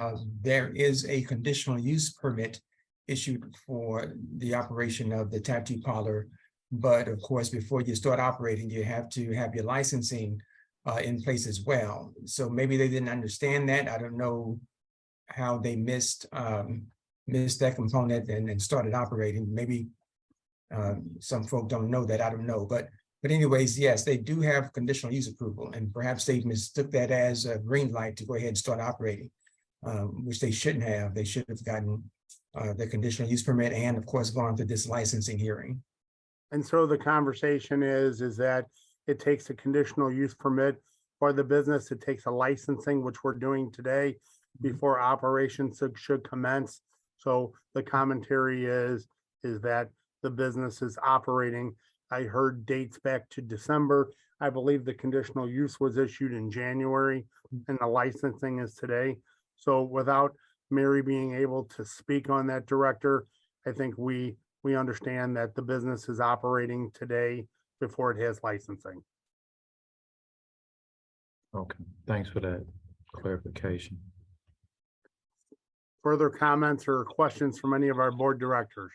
there is a conditional use permit issued for the operation of the tattoo parlor. But of course, before you start operating, you have to have your licensing in place as well. So maybe they didn't understand that. I don't know how they missed that component and started operating. Maybe some folk don't know that. I don't know. But anyways, yes, they do have conditional use approval, and perhaps they mistook that as a green light to go ahead and start operating, which they shouldn't have. They should have gotten the conditional use permit and of course gone through this licensing hearing. And so the conversation is that it takes a conditional use permit for the business. It takes a licensing, which we're doing today, before operations should commence. So the commentary is that the business is operating. I heard dates back to December. I believe the conditional use was issued in January and the licensing is today. So without Mary being able to speak on that, Director, I think we understand that the business is operating today before it has licensing. Okay, thanks for that clarification. Further comments or questions from any of our board directors?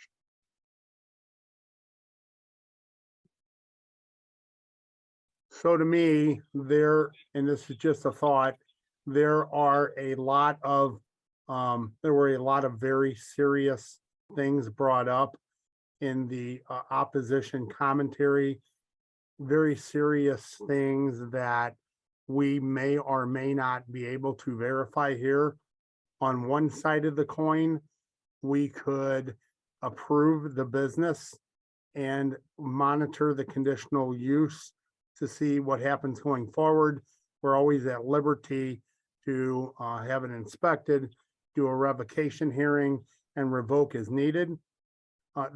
So to me, and this is just a thought, there were a lot of very serious things brought up in the opposition commentary, very serious things that we may or may not be able to verify here. On one side of the coin, we could approve the business and monitor the conditional use to see what happens going forward. We're always at liberty to have it inspected, do a revocation hearing, and revoke as needed.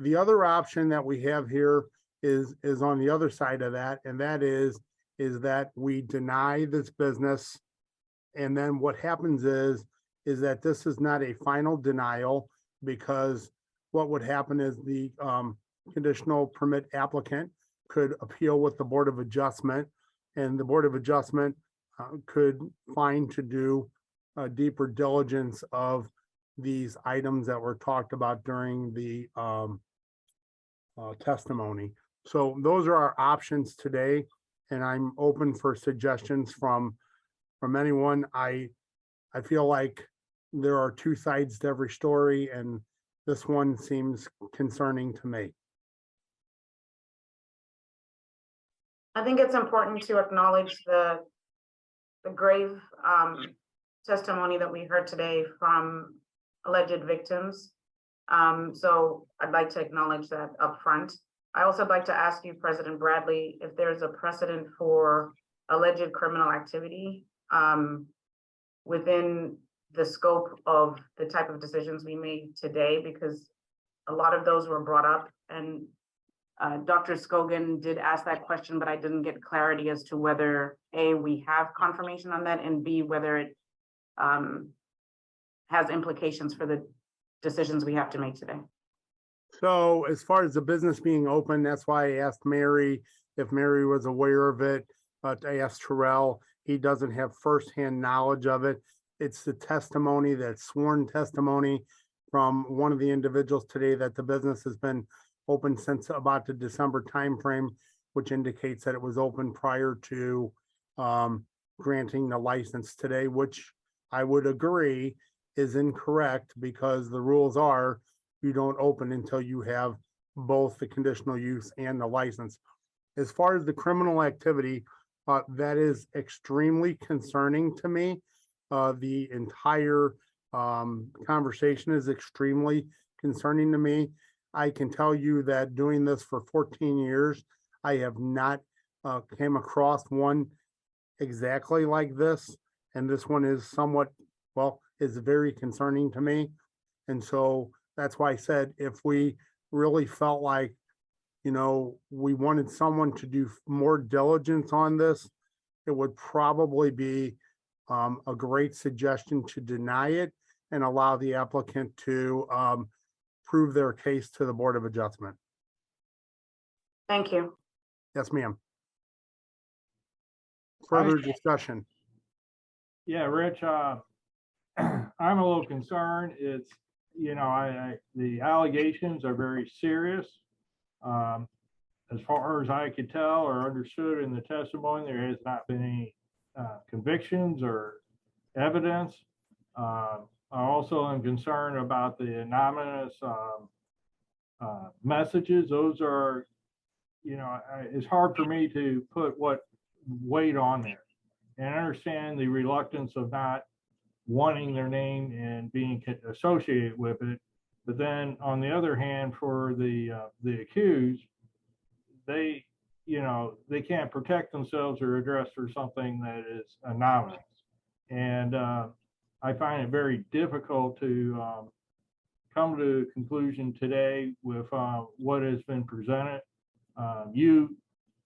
The other option that we have here is on the other side of that, and that is that we deny this business. And then what happens is that this is not a final denial, because what would happen is the conditional permit applicant could appeal with the Board of Adjustment, and the Board of Adjustment could find to do a deeper diligence of these items that were talked about during the testimony. So those are our options today, and I'm open for suggestions from anyone. I feel like there are two sides to every story, and this one seems concerning to me. I think it's important to acknowledge the grave testimony that we heard today from alleged victims. So I'd like to acknowledge that up front. I also would like to ask you, President Bradley, if there's a precedent for alleged criminal activity within the scope of the type of decisions we made today, because a lot of those were brought up, and Dr. Scogan did ask that question, but I didn't get clarity as to whether A, we have confirmation on that, and B, whether it has implications for the decisions we have to make today. So as far as the business being open, that's why I asked Mary if Mary was aware of it. But I asked Terrell, he doesn't have firsthand knowledge of it. It's the testimony, that sworn testimony from one of the individuals today, that the business has been open since about the December timeframe, which indicates that it was open prior to granting the license today, which I would agree is incorrect, because the rules are you don't open until you have both the conditional use and the license. As far as the criminal activity, that is extremely concerning to me. The entire conversation is extremely concerning to me. I can tell you that doing this for 14 years, I have not came across one exactly like this. And this one is somewhat, well, is very concerning to me. And so that's why I said, if we really felt like, you know, we wanted someone to do more diligence on this, it would probably be a great suggestion to deny it and allow the applicant to prove their case to the Board of Adjustment. Thank you. Yes, ma'am. Further discussion. Yeah, Rich, I'm a little concerned. It's, you know, the allegations are very serious. As far as I could tell or understood in the testimony, there has not been any convictions or evidence. I also am concerned about the anonymous messages. Those are, you know, it's hard for me to put what weight on there. And I understand the reluctance of not wanting their name and being associated with it. But then on the other hand, for the accused, they, you know, they can't protect themselves or address for something that is anonymous. And I find it very difficult to come to a conclusion today with what has been presented. You,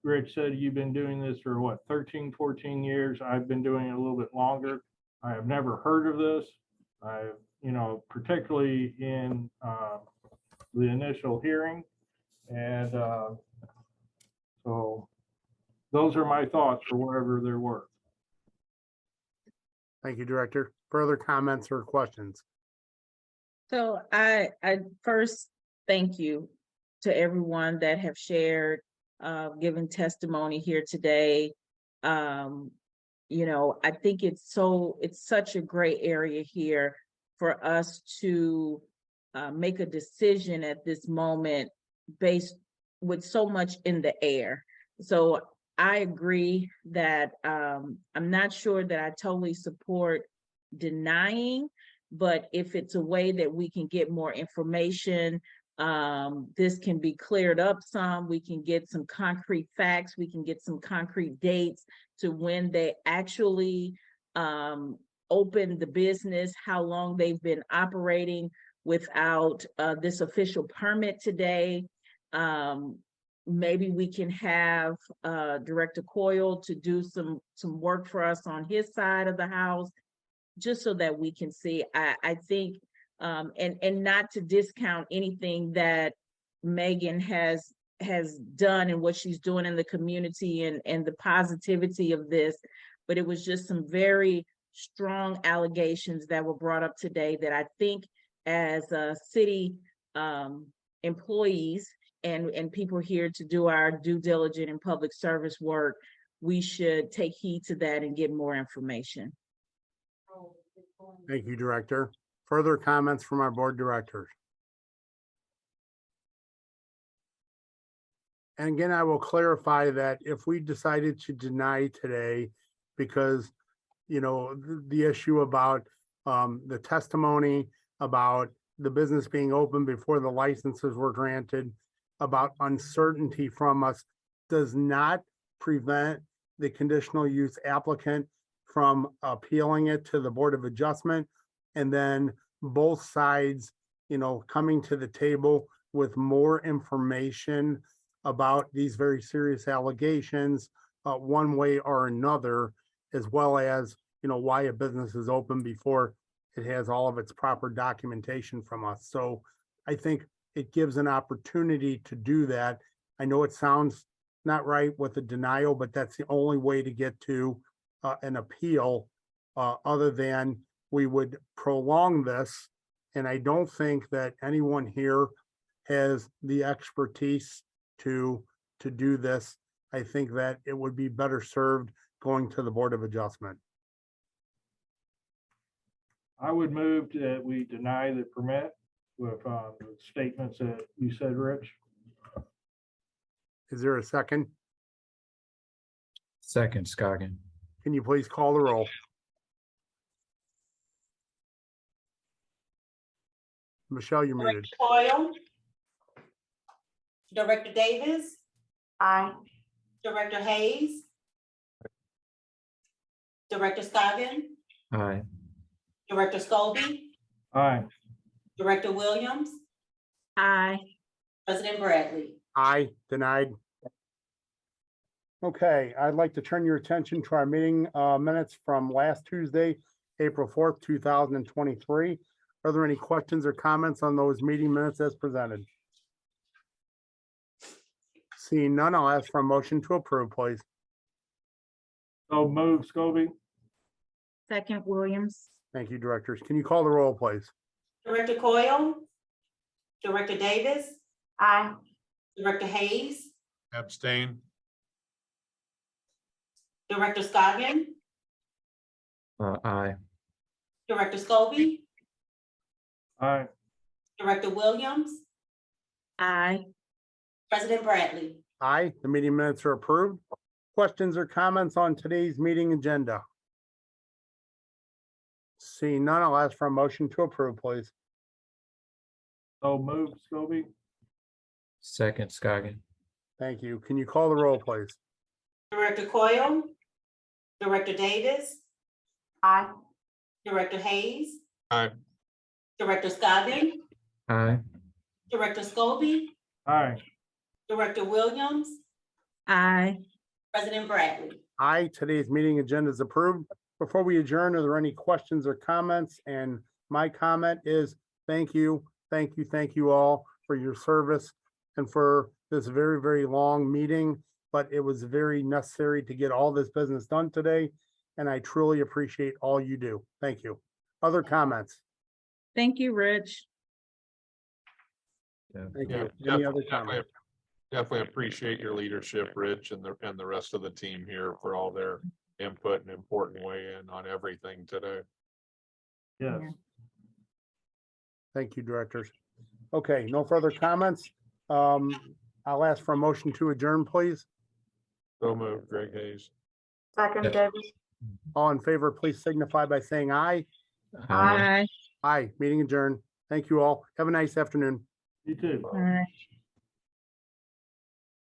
Rich, said you've been doing this for what, 13, 14 years. I've been doing it a little bit longer. I have never heard of this. I've, you know, particularly in the initial hearing. And so those are my thoughts for whatever they're worth. Thank you, Director. Further comments or questions? So I first thank you to everyone that have shared, given testimony here today. You know, I think it's such a gray area here for us to make a decision at this moment based with so much in the air. So I agree that I'm not sure that I totally support denying, but if it's a way that we can get more information, this can be cleared up some, we can get some concrete facts, we can get some concrete dates to when they actually opened the business, how long they've been operating without this official permit today. Maybe we can have Director Coyle to do some work for us on his side of the house, just so that we can see. I think, and not to discount anything that Megan has done and what she's doing in the community and the positivity of this, but it was just some very strong allegations that were brought up today that I think as city employees and people here to do our due diligence and public service work, we should take heed to that and get more information. Thank you, Director. Further comments from our board directors? And again, I will clarify that if we decided to deny today, because, you know, the issue about the testimony, about the business being open before the licenses were granted, about uncertainty from us, does not prevent the conditional use applicant from appealing it to the Board of Adjustment, and then both sides, you know, coming to the table with more information about these very serious allegations, one way or another, as well as, you know, why a business is open before it has all of its proper documentation from us. So I think it gives an opportunity to do that. I know it sounds not right with a denial, but that's the only way to get to an appeal, other than we would prolong this. And I don't think that anyone here has the expertise to do this. I think that it would be better served going to the Board of Adjustment. I would move that we deny the permit with the statements that you said, Rich. Is there a second? Second, Scoggin. Can you please call the roll? Michelle, you're muted. Director Coyle? Director Davis? Aye. Director Hayes? Director Scoggin, Aye. Director Scobie, Aye. Director Williams, Aye. President Bradley. Aye, denied. Okay, I'd like to turn your attention to our meeting minutes from last Tuesday, April 4th, 2023. Are there any questions or comments on those meeting minutes as presented? Seeing none, I'll ask for a motion to approve, please. So move, Scobie. Second Williams. Thank you, directors. Can you call the roll, please? Director Coyle, Director Davis, Aye. Director Hayes, Abstain. Director Scoggin, Aye. Director Scobie, Aye. Director Williams, Aye. President Bradley. Aye, the meeting minutes are approved. Questions or comments on today's meeting agenda? Seeing none, I'll ask for a motion to approve, please. So move, Scobie. Second Scoggin. Thank you. Can you call the roll, please? Director Coyle, Director Davis, Aye. Director Hayes, Aye. Director Scoggin, Aye. Director Scobie, Aye. Director Williams, Aye. President Bradley. Aye, today's meeting agenda is approved. Before we adjourn, are there any questions or comments? And my comment is thank you all for your service and for this very, very long meeting, but it was very necessary to get all this business done today. And I truly appreciate all you do. Thank you. Other comments? Thank you, Rich. Thank Yeah, you. Any other comments? definitely appreciate your leadership, Rich, and the rest of the team here for all their input and important weigh in on everything today. Yes. Thank you, directors. Okay, no further comments. I'll ask for a motion to adjourn, please. So moved, Greg Hayes. Second, Davis. All in favor, please signify by saying aye. Aye. Aye, meeting adjourned. Thank you all. Have a nice afternoon. You too. Aye.